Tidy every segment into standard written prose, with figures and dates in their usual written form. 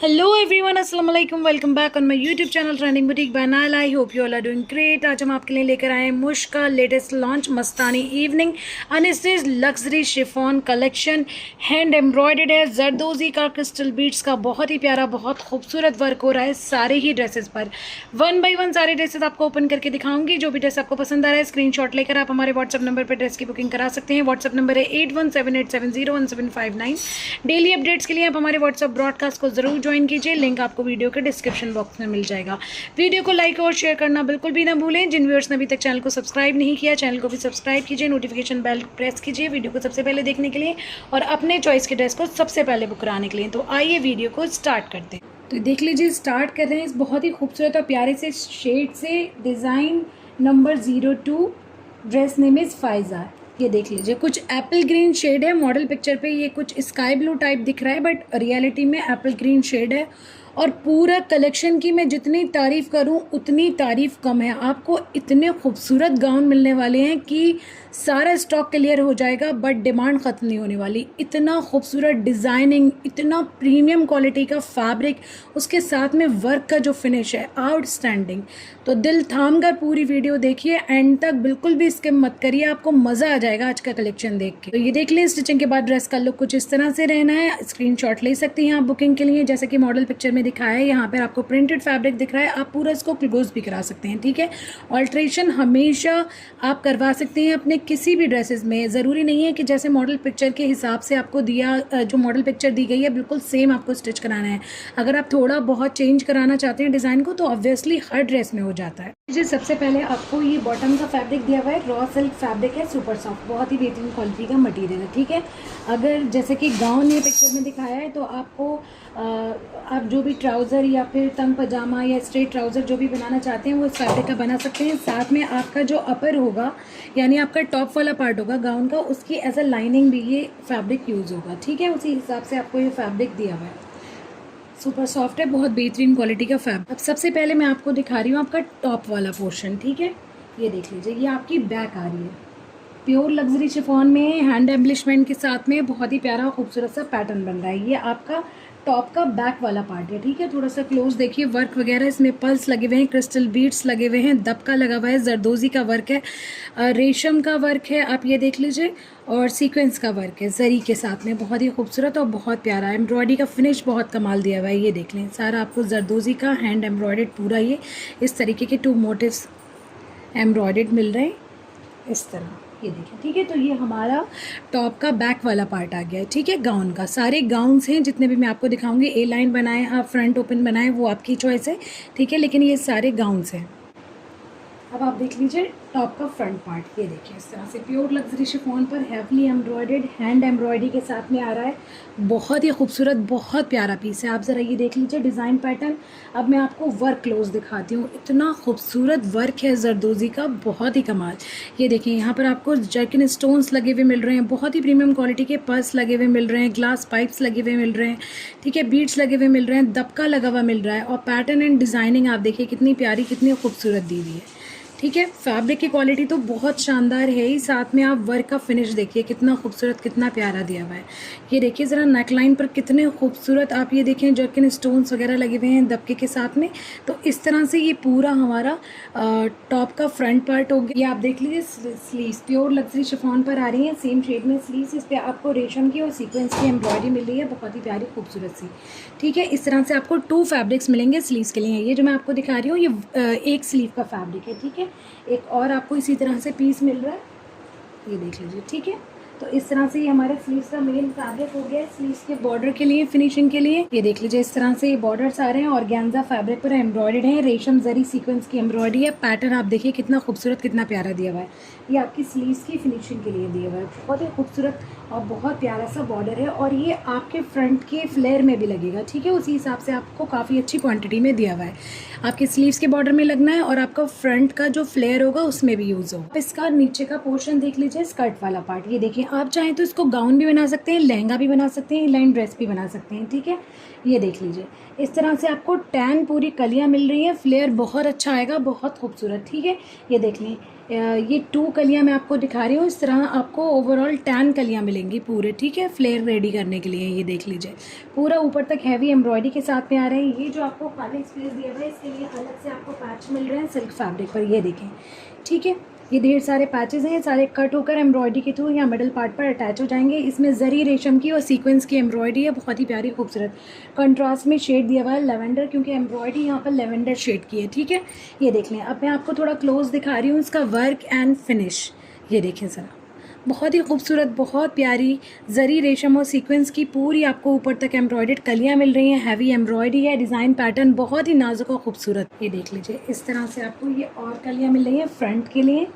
Hello everyone, अस्सलाम वालेकुम। Welcome back on my YouTube channel trending boutique by Naila. I hope you all are doing great. आज हम आपके लिए लेकर आए हैं मुश का latest launch Mastani evening unstitched luxury chiffon collection. Hand embroidered है, जरदोजी का क्रिस्टल बीड्स का बहुत ही प्यारा, बहुत खूबसूरत वर्क हो रहा है सारे ही ड्रेसेस पर। 1 बाय 1 सारे ड्रेसेस आपको ओपन करके दिखाऊंगी। जो भी ड्रेस आपको पसंद आ रहा है स्क्रीनशॉट लेकर आप हमारे व्हाट्सअप नंबर पर ड्रेस की बुकिंग करा सकते हैं। व्हाट्सअप नंबर है 8178701759। डेली अपडेट्स के लिए आप हमारे व्हाट्सअप ब्रॉडकास्ट को जरूर ज्वाइन कीजिए। लिंक आपको वीडियो के डिस्क्रिप्शन बॉक्स में मिल जाएगा। वीडियो को लाइक और शेयर करना बिल्कुल भी ना भूलें। जिन व्यूअर्स ने अभी तक चैनल को सब्सक्राइब नहीं किया, चैनल को भी सब्सक्राइब कीजिए, नोटिफिकेशन बेल प्रेस कीजिए वीडियो को सबसे पहले देखने के लिए और अपने चॉइस के ड्रेस को सबसे पहले बुक कराने के लिए। तो आइए वीडियो को स्टार्ट करते हैं। तो देख लीजिए, स्टार्ट कर रहे हैं इस बहुत ही खूबसूरत और प्यारे से शेड से। Design number 02, dress name is Pfizer. ये देख लीजिए, कुछ एप्पल ग्रीन शेड है। मॉडल पिक्चर पे ये कुछ स्काई ब्लू टाइप दिख रहा है, बट रियलिटी में एप्पल ग्रीन शेड है। और पूरा कलेक्शन की मैं जितनी तारीफ़ करूं उतनी तारीफ़ कम है। आपको इतने खूबसूरत गाउन मिलने वाले हैं कि सारा स्टॉक क्लियर हो जाएगा, बट डिमांड ख़त्म नहीं होने वाली। इतना खूबसूरत डिज़ाइनिंग, इतना प्रीमियम क्वालिटी का फैब्रिक, उसके साथ में वर्क का जो फिनिश है आउटस्टैंडिंग। तो दिल थाम कर पूरी वीडियो देखिए, एंड तक बिल्कुल भी स्किप मत करिए, आपको मज़ा आ जाएगा आज का कलेक्शन देख के। तो ये देख लें, स्टिचिंग के बाद ड्रेस का लुक कुछ इस तरह से रहना है। स्क्रीनशॉट ले सकती हैं आप बुकिंग के लिए। जैसे कि मॉडल पिक्चर में दिखाया है, यहाँ पर आपको प्रिंटेड फैब्रिक दिख रहा है, आप पूरा इसको क्लोज भी करा सकते हैं। ठीक है, ऑल्ट्रेशन हमेशा आप करवा सकते हैं अपने किसी भी ड्रेसेस में। ज़रूरी नहीं है कि जैसे मॉडल पिक्चर के हिसाब से आपको दिया, जो मॉडल पिक्चर दी गई है बिल्कुल सेम आपको स्टिच कराना है। अगर आप थोड़ा बहुत चेंज कराना चाहते हैं डिज़ाइन को, तो ऑब्वियसली हर ड्रेस में हो जाता है। जी, सबसे पहले आपको ये बॉटम का फैब्रिक दिया हुआ है, रॉ सिल्क फैब्रिक है, सुपर सॉफ्ट, बहुत ही बेहतरीन क्वालिटी का मटेरियल है। ठीक है, अगर जैसे कि गाउन ये पिक्चर में दिखाया है, तो आपको आप जो भी ट्राउज़र या फिर तंग पजामा या स्ट्रेट ट्राउज़र जो भी बनाना चाहते हैं वो इस फैब्रिक का बना सकते हैं। साथ में आपका जो अपर होगा, यानी आपका टॉप वाला पार्ट होगा गाउन का, उसकी एज अ लाइनिंग भी ये फैब्रिक यूज़ होगा। ठीक है, उसी हिसाब से आपको ये फैब्रिक दिया हुआ है। सुपर सॉफ्ट है, बहुत बेहतरीन क्वालिटी का फैब्रिक। अब सबसे पहले मैं आपको दिखा रही हूँ आपका टॉप वाला पोर्शन। ठीक है, ये देख लीजिए, ये आपकी बैक आ रही है, प्योर लग्जरी शिफॉन में हैंड एम्बलिशमेंट के साथ में बहुत ही प्यारा खूबसूरत सा पैटर्न बन रहा है। ये आपका टॉप का बैक वाला पार्ट है। ठीक है, थोड़ा सा क्लोज देखिए, वर्क वगैरह इसमें पल्स लगे हुए हैं, क्रिस्टल बीड्स लगे हुए हैं, दबका लगा हुआ है, जरदोजी का वर्क है, रेशम का वर्क है, आप ये देख लीजिए, और सीक्वेंस का वर्क है जरी के साथ में, बहुत ही खूबसूरत और बहुत प्यारा। एम्ब्रॉयडरी का फिनिश बहुत कमाल दिया हुआ है। ये देख लें, सारा आपको जरदोजी का हैंड एम्ब्रॉयडर्ड पूरा ये इस तरीके के 2 मोटिव्स एम्ब्रॉयडर्ड मिल रहे हैं इस तरह। ये देखिए, ठीक है, तो ये हमारा टॉप का बैक वाला पार्ट आ गया है। ठीक है, गाउन का, सारे गाउन्स हैं जितने भी मैं आपको दिखाऊंगी। ए लाइन बनाएं आप, फ्रंट ओपन बनाएं, वो आपकी चॉइस है। ठीक है, लेकिन ये सारे गाउन्स हैं। अब आप देख लीजिए टॉप का फ्रंट पार्ट, ये देखिए इस तरह से प्योर लग्जरी शिफॉन पर हैवीली एम्ब्रॉयडर्ड हैंड एम्ब्रॉयडरी के साथ में आ रहा है। बहुत ही खूबसूरत, बहुत प्यारा पीस है। आप ज़रा ये देख लीजिए डिज़ाइन पैटर्न। अब मैं आपको वर्क क्लोज दिखाती हूँ। इतना खूबसूरत वर्क है जरदोजी का, बहुत ही कमाल। ये देखिए, यहाँ पर आपको जर्किन स्टोन्स लगे हुए मिल रहे हैं, बहुत ही प्रीमियम क्वालिटी के पर्स लगे हुए मिल रहे हैं, ग्लास पाइप्स लगे हुए मिल रहे हैं। ठीक है, बीड्स लगे हुए मिल रहे हैं, दबका लगा हुआ मिल रहा है, और पैटर्न एंड डिज़ाइनिंग आप देखिए कितनी प्यारी, कितनी खूबसूरत दी हुई है। ठीक है, फैब्रिक की क्वालिटी तो बहुत शानदार है ही, साथ में आप वर्क का फिनिश देखिए कितना खूबसूरत, कितना प्यारा दिया हुआ है। ये देखिए ज़रा नेकलाइन पर कितने खूबसूरत, आप ये देखें जर्किन स्टोन्स वगैरह लगे हुए हैं दबके के साथ में। तो इस तरह से ये पूरा हमारा टॉप का फ्रंट पार्ट हो गया। ये आप देख लीजिए, स्लीव्स प्योर लग्जरी शिफॉन पर आ रही हैं, सेम शेड में स्लीव्स। इस पर आपको रेशम की और सीक्वेंस की एम्ब्रॉयडरी मिल रही है, बहुत ही प्यारी खूबसूरत सी। ठीक है, इस तरह से आपको 2 फैब्रिक्स मिलेंगे स्लीव्स के लिए। ये जो मैं आपको दिखा रही हूँ ये एक स्लीव का फैब्रिक है। ठीक है, एक और आपको इसी तरह से पीस मिल रहा है, ये देख लीजिए। ठीक है, तो इस तरह से ये हमारे स्लीव्स का मेन फैब्रिक हो गया है। स्लीव्स के बॉर्डर के लिए, फिनिशिंग के लिए ये देख लीजिए, इस तरह से ये बॉर्डर्स आ रहे हैं, ऑर्गेन्जा फैब्रिक पर एम्ब्रॉयडर्ड है, रेशम जरी सीक्वेंस की एम्ब्रॉयडरी है। पैटर्न आप देखिए कितना खूबसूरत, कितना प्यारा दिया हुआ है। ये आपकी स्लीव्स की फिनिशिंग के लिए दिया हुआ है, बहुत ही खूबसूरत और बहुत प्यारा सा बॉर्डर है, और ये आपके फ्रंट के फ्लेयर में भी लगेगा। ठीक है, उसी हिसाब से आपको काफ़ी अच्छी क्वांटिटी में दिया हुआ है। आपके स्लीव्स के बॉर्डर में लगना है, और आपका फ्रंट का जो फ्लेयर होगा उसमें भी यूज़ होगा। इसका नीचे का पोर्शन देख लीजिए, स्कर्ट वाला पार्ट, ये देखिए आप चाहें तो इसको गाउन भी बना सकते हैं, लहंगा भी बना सकते हैं, इनलाइन ड्रेस भी बना सकते हैं। ठीक है, ये देख लीजिए, इस तरह से आपको टैन पूरी कलियाँ मिल रही हैं, फ्लेयर बहुत अच्छा आएगा, बहुत खूबसूरत। ठीक है, ये देख लें, ये 2 कलियाँ मैं आपको दिखा रही हूँ। इस तरह आपको ओवरऑल 10 कलियाँ मिलेंगी पूरे। ठीक है, फ्लेयर रेडी करने के लिए ये देख लीजिए, पूरा ऊपर तक हैवी एम्ब्रॉयडरी के साथ में आ रहे हैं। ये जो आपको खाली स्पेस दिया हुआ है, इसके लिए अलग से आपको पैच मिल रहे हैं सिल्क फैब्रिक पर, ये देखें। ठीक है, ये ढेर सारे पैचेस हैं, सारे कट होकर एम्ब्रॉयडरी के थ्रू यहाँ मिडल पार्ट पर अटैच हो जाएंगे। इसमें जरी रेशम की और सीक्वेंस की एम्ब्रॉयडरी है, बहुत ही प्यारी खूबसूरत। कंट्रास्ट में शेड दिया हुआ है लेवेंडर, क्योंकि एम्ब्रॉयडरी यहाँ पर लेवेंडर शेड की है। ठीक है, ये देख लें। अब मैं आपको थोड़ा क्लोज दिखा रही हूँ इसका वर्क एंड फिनिश, ये देखें ज़रा, बहुत ही खूबसूरत, बहुत प्यारी जरी रेशम और सीक्वेंस की पूरी आपको ऊपर तक एम्ब्रॉयडर्ड कलियाँ मिल रही हैं। हैवी एम्ब्रॉयडरी है, डिज़ाइन पैटर्न बहुत ही नाजुक और खूबसूरत। ये देख लीजिए, इस तरह से आपको ये और कलियाँ मिल रही हैं फ्रंट के लिए।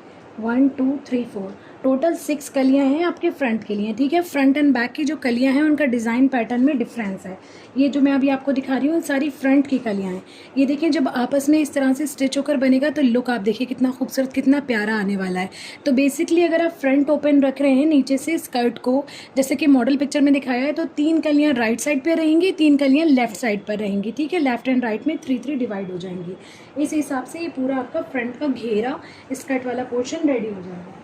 1 2 3 4 टोटल 6 कलियाँ हैं आपके फ्रंट के लिए। ठीक है, फ्रंट एंड बैक की जो कलियाँ हैं उनका डिज़ाइन पैटर्न में डिफरेंस है। ये जो मैं अभी आपको दिखा रही हूँ सारी फ्रंट की कलियाँ हैं। ये देखें, जब आपस में इस तरह से स्टिच होकर बनेगा तो लुक आप देखिए कितना खूबसूरत, कितना प्यारा आने वाला है। तो बेसिकली अगर आप फ्रंट ओपन रख रहे हैं नीचे से स्कर्ट को, जैसे कि मॉडल पिक्चर में दिखाया है, तो 3 कलियाँ राइट साइड पर रहेंगी, 3 कलियाँ लेफ्ट साइड पर रहेंगी। ठीक है, लेफ्ट एंड राइट में 3 डिवाइड हो जाएंगी। इस हिसाब से ये पूरा आपका फ्रंट का घेरा स्कर्ट वाला पोर्शन रेडी हो जाएगा।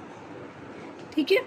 ठीक है,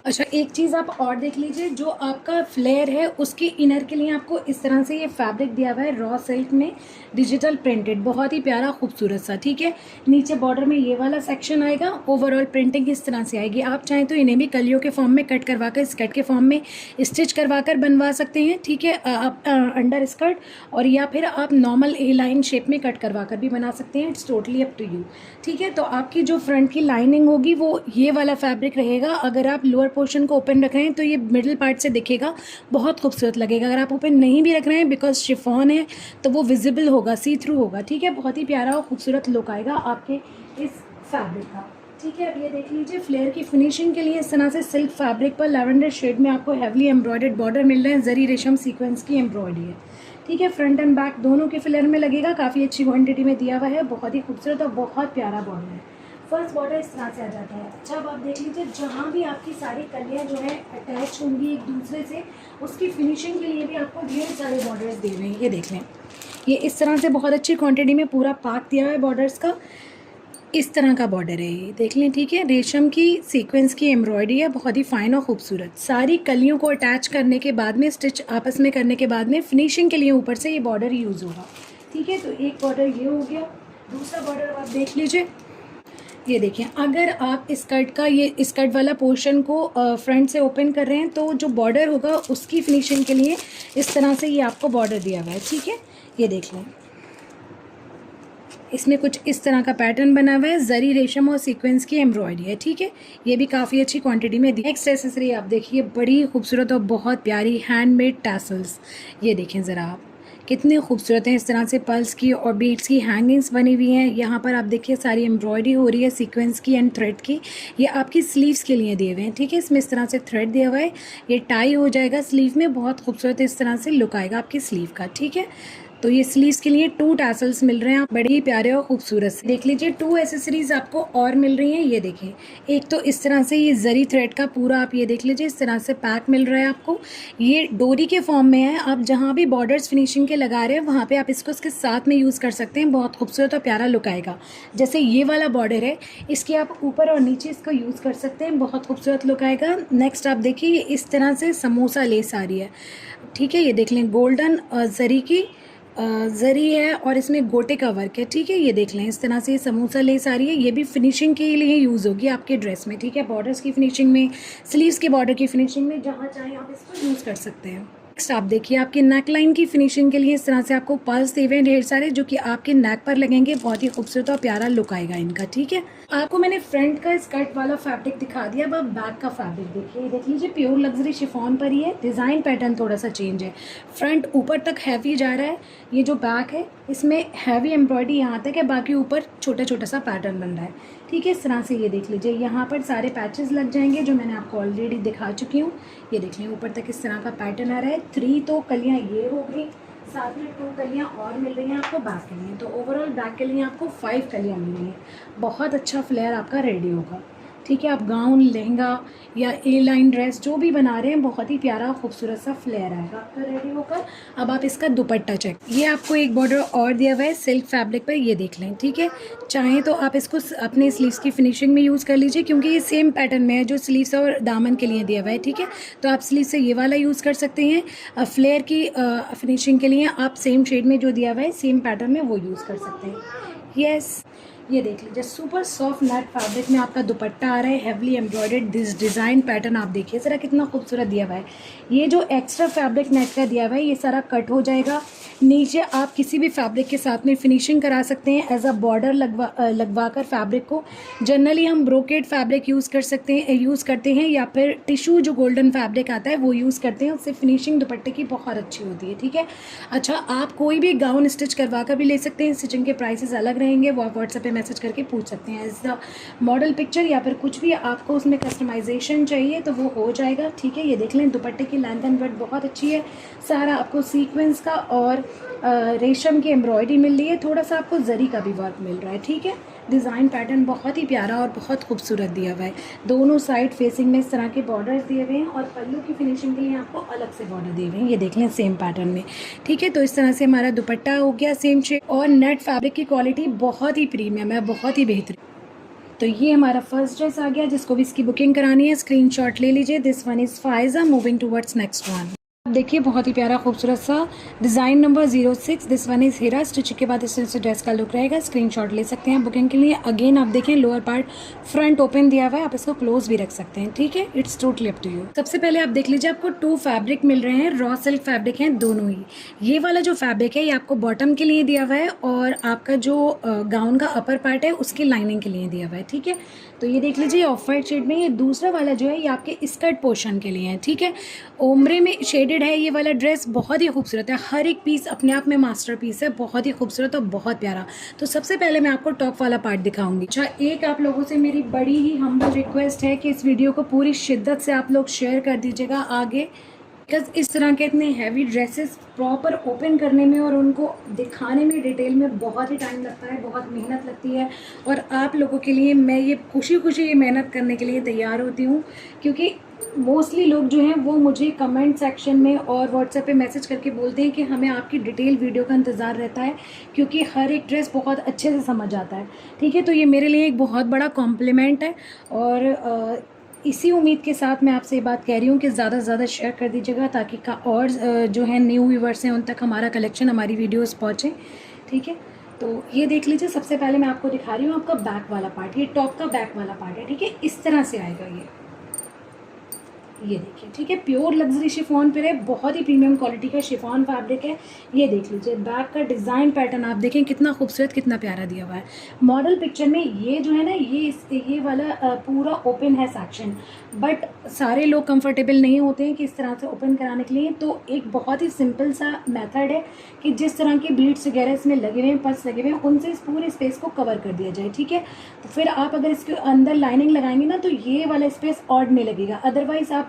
अच्छा एक चीज़ आप और देख लीजिए, जो आपका फ्लेयर है उसके इनर के लिए आपको इस तरह से ये फैब्रिक दिया हुआ है रॉ सिल्क में, डिजिटल प्रिंटेड, बहुत ही प्यारा खूबसूरत सा। ठीक है, नीचे बॉर्डर में ये वाला सेक्शन आएगा, ओवरऑल प्रिंटिंग इस तरह से आएगी। आप चाहें तो इन्हें भी कलियों के फॉर्म में कट करवा कर, स्कर्ट के फॉर्म में स्टिच करवा कर बनवा सकते हैं। ठीक है, आप अंडर स्कर्ट, और या फिर आप नॉर्मल ए लाइन शेप में कट करवा कर भी बना सकते हैं। It's totally up to you. ठीक है, तो आपकी जो फ्रंट की लाइनिंग होगी वो ये वाला फैब्रिक रहेगा। अगर आप लोअर पोर्शन को ओपन रख रहे हैं तो ये मिडिल पार्ट से दिखेगा, बहुत खूबसूरत लगेगा। अगर आप ओपन नहीं भी रख रहे हैं, बिकॉज शिफॉन है तो वो विजिबल होगा, सी थ्रू होगा। ठीक है, बहुत ही प्यारा और खूबसूरत लुक आएगा आपके इस फैब्रिक का। ठीक है, अब ये देख लीजिए, फ्लेयर की फिनिशिंग के लिए इस तरह से सिल्क फैब्रिक पर लैवेंडर शेड में आपको हैवली एम्ब्रॉयडर्ड बॉर्डर मिल रहे हैं, जरी रेशम सीक्वेंस की एम्ब्रॉयडरी है। ठीक है, फ्रंट एंड बैक दोनों के फ्लेयर में लगेगा, काफ़ी अच्छी क्वांटिटी में दिया हुआ है, बहुत ही खूबसूरत और बहुत प्यारा बॉर्डर है। फर्स्ट बॉर्डर इस तरह से आ जाता है। अच्छा, अब आप देख लीजिए, जहाँ भी आपकी सारी कलियाँ जो है अटैच होंगी एक दूसरे से, उसकी फिनिशिंग के लिए भी आपको ढेर सारे बॉर्डर्स दे रहे हैं। ये देख लें, ये इस तरह से बहुत अच्छी क्वांटिटी में पूरा पाक दिया हुआ है बॉर्डर्स का, इस तरह का बॉर्डर है ये देख लें। ठीक है, रेशम की सीक्वेंस की एम्ब्रॉयडरी है, बहुत ही फाइन और खूबसूरत। सारी कलियों को अटैच करने के बाद में, स्टिच आपस में करने के बाद में, फिनिशिंग के लिए ऊपर से ये बॉर्डर यूज़ होगा। ठीक है, तो एक बॉर्डर ये हो गया। दूसरा बॉर्डर आप देख लीजिए, ये देखिए, अगर आप स्कर्ट का ये स्कर्ट वाला पोर्शन को फ्रंट से ओपन कर रहे हैं तो जो बॉर्डर होगा उसकी फिनिशिंग के लिए इस तरह से ये आपको बॉर्डर दिया हुआ है। ठीक है, ये देख लें, इसमें कुछ इस तरह का पैटर्न बना हुआ है, जरी रेशम और सीक्वेंस की एम्ब्रॉयडरी है। ठीक है, ये भी काफ़ी अच्छी क्वांटिटी में दी। नेक्स्ट एक्सेसरी आप देखिए, बड़ी खूबसूरत और बहुत प्यारी हैंडमेड टैसल्स, ये देखें ज़रा आप, कितने खूबसूरत हैं। इस तरह से पर्ल्स की और बीड्स की हैंगिंग्स बनी हुई हैं। यहाँ पर आप देखिए सारी एम्ब्रॉयडरी हो रही है सीक्वेंस की एंड थ्रेड की। ये आपकी स्लीव्स के लिए दिए हुए हैं। ठीक है, इसमें इस तरह से थ्रेड दिया हुआ है, ये टाई हो जाएगा स्लीव में, बहुत खूबसूरत इस तरह से लुक आएगा आपकी स्लीव का। ठीक है, तो ये स्लीव्स के लिए 2 टैसल्स मिल रहे हैं, आप बड़े ही प्यारे और खूबसूरत से। देख लीजिए, 2 एसेसरीज आपको और मिल रही हैं। ये देखें, एक तो इस तरह से ये जरी थ्रेड का पूरा आप ये देख लीजिए, इस तरह से पैक मिल रहा है आपको, ये डोरी के फॉर्म में है। आप जहाँ भी बॉर्डर्स फिनिशिंग के लगा रहे हैं वहाँ पे आप इसको इसके साथ में यूज़ कर सकते हैं, बहुत खूबसूरत और प्यारा लुक आएगा। जैसे ये वाला बॉर्डर है, इसके आप ऊपर और नीचे इसको यूज़ कर सकते हैं, बहुत खूबसूरत लुक आएगा। नेक्स्ट आप देखिए, ये इस तरह से समोसा लेस आ रही है। ठीक है, ये देख लें, गोल्डन जरी की जरी है और इसमें गोटे का वर्क है। ठीक है, ये देख लें, इस तरह से ये समोसा लेस आ रही है, ये भी फिनिशिंग के लिए यूज़ होगी आपके ड्रेस में। ठीक है, बॉर्डर्स की फिनिशिंग में, स्लीव्स के बॉर्डर की फिनिशिंग में, जहाँ चाहें आप इसको यूज़ कर सकते हैं। नेक्स्ट आप देखिए, आपकी नेक लाइन की फिनिशिंग के लिए इस तरह से आपको पर्ल्स दिए हुए हैं ढेर सारे, जो कि आपके नेक पर लगेंगे, बहुत ही खूबसूरत और प्यारा लुक आएगा इनका। ठीक है, आपको मैंने फ्रंट का स्कर्ट वाला फैब्रिक दिखा दिया, अब आप बैक का फैब्रिक देखिए। देख लीजिए, प्योर लग्जरी शिफॉन पर ही है, डिज़ाइन पैटर्न थोड़ा सा चेंज है। फ्रंट ऊपर तक हैवी जा रहा है, ये जो बैक है इसमें हैवी एम्ब्रॉयडरी यहाँ तक है, बाकी ऊपर छोटा छोटा सा पैटर्न बन रहा है। ठीक है, इस तरह से ये देख लीजिए, यहाँ पर सारे पैचेस लग जाएंगे जो मैंने आपको ऑलरेडी दिखा चुकी हूँ। ये देख लें, ऊपर तक इस तरह का पैटर्न आ रहा है। 3 तो कलियाँ ये हो गई, साथ में 2 कलियाँ और मिल रही हैं आपको बैक के लिए, तो ओवरऑल बैक के लिए आपको 5 कलियाँ मिल रही हैं। बहुत अच्छा फ्लेयर आपका रेडी होगा। ठीक है, आप गाउन, लहंगा या ए लाइन ड्रेस जो भी बना रहे हैं, बहुत ही प्यारा खूबसूरत सा फ्लेयर आएगा आपका रेडी होकर। अब आप इसका दुपट्टा चेक, ये आपको एक बॉर्डर और दिया हुआ है सिल्क फैब्रिक पर, ये देख लें। ठीक है, चाहें तो आप इसको अपने स्लीव्स की फिनिशिंग में यूज़ कर लीजिए, क्योंकि ये सेम पैटर्न में है जो स्लीव्स और दामन के लिए दिया हुआ है। ठीक है, तो आप स्लीव से ये वाला यूज़ कर सकते हैं। फ्लेयर की फिनिशिंग के लिए आप सेम शेड में जो दिया हुआ है सेम पैटर्न में वो यूज़ कर सकते हैं। यस, ये देख लीजिए, सुपर सॉफ्ट नेट फैब्रिक में आपका दुपट्टा आ रहा है, heavily embroidered. This design pattern आप देखिए ज़रा कितना खूबसूरत दिया हुआ है। ये जो एक्स्ट्रा फैब्रिक नेट का दिया हुआ है ये सारा कट हो जाएगा। नीचे आप किसी भी फैब्रिक के साथ में फिनिशिंग करा सकते हैं एज अ बॉर्डर लगवा कर फैब्रिक को। जनरली हम ब्रोकेड फैब्रिक यूज़ करते हैं या फिर टिशू जो गोल्डन फैब्रिक आता है वो यूज़ करते हैं, उससे फिनिशिंग दुपट्टे की बहुत अच्छी होती है। ठीक है, अच्छा, आप कोई भी गाउन स्टिच करवा कर भी ले सकते हैं, स्टिचिंग के प्राइसेस अलग रहेंगे, वो आप व्हाट्सएप पे मैसेज करके पूछ सकते हैं। एज द मॉडल पिक्चर या फिर कुछ भी आपको उसमें कस्टमाइजेशन चाहिए तो वो हो जाएगा। ठीक है, ये देख लें, दुपट्टे की लेंथ एंड ब्रेड्थ बहुत अच्छी है, सारा आपको सीक्वेंस का और रेशम की एम्ब्रॉयडरी मिल रही है, थोड़ा सा आपको जरी का भी वर्क मिल रहा है। ठीक है, डिज़ाइन पैटर्न बहुत ही प्यारा और बहुत खूबसूरत दिया हुआ है। दोनों साइड फेसिंग में इस तरह के बॉर्डर्स दिए हुए हैं और पल्लू की फिनिशिंग के लिए आपको अलग से बॉर्डर दिए हुए हैं, ये देख लें सेम पैटर्न में। ठीक है, तो इस तरह से हमारा दुपट्टा हो गया सेम शेड, और नेट फैब्रिक की क्वालिटी बहुत ही प्रीमियम है, बहुत ही बेहतरीन। तो ये हमारा फर्स्ट ड्रेस आ गया, जिसको भी इसकी बुकिंग करानी है स्क्रीनशॉट ले लीजिए। This one is Faiza, moving towards next one. देखिए बहुत ही प्यारा खूबसूरत सा design number 06, this one is Heera. Stitching के बाद इस तरह से ड्रेस का लुक रहेगा। स्क्रीनशॉट ले सकते हैं बुकिंग के लिए। अगेन आप देखें लोअर पार्ट फ्रंट ओपन दिया हुआ है, आप इसको क्लोज भी रख सकते हैं। ठीक है, it's totally up to you. सबसे पहले आप देख लीजिए, आपको 2 फैब्रिक मिल रहे हैं, रॉ सिल्क फैब्रिक हैं दोनों ही। ये वाला जो फैब्रिक है ये आपको बॉटम के लिए दिया हुआ है और आपका जो गाउन का अपर पार्ट है उसकी लाइनिंग के लिए दिया हुआ है। ठीक है, तो ये देख लीजिए ऑफ वाइट शेड में। ये दूसरा वाला जो है ये आपके स्कर्ट पोर्शन के लिए है। ठीक है, ओमरे में शेडेड है ये वाला ड्रेस, बहुत ही खूबसूरत है, हर एक पीस अपने आप में मास्टर पीस है, बहुत ही खूबसूरत और बहुत प्यारा। तो सबसे पहले मैं आपको टॉप वाला पार्ट दिखाऊंगी। अच्छा, एक आप लोगों से मेरी बड़ी ही हम्बल रिक्वेस्ट है कि इस वीडियो को पूरी शिद्दत से आप लोग शेयर कर दीजिएगा आगे, बिकॉज इस तरह के इतने हैवी ड्रेसेस प्रॉपर ओपन करने में और उनको दिखाने में डिटेल में बहुत ही टाइम लगता है, बहुत मेहनत लगती है। और आप लोगों के लिए मैं ये खुशी खुशी ये मेहनत करने के लिए तैयार होती हूँ, क्योंकि मोस्टली लोग जो हैं वो मुझे कमेंट सेक्शन में और व्हाट्सएप पे मैसेज करके बोलते हैं कि हमें आपकी डिटेल वीडियो का इंतज़ार रहता है, क्योंकि हर एक ड्रेस बहुत अच्छे से समझ आता है। ठीक है, तो ये मेरे लिए एक बहुत बड़ा कॉम्प्लीमेंट है, और इसी उम्मीद के साथ मैं आपसे ये बात कह रही हूँ कि ज़्यादा से ज़्यादा शेयर कर दीजिएगा, ताकि और जो है न्यू व्यूवर्स हैं उन तक हमारा कलेक्शन, हमारी वीडियोस पहुँचे। ठीक है, तो ये देख लीजिए, सबसे पहले मैं आपको दिखा रही हूँ आपका बैक वाला पार्ट। ये टॉप का बैक वाला पार्ट है। ठीक है, इस तरह से आएगा ये देखिए। ठीक है, प्योर लग्जरी शिफॉन पर है, बहुत ही प्रीमियम क्वालिटी का शिफॉन फैब्रिक है। ये देख लीजिए बैक का डिज़ाइन पैटर्न, आप देखें कितना खूबसूरत, कितना प्यारा दिया हुआ है। मॉडल पिक्चर में ये जो है ना, ये वाला पूरा ओपन है सेक्शन, बट सारे लोग कंफर्टेबल नहीं होते हैं कि इस तरह से ओपन कराने के लिए। तो एक बहुत ही सिंपल सा मेथड है कि जिस तरह के बीड्स वगैरह इसमें लगे हुए हैं, पर्स लगे हुए हैं, उनसे इस पूरे स्पेस को कवर कर दिया जाए। ठीक है, तो फिर आप अगर इसके अंदर लाइनिंग लगाएंगे ना तो ये वाला स्पेस ऑड नहीं लगेगा। अदरवाइज़ आप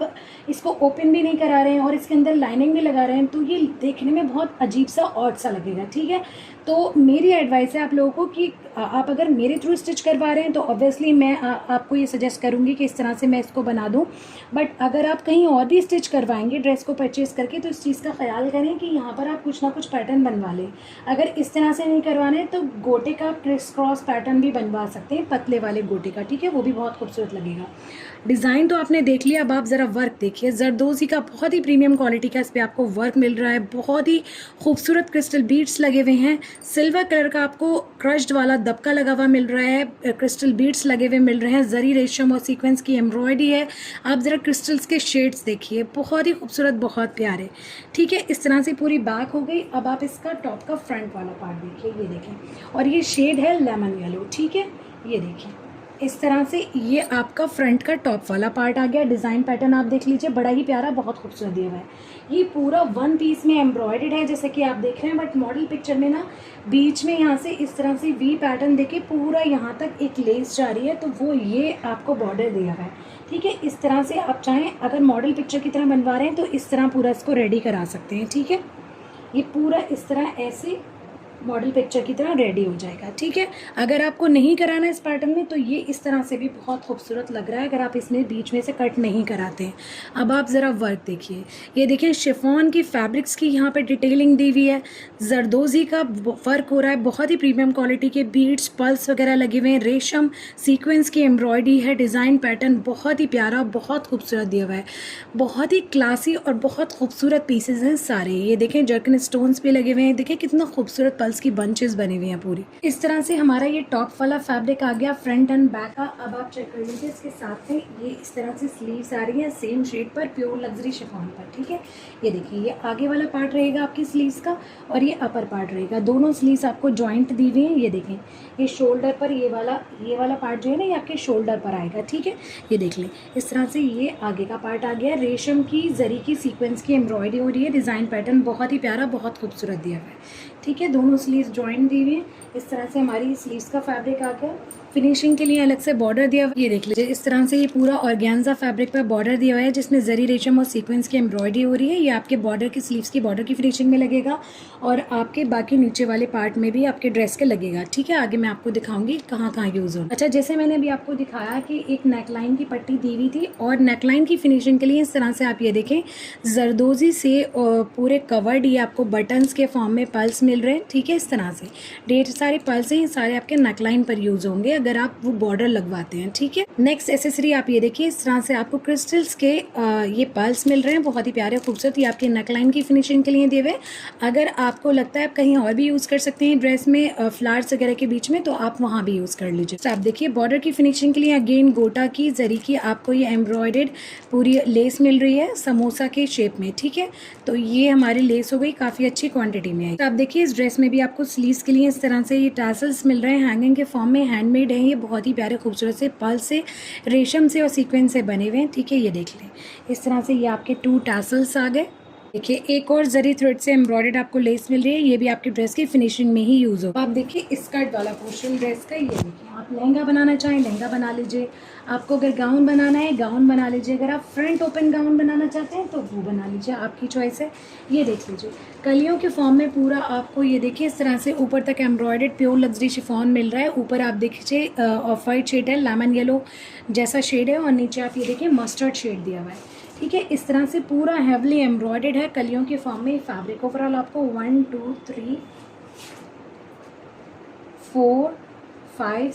इसको ओपन भी नहीं करा रहे हैं और इसके अंदर लाइनिंग भी लगा रहे हैं तो ये देखने में बहुत अजीब सा ऑड सा लगेगा। ठीक है, तो मेरी एडवाइस है आप लोगों को कि आप अगर मेरे थ्रू स्टिच करवा रहे हैं तो ऑब्वियसली मैं आपको ये सजेस्ट करूँगी कि इस तरह से मैं इसको बना दूँ। बट अगर आप कहीं और भी स्टिच करवाएंगे ड्रेस को परचेज़ करके, तो इस चीज़ का ख्याल करें कि यहाँ पर आप कुछ ना कुछ पैटर्न बनवा लें। अगर इस तरह से नहीं करवाना है तो गोटे का क्रिस क्रॉस पैटर्न भी बनवा सकते हैं, पतले वाले गोटे का। ठीक है, वो भी बहुत खूबसूरत लगेगा। डिज़ाइन तो आपने देख लिया, अब आप ज़रा वर्क देखिए। जरदोज़ी का बहुत ही प्रीमियम क्वालिटी का इस पर आपको वर्क मिल रहा है, बहुत ही खूबसूरत क्रिस्टल बीड्स लगे हुए हैं। सिल्वर कलर का आपको क्रश्ड वाला दबका लगा हुआ मिल रहा है, क्रिस्टल बीड्स लगे हुए मिल रहे हैं, जरी रेशम और सीक्वेंस की एम्ब्रॉयडरी है। आप ज़रा क्रिस्टल्स के शेड्स देखिए, बहुत ही खूबसूरत, बहुत प्यारे। ठीक है, इस तरह से पूरी बैक हो गई। अब आप इसका टॉप का फ्रंट वाला पार्ट देखिए, ये देखें, और ये शेड है लेमन येलो। ठीक है, ये देखिए इस तरह से ये आपका फ्रंट का टॉप वाला पार्ट आ गया। डिज़ाइन पैटर्न आप देख लीजिए, बड़ा ही प्यारा, बहुत खूबसूरत दिया हुआ है। ये पूरा वन पीस में एम्ब्रॉयडर्ड है जैसे कि आप देख रहे हैं, बट मॉडल पिक्चर में ना बीच में यहाँ से इस तरह से वी पैटर्न देके पूरा यहाँ तक एक लेस जा रही है, तो वो ये आपको बॉर्डर दिया हुआ है। ठीक है, इस तरह से आप चाहें अगर मॉडल पिक्चर की तरह बनवा रहे हैं तो इस तरह पूरा इसको रेडी करा सकते हैं। ठीक है, ये पूरा इस तरह ऐसे मॉडल पिक्चर की तरह रेडी हो जाएगा। ठीक है, अगर आपको नहीं कराना है इस पैटर्न में तो ये इस तरह से भी बहुत खूबसूरत लग रहा है अगर आप इसमें बीच में से कट नहीं कराते हैं। अब आप ज़रा वर्क देखिए, ये देखिए शिफॉन की फैब्रिक्स की यहाँ पे डिटेलिंग दी हुई है, जरदोजी का वर्क हो रहा है, बहुत ही प्रीमियम क्वालिटी के बीड्स पल्स वगैरह लगे हुए हैं, रेशम सीक्वेंस की एम्ब्रॉयडरी है, डिज़ाइन पैटर्न बहुत ही प्यारा, बहुत खूबसूरत दिया हुआ है, बहुत ही क्लासी और बहुत खूबसूरत पीसेज हैं सारे। ये देखें जर्कन स्टोन्स भी लगे हुए हैं, देखिए कितना खूबसूरत पल्स की बंचेस बनी हुई हैं पूरी। इस तरह से हमारा ये टॉप वाला फैब्रिक आ गया फ्रंट एंड बैक का। अब आप चेक कर लीजिए, इसके साथ में ये इस तरह से स्लीव्स आ रही हैं सेम शेड पर, प्योर लग्जरी शिफॉन पर। ठीक है, ये देखिए ये आगे वाला पार्ट रहेगा आपकी स्लीव्स का और ये अपर पार्ट रहेगा, दोनों स्लीव्स आपको जॉइंट दी हुई हैं। ये देखें ये शोल्डर पर ये वाला पार्ट जो है ना ये आपके शोल्डर पर आएगा। ठीक है, ये देख लें इस तरह से ये आगे का पार्ट आ गया, रेशम की जरी की सीक्वेंस की एम्ब्रॉयडरी हो रही है, डिज़ाइन पैटर्न बहुत ही प्यारा, बहुत खूबसूरत दिया हुआ है। ठीक है, दोनों स्लीव्स जॉइंट दी हुई हैं। इस तरह से हमारी स्लीव्स का फैब्रिक आ गया। फिनिशिंग के लिए अलग से बॉर्डर दिया हुआ है, ये देख लीजिए इस तरह से ये पूरा ऑर्गेन्जा फैब्रिक पर बॉर्डर दिया हुआ है जिसमें जरी रेशम और सीक्वेंस की एम्ब्रॉयडरी हो रही है। ये आपके बॉर्डर की स्लीव्स की बॉर्डर की फिनिशिंग में लगेगा और आपके बाकी नीचे वाले पार्ट में भी आपके ड्रेस के लगेगा। ठीक है, आगे मैं आपको दिखाऊंगी कहाँ कहाँ यूज़ हो। अच्छा, जैसे मैंने अभी आपको दिखाया कि एक नेकलाइन की पट्टी दी हुई थी और नेकलाइन की फिनिशिंग के लिए इस तरह से आप ये देखें जरदोजी से पूरे कवर्ड ये आपको बटन्स के फॉर्म में पल्स मिल रहे हैं। ठीक है, इस तरह से ढेर सारे पल्स हैं, ये सारे आपके नेकलाइन पर यूज़ होंगे अगर आप वो बॉर्डर लगवाते हैं। ठीक है, नेक्स्ट एसेसरी आप ये देखिए इस तरह से आपको क्रिस्टल्स के ये पल्स मिल रहे हैं, बहुत ही प्यारे खूबसूरत, ये आपके नेकलाइन की फिनिशिंग के लिए दिए हुए। अगर आपको लगता है आप कहीं और भी यूज़ कर सकते हैं ड्रेस में फ्लावर्स वगैरह के बीच में तो आप वहाँ भी यूज़ कर लीजिए। तो आप देखिए बॉर्डर की फिनिशिंग के लिए अगेन गोटा की जरी की आपको ये एम्ब्रॉयडर्ड पूरी लेस मिल रही है समोसा के शेप में। ठीक है, तो ये हमारी लेस हो गई, काफ़ी अच्छी क्वांटिटी में आई। तो आप देखिए इस ड्रेस में भी आपको स्लीव्स के लिए इस तरह से ये टैसल्स मिल रहे हैं, हैंगिंग के फॉर्म में, हैंडमेड है, ये बहुत ही प्यारे खूबसूरत से पल्स से रेशम से और सीक्वेंस से बने हुए हैं। ठीक है, ये देख लें इस तरह से ये आपके 2 टैसल्स आ गए। देखिए एक और जरी थ्रेड से एम्ब्रॉयडर्ड आपको लेस मिल रही है, ये भी आपकी ड्रेस की फिनिशिंग में ही यूज़ हो। आप देखिए स्कर्ट वाला पोर्शन ड्रेस का, ये देखिए आप लहंगा बनाना चाहें लहंगा बना लीजिए, आपको अगर गाउन बनाना है गाउन बना लीजिए, अगर आप फ्रंट ओपन गाउन बनाना चाहते हैं तो वो बना लीजिए, आपकी चॉइस है। ये देख लीजिए कलियों के फॉर्म में पूरा आपको ये देखिए इस तरह से ऊपर तक एम्ब्रॉयडर्ड प्योर लग्जरी शिफॉन मिल रहा है। ऊपर आप देखिए ऑफ वाइट शेड है, लेमन येलो जैसा शेड है और नीचे आप ये देखिए मस्टर्ड शेड दिया हुआ है। ठीक है, इस तरह से पूरा हेवली एम्ब्रॉयडर्ड है कलियों के फॉर्म में फैब्रिक। ओवरऑल आपको 1 2 3 4 5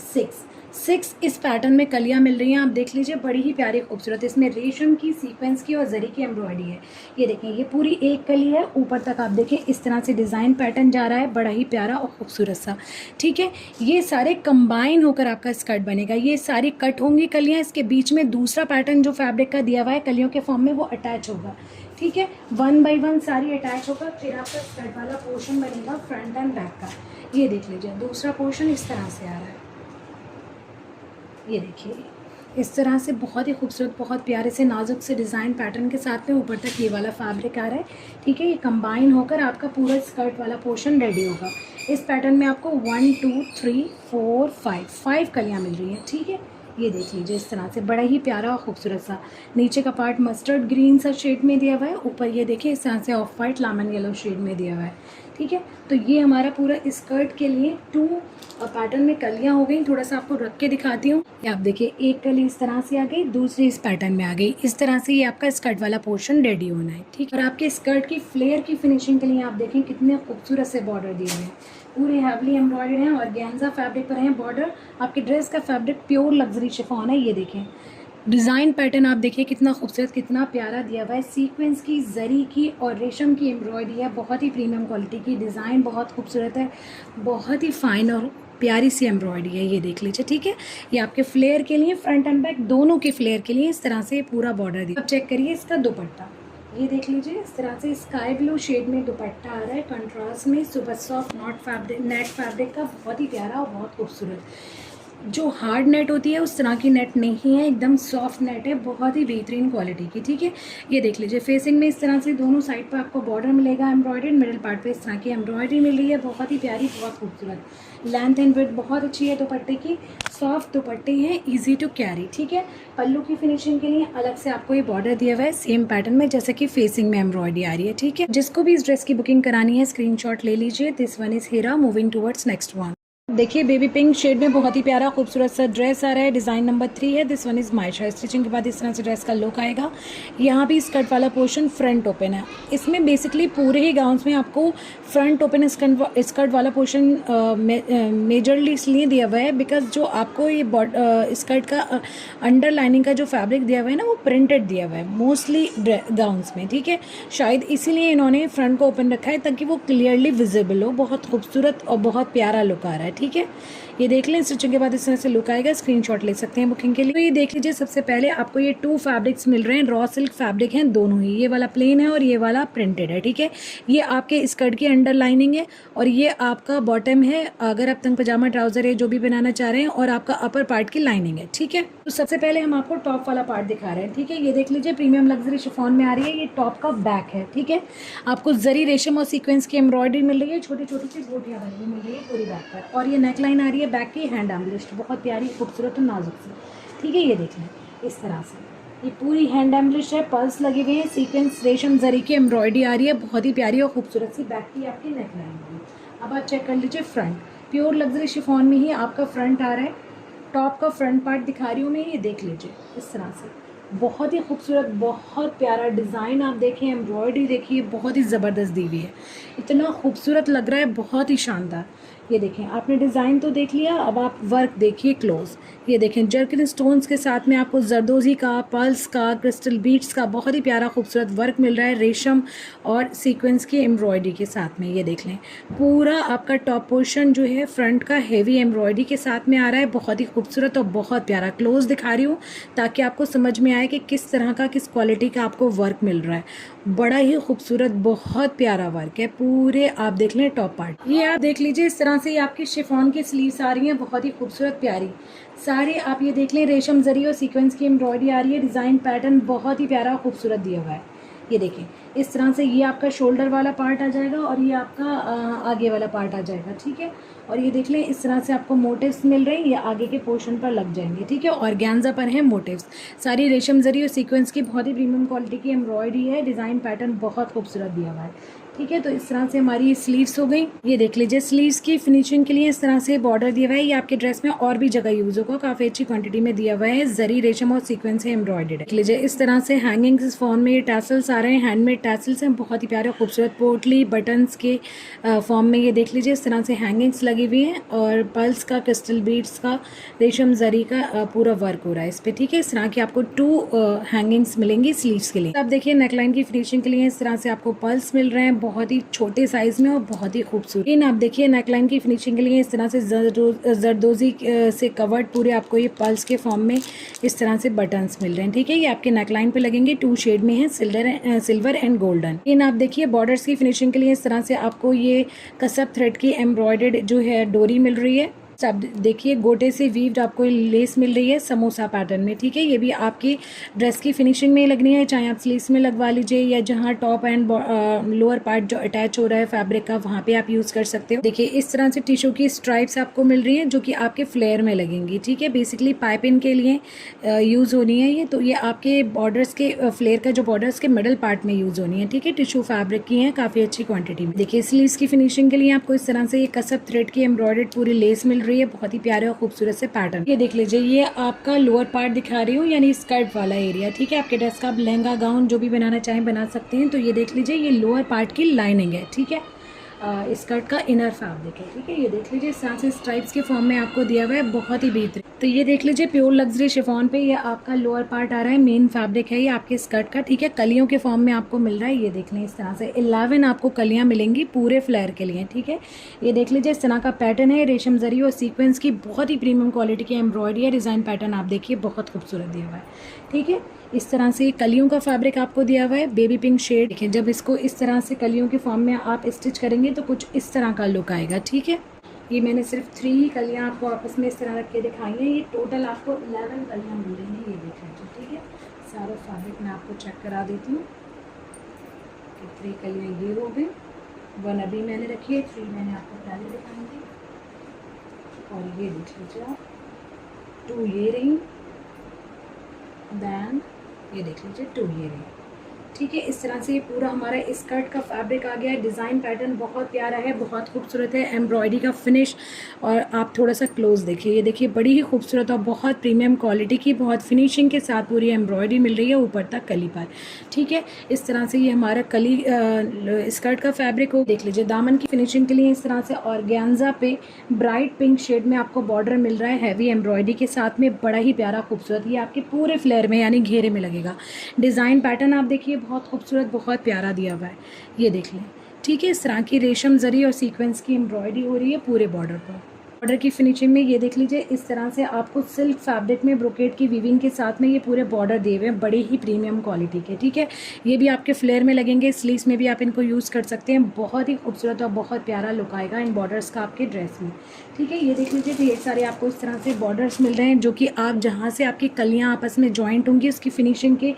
6 इस पैटर्न में कलियां मिल रही हैं। आप देख लीजिए बड़ी ही प्यारी खूबसूरत, इसमें रेशम की सीक्वेंस की और जरी की एम्ब्रॉयडरी है। ये देखें ये पूरी एक कली है, ऊपर तक आप देखें इस तरह से डिज़ाइन पैटर्न जा रहा है, बड़ा ही प्यारा और खूबसूरत सा। ठीक है, ये सारे कंबाइन होकर आपका स्कर्ट बनेगा, ये सारी कट होंगी कलियाँ, इसके बीच में दूसरा पैटर्न जो फैब्रिक का दिया हुआ है कलियों के फॉर्म में वो अटैच होगा। ठीक है, 1 बाय 1 सारी अटैच होकर फिर आपका स्कर्ट वाला पोर्शन बनेगा फ्रंट एंड बैक का। ये देख लीजिए दूसरा पोर्शन इस तरह से आ रहा है, ये देखिए इस तरह से बहुत ही खूबसूरत, बहुत प्यारे से नाजुक से डिज़ाइन पैटर्न के साथ में ऊपर तक ये वाला फैब्रिक आ रहा है। ठीक है, ये कंबाइन होकर आपका पूरा स्कर्ट वाला पोर्शन रेडी होगा। इस पैटर्न में आपको 1 2 3 4 5 कलियाँ मिल रही हैं। ठीक है, ये देख लीजिए इस तरह से बड़ा ही प्यारा और खूबसूरत सा। नीचे का पार्ट मस्टर्ड ग्रीन सा शेड में दिया हुआ है, ऊपर ये देखिए इस तरह से off white lemon yellow shade में दिया हुआ है। ठीक है, तो ये हमारा पूरा स्कर्ट के लिए 2 पैटर्न में कलियाँ हो गई। थोड़ा सा आपको रख के दिखाती हूँ, ये आप देखिए एक कली इस तरह से आ गई, दूसरी इस पैटर्न में आ गई। इस तरह से ये आपका स्कर्ट वाला पोर्शन रेडी होना है। ठीक है, और आपके स्कर्ट की फ्लेयर की फिनिशिंग के लिए आप देखें कितने खूबसूरत से बॉर्डर दिए हुए हैं, पूरे हैवली एम्ब्रॉयडर्ड हैं और ऑर्गेन्जा फैब्रिक पर हैं बॉर्डर। आपके ड्रेस का फैब्रिक प्योर लग्जरी शिफॉन है। ये देखें डिज़ाइन पैटर्न आप देखिए कितना खूबसूरत कितना प्यारा दिया हुआ है, सीक्वेंस की जरी की और रेशम की एम्ब्रॉयडरी है, बहुत ही प्रीमियम क्वालिटी की, डिज़ाइन बहुत खूबसूरत है, बहुत ही फाइन और प्यारी सी एम्ब्रॉयडरी है। ये देख लीजिए। ठीक है, ये आपके फ्लेयर के लिए फ्रंट एंड बैक दोनों के फ्लेयर के लिए इस तरह से पूरा बॉर्डर दिया। अब चेक करिए इसका दुपट्टा, ये देख लीजिए इस तरह से स्काई ब्लू शेड में दुपट्टा आ रहा है, कंट्रास्ट में सुपर सॉफ्ट नेट फैब्रिक का, बहुत ही प्यारा और बहुत खूबसूरत। जो हार्ड नेट होती है उस तरह की नेट नहीं है, एकदम सॉफ्ट नेट है, बहुत ही बेहतरीन क्वालिटी की। ठीक है, ये देख लीजिए फेसिंग में इस तरह से दोनों साइड पर आपको बॉर्डर मिलेगा एम्ब्रॉयडर्ड, मिडिल पार्ट पे इस तरह की एम्ब्रॉयडरी मिल रही है, बहुत ही प्यारी, बहुत खूबसूरत। लेंथ एंड विड्थ बहुत अच्छी है दुपट्टे की, सॉफ्ट दुपट्टे हैं, ईजी टू कैरी। ठीक है, पल्लू की फिनिशिंग के लिए अलग से आपको ये बॉर्डर दिया हुआ है सेम पैटर्न में, जैसे कि फेसिंग में एम्ब्रॉयडरी आ रही है। ठीक है, जिसको भी इस ड्रेस की बुकिंग करानी है स्क्रीनशॉट ले लीजिए। This one is Heera, moving towards next one. देखिए बेबी पिंक शेड में बहुत ही प्यारा खूबसूरत सा ड्रेस आ रहा है, डिज़ाइन नंबर 3 है। This one is Maysha. Stitching के बाद इस तरह से ड्रेस का लुक आएगा। यहाँ भी स्कर्ट वाला पोर्शन फ्रंट ओपन है। इसमें बेसिकली पूरे ही गाउन्स में आपको फ्रंट ओपन स्कर्ट वाला पोर्शन मेजरली इसलिए दिया हुआ है बिकॉज जो आपको ये स्कर्ट का अंडर लाइनिंग का जो फैब्रिक दिया हुआ है ना, वो प्रिंटेड दिया हुआ है मोस्टली गाउन्स में। ठीक है, शायद इसीलिए इन्होंने फ्रंट को ओपन रखा है ताकि वो क्लियरली विजिबल हो। बहुत खूबसूरत और बहुत प्यारा लुक आ रहा है। ठीक है, ये देख लें, स्टिचिंग के बाद इस तरह से लुक आएगा। स्क्रीनशॉट ले सकते हैं बुकिंग के लिए। तो ये देख लीजिए, सबसे पहले आपको ये 2 फैब्रिक्स मिल रहे हैं, रॉ सिल्क फैब्रिक हैं दोनों ही। ये वाला प्लेन है और ये वाला प्रिंटेड है। ठीक है, ये आपके स्कर्ट की अंडर लाइनिंग है और ये आपका बॉटम है अगर आप तंग पजामा ट्राउजर है जो भी बनाना चाह रहे हैं, और आपका अपर पार्ट की लाइनिंग है। ठीक है, तो सबसे पहले हम आपको टॉप वाला पार्ट दिखा रहे हैं। ठीक है, ये देख लीजिए, प्रीमियम लग्जरी शिफॉन में आ रही है। ये टॉप का बैक है। ठीक है, आपको जरी रेशम और सीक्वेंस की एम्ब्रॉयडरी मिल रही है, छोटी छोटी सी गोटियाँ बनी हुई मिल रही है पूरी बैक पर, और ये नेकलाइन आ रही है बैक की हैंड एम्बलिश्ड, बहुत प्यारी खूबसूरत और नाजुक सी। ठीक है, ये देख लें इस तरह से, ये पूरी हैंड एम्बलिश्ड है, पर्ल्स लगे हुए हैं, सीक्वेंस रेशम जरी की एम्ब्रॉयडरी आ रही है, बहुत ही प्यारी और खूबसूरत सी बैक की आपकी नेकलाइन होगी। अब आप चेक कर लीजिए फ्रंट, प्योर लग्जरी शिफॉन में ही आपका फ्रंट आ रहा है। टॉप का फ्रंट पार्ट दिखा रही हूँ मैं, ये देख लीजिए इस तरह से, बहुत ही खूबसूरत, बहुत प्यारा डिज़ाइन। आप देखें, एम्ब्रॉयडरी देखिए, बहुत ही ज़बरदस्त दी हुई है, इतना खूबसूरत लग रहा है, बहुत ही शानदार। ये देखें, आपने डिज़ाइन तो देख लिया, अब आप वर्क देखिए क्लोज। ये देखें, जर्किन स्टोन्स के साथ में आपको जरदोजी का, पर्ल्स का, क्रिस्टल बीट्स का बहुत ही प्यारा खूबसूरत वर्क मिल रहा है, रेशम और सीक्वेंस की एम्ब्रॉयडरी के साथ में। ये देख लें, पूरा आपका टॉप पोर्शन जो है फ्रंट का हेवी एम्ब्रॉयडरी के साथ में आ रहा है, बहुत ही खूबसूरत और बहुत प्यारा। क्लोज दिखा रही हूँ ताकि आपको समझ में आए कि किस तरह का, किस क्वालिटी का आपको वर्क मिल रहा है। बड़ा ही खूबसूरत, बहुत प्यारा वर्क है पूरे। आप देख लें टॉप पार्ट, ये आप देख लीजिए, इस तरह से ये आपकी शिफॉन की स्लीव्स आ रही हैं, बहुत ही खूबसूरत प्यारी सारी। आप ये देख लें, रेशम जरी और सीक्वेंस की एम्ब्रॉयडरी आ रही है, डिज़ाइन पैटर्न बहुत ही प्यारा और खूबसूरत दिया हुआ है। ये देखें, इस तरह से ये आपका शोल्डर वाला पार्ट आ जाएगा और ये आपका आगे वाला पार्ट आ जाएगा। ठीक है, और ये देख लें, इस तरह से आपको मोटिव्स मिल रहे हैं, ये आगे के पोर्शन पर लग जाएंगे। ठीक है, ऑर्गेन्जा पर है मोटिव्स, सारी रेशम जरी और सीक्वेंस की बहुत ही प्रीमियम क्वालिटी की एम्ब्रॉयडरी है, डिज़ाइन पैटर्न बहुत खूबसूरत दिया हुआ है। ठीक है, तो इस तरह से हमारी स्लीव्स हो गई। ये देख लीजिए, स्लीव्स की फिनिशिंग के लिए इस तरह से बॉर्डर दिया हुआ है, ये आपके ड्रेस में और भी जगह यूज़ होगा, काफ़ी अच्छी क्वांटिटी में दिया हुआ है, जरी रेशम और सीक्वेंस से एम्ब्रॉयडर्ड। देख लीजिए, इस तरह से हैंगिंग्स इस फॉर्म में ये टैसल्स आ रहे हैं, हैंडमेड टैसल्स हैं, बहुत ही प्यारे खूबसूरत पोटली बटन्स के फॉर्म में। ये देख लीजिए, इस तरह से हैंगिंग्स लगी हुई हैं और पर्ल्स का, क्रिस्टल बीड्स का, रेशम जरी का पूरा वर्क हो रहा है इस पर। ठीक है, इस तरह की आपको 2 हैंगिंग्स मिलेंगी स्लीव्स के लिए। अब देखिए, नेकलाइन की फिनिशिंग के लिए इस तरह से आपको पर्ल्स मिल रहे हैं, बहुत ही छोटे साइज में और बहुत ही खूबसूरत। इन आप देखिए, नेकलाइन की फिनिशिंग के लिए इस तरह से जरदोजी से कवर्ड पूरे आपको ये पर्ल्स के फॉर्म में इस तरह से बटन्स मिल रहे हैं। ठीक है, ये आपके नेकलाइन पे लगेंगे, 2 शेड में है, सिल्वर एंड गोल्डन। इन आप देखिए, बॉर्डर्स की फिनिशिंग के लिए इस तरह से आपको ये कसब थ्रेड की एम्ब्रॉयडर्ड जो है डोरी मिल रही है। आप देखिए, गोटे से वीव्ड आपको लेस मिल रही है समोसा पैटर्न में। ठीक है, ये भी आपकी ड्रेस की फिनिशिंग में लगनी है, चाहे आप स्लीव्स में लगवा लीजिए या जहाँ टॉप एंड लोअर पार्ट जो अटैच हो रहा है फैब्रिक का, वहाँ पे आप यूज़ कर सकते हो। देखिए, इस तरह से टिश्यू की स्ट्राइप्स आपको मिल रही हैं जो कि आपके फ्लेयर में लगेंगी। ठीक है, बेसिकली पाइपिंग के लिए यूज़ होनी है ये, तो ये आपके बॉर्डर्स के फ्लेयर का जो बॉर्डर्स के मिडल पार्ट में यूज़ होनी है। ठीक है, टिश्यू फैब्रिक की है, काफ़ी अच्छी क्वान्टिटी में। देखिए, स्लीव्स की फिनिशिंग के लिए आपको इस तरह से ये कसब थ्रेड की एम्ब्रॉयडर्ड पूरी लेस मिल रही है, बहुत ही प्यारे और खूबसूरत से पैटर्न। ये देख लीजिए, ये आपका लोअर पार्ट दिखा रही हूँ, यानी स्कर्ट वाला एरिया। ठीक है, आपके ड्रेस का आप लहंगा गाउन जो भी बनाना चाहें बना सकते हैं। तो ये देख लीजिए, ये लोअर पार्ट की लाइनिंग है। ठीक है, स्कर्ट का इनर फैब्रिक है। ठीक है, ये देख लीजिए, साथ से स्ट्राइप्स के फॉर्म में आपको दिया हुआ है, बहुत ही बेहतरीन। तो ये देख लीजिए, प्योर लग्जरी शिफॉन पे ये आपका लोअर पार्ट आ रहा है, मेन फैब्रिक है ये आपके स्कर्ट का। ठीक है, कलियों के फॉर्म में आपको मिल रहा है, ये देख लें, इस तरह से 11 आपको कलियां मिलेंगी पूरे फ्लेयर के लिए। ठीक है, ये देख लीजिए, इस तरह का पैटर्न है, रेशम जरी और सीक्वेंस की बहुत ही प्रीमियम क्वालिटी की एम्ब्रॉयडरी है, डिज़ाइन पैटर्न आप देखिए, बहुत खूबसूरत दिया हुआ है। ठीक है, इस तरह से कलियों का फैब्रिक आपको दिया हुआ है, बेबी पिंक शेड। देखिए, जब इसको इस तरह से कलियों के फॉर्म में आप स्टिच करेंगे तो कुछ इस तरह का लुक आएगा। ठीक है, ये मैंने सिर्फ 3 कलियाँ आपको आपस में इस तरह रख के दिखाई हैं। ये टोटल आपको 11 कलियाँ मिल रही हैं, ये देख लीजिए। ठीक है, सारा फैब्रिक मैं आपको चेक करा देती हूँ कि 3 कलियाँ ये हो गई, 1 अभी मैंने रखी है, 3 मैंने आपको पहले दिखाई थी। और ये देख लीजिए आप, 2 ये रही, दैन ये देख लीजिए 2 ये रही। ठीक है, इस तरह से ये पूरा हमारा स्कर्ट का फैब्रिक आ गया है। डिज़ाइन पैटर्न बहुत प्यारा है, बहुत खूबसूरत है, एम्ब्रॉयडरी का फिनिश। और आप थोड़ा सा क्लोज देखिए, ये देखिए बड़ी ही खूबसूरत और बहुत प्रीमियम क्वालिटी की, बहुत फिनिशिंग के साथ पूरी एम्ब्रॉयडरी मिल रही है ऊपर तक कली पर। ठीक है, इस तरह से ये हमारा कली स्कर्ट का फैब्रिक हो। देख लीजिए दामन की फिनिशिंग के लिए इस तरह से ऑर्गेन्जा पे ब्राइट पिंक शेड में आपको बॉर्डर मिल रहा है हैवी एम्ब्रॉयडरी के साथ में, बड़ा ही प्यारा खूबसूरत। ये आपके पूरे फ्लेयर में यानी घेरे में लगेगा। डिज़ाइन पैटर्न आप देखिए बहुत खूबसूरत, बहुत प्यारा दिया हुआ है, ये देख लें। ठीक है, इस तरह की रेशम जरी और सीक्वेंस की एम्ब्रॉयडरी हो रही है पूरे बॉर्डर पर। बॉर्डर की फिनिशिंग में ये देख लीजिए, इस तरह से आपको सिल्क फैब्रिक में ब्रोकेट की वीविंग के साथ में ये पूरे बॉर्डर दिए हुए हैं, बड़े ही प्रीमियम क्वालिटी के। ठीक है, ये भी आपके फ्लेयर में लगेंगे, स्लीव्स में भी आप इनको यूज़ कर सकते हैं। बहुत ही खूबसूरत और बहुत प्यारा लुक आएगा इन बॉर्डर्स का आपके ड्रेस में। ठीक है, ये देख लीजिए ढेर सारे आपको इस तरह से बॉर्डर्स मिल रहे हैं, जो कि आप जहाँ से आपकी कलियाँ आपस में जॉइंट होंगी उसकी फिनिशिंग के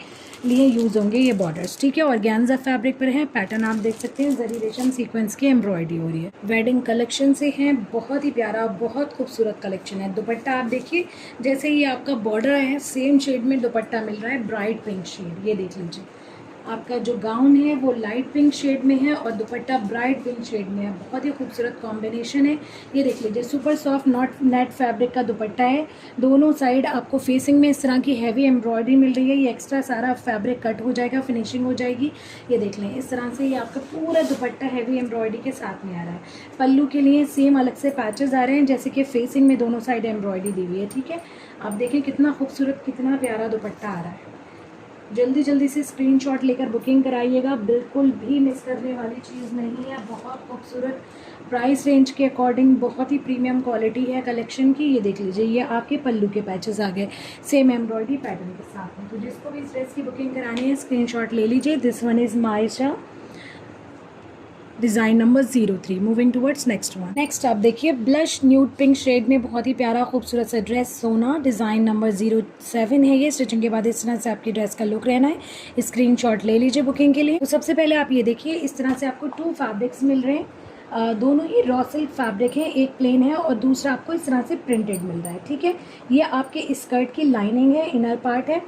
लिए यूज़ होंगे ये बॉर्डर्स। ठीक है, ऑर्गेन्जा फैब्रिक पर है, पैटर्न आप देख सकते हैं, जरी रेशम सीक्वेंस की एम्ब्रॉयडरी हो रही है। वेडिंग कलेक्शन से है, बहुत ही प्यारा बहुत खूबसूरत कलेक्शन है। दुपट्टा आप देखिए, जैसे ही आपका बॉर्डर है सेम शेड में दुपट्टा मिल रहा है, ब्राइट पिंक शेड। ये देख लीजिए, आपका जो गाउन है वो लाइट पिंक शेड में है और दुपट्टा ब्राइट पिंक शेड में है, बहुत ही खूबसूरत कॉम्बिनेशन है। ये देख लीजिए, super soft not net fabric का दुपट्टा है। दोनों साइड आपको फेसिंग में इस तरह की हैवी एम्ब्रॉयडरी मिल रही है। ये एक्स्ट्रा सारा फैब्रिक कट हो जाएगा, फिनिशिंग हो जाएगी। ये देख लें, इस तरह से ये आपका पूरा दुपट्टा हैवी एम्ब्रॉयडरी के साथ में आ रहा है। पल्लू के लिए सेम अलग से पैचेस आ रहे हैं, जैसे कि फेसिंग में दोनों साइड एम्ब्रॉयडरी दी हुई है। ठीक है, आप देखें कितना खूबसूरत, कितना प्यारा दुपट्टा आ रहा है। जल्दी जल्दी से स्क्रीनशॉट लेकर बुकिंग कराइएगा, बिल्कुल भी मिस करने वाली चीज़ नहीं है। बहुत खूबसूरत, प्राइस रेंज के अकॉर्डिंग बहुत ही प्रीमियम क्वालिटी है कलेक्शन की। ये देख लीजिए, ये आपके पल्लू के पैचेस आ गए सेम एम्ब्रॉयडरी पैटर्न के साथ में। तो जिसको भी इस ड्रेस की बुकिंग करानी है स्क्रीनशॉट ले लीजिए। This one is Maysha, design number 03। Moving towards next one. Next आप देखिए, ब्लश न्यूड पिंक शेड में बहुत ही प्यारा खूबसूरत सा ड्रेस सोना, डिज़ाइन नंबर 07 है ये। स्टिचिंग के बाद इस तरह से आपकी ड्रेस का लुक रहना है। स्क्रीनशॉट ले लीजिए बुकिंग के लिए। तो सबसे पहले आप ये देखिए, इस तरह से आपको 2 फैब्रिक्स मिल रहे हैं, दोनों ही रॉ सिल्क फैब्रिक है, एक प्लेन है और दूसरा आपको इस तरह से प्रिंटेड मिल रहा है। ठीक है, ये आपके स्कर्ट की लाइनिंग है, इनर पार्ट है,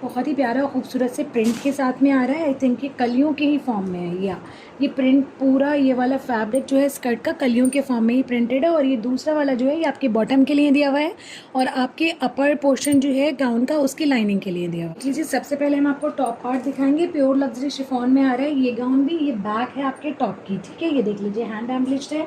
बहुत ही प्यारा और खूबसूरत से प्रिंट के साथ में आ रहा है। आई थिंक ये कलियों के ही फॉर्म में है, या ये प्रिंट पूरा ये वाला फैब्रिक जो है स्कर्ट का कलियों के फॉर्म में ही प्रिंटेड है। और ये दूसरा वाला जो है ये आपके बॉटम के लिए दिया हुआ है और आपके अपर पोर्शन जो है गाउन का उसकी लाइनिंग के लिए दिया हुआ है। लीजिए, सबसे पहले हम आपको टॉप पार्ट दिखाएंगे, प्योर लग्जरी शिफॉन में आ रहा है ये गाउन भी। ये बैक है आपके टॉप की। ठीक है, ये देख लीजिए, हैंड एम्बलिश्ड है,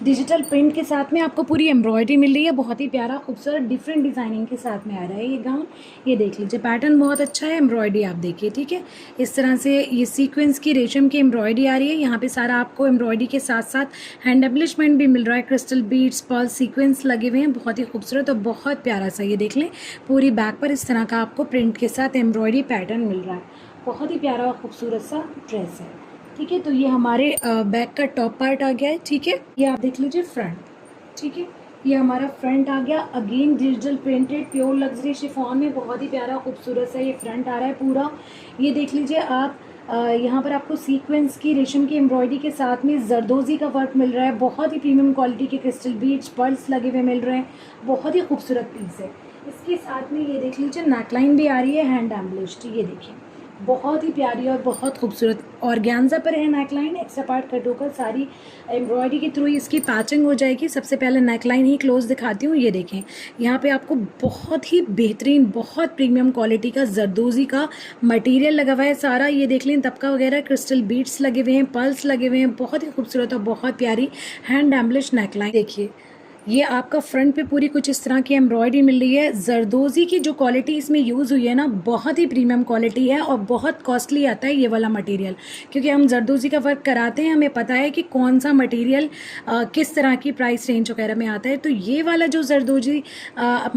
डिजिटल प्रिंट के साथ में आपको पूरी एम्ब्रॉयडरी मिल रही है। बहुत ही प्यारा खूबसूरत डिफरेंट डिज़ाइनिंग के साथ में आ रहा है ये गाउन। ये देख लीजिए, पैटर्न बहुत अच्छा है, एम्ब्रॉयडरी आप देखिए। ठीक है, इस तरह से ये सीक्वेंस की रेशम की एम्ब्रॉयडरी आ रही है। यहाँ पे सारा आपको एम्ब्रॉयडरी के साथ साथ हैंड एम्बलिशमेंट भी मिल रहा है, क्रिस्टल बीड्स, पर्ल सीक्वेंस लगे हुए हैं, बहुत ही खूबसूरत और बहुत प्यारा सा। ये देख लें, पूरी बैक पर इस तरह का आपको प्रिंट के साथ एम्ब्रॉयडरी पैटर्न मिल रहा है। बहुत ही प्यारा और खूबसूरत सा ड्रेस है। ठीक है, तो ये हमारे बैक का टॉप पार्ट आ गया है। ठीक है, ये आप देख लीजिए फ्रंट। ठीक है, ये हमारा फ्रंट आ गया, again digital printed pure luxury chiffon में, बहुत ही प्यारा खूबसूरत सा ये फ्रंट आ रहा है पूरा। ये देख लीजिए आप, यहाँ पर आपको सीक्वेंस की रेशम की एम्ब्रॉयडरी के साथ में जरदोजी का वर्क मिल रहा है। बहुत ही प्रीमियम क्वालिटी के क्रिस्टल बीड्स, पर्ल्स लगे हुए मिल रहे हैं, बहुत ही खूबसूरत पीस है। इसके साथ में ये देख लीजिए नेकलाइन भी आ रही है हैंड एम्बलिश्ड। ये देखिए, बहुत ही प्यारी और बहुत खूबसूरत ऑर्गेन्जा पर है नेकलाइन, एक्स्ट्रा पार्ट कट होकर सारी एम्ब्रॉयडरी के थ्रू इसकी पैचिंग हो जाएगी। सबसे पहले नेकलाइन ही क्लोज दिखाती हूँ। ये देखें, यहाँ पे आपको बहुत ही बेहतरीन, बहुत प्रीमियम क्वालिटी का जरदोजी का मटेरियल लगा हुआ है सारा। ये देख लें, तबका वगैरह, क्रिस्टल बीड्स लगे हुए हैं, पर्ल्स लगे हुए हैं, बहुत ही खूबसूरत और बहुत प्यारी हैंड एम्बलिश नेकलाइन। देखिए, ये आपका फ्रंट पे पूरी कुछ इस तरह की एम्ब्रॉयडरी मिल रही है। जरदोज़ी की जो क्वालिटी इसमें यूज़ हुई है ना, बहुत ही प्रीमियम क्वालिटी है और बहुत कॉस्टली आता है ये वाला मटेरियल, क्योंकि हम जरदोज़ी का वर्क कराते हैं, हमें पता है कि कौन सा मटेरियल किस तरह की प्राइस रेंज वगैरह में आता है। तो ये वाला जो जरदोज़ी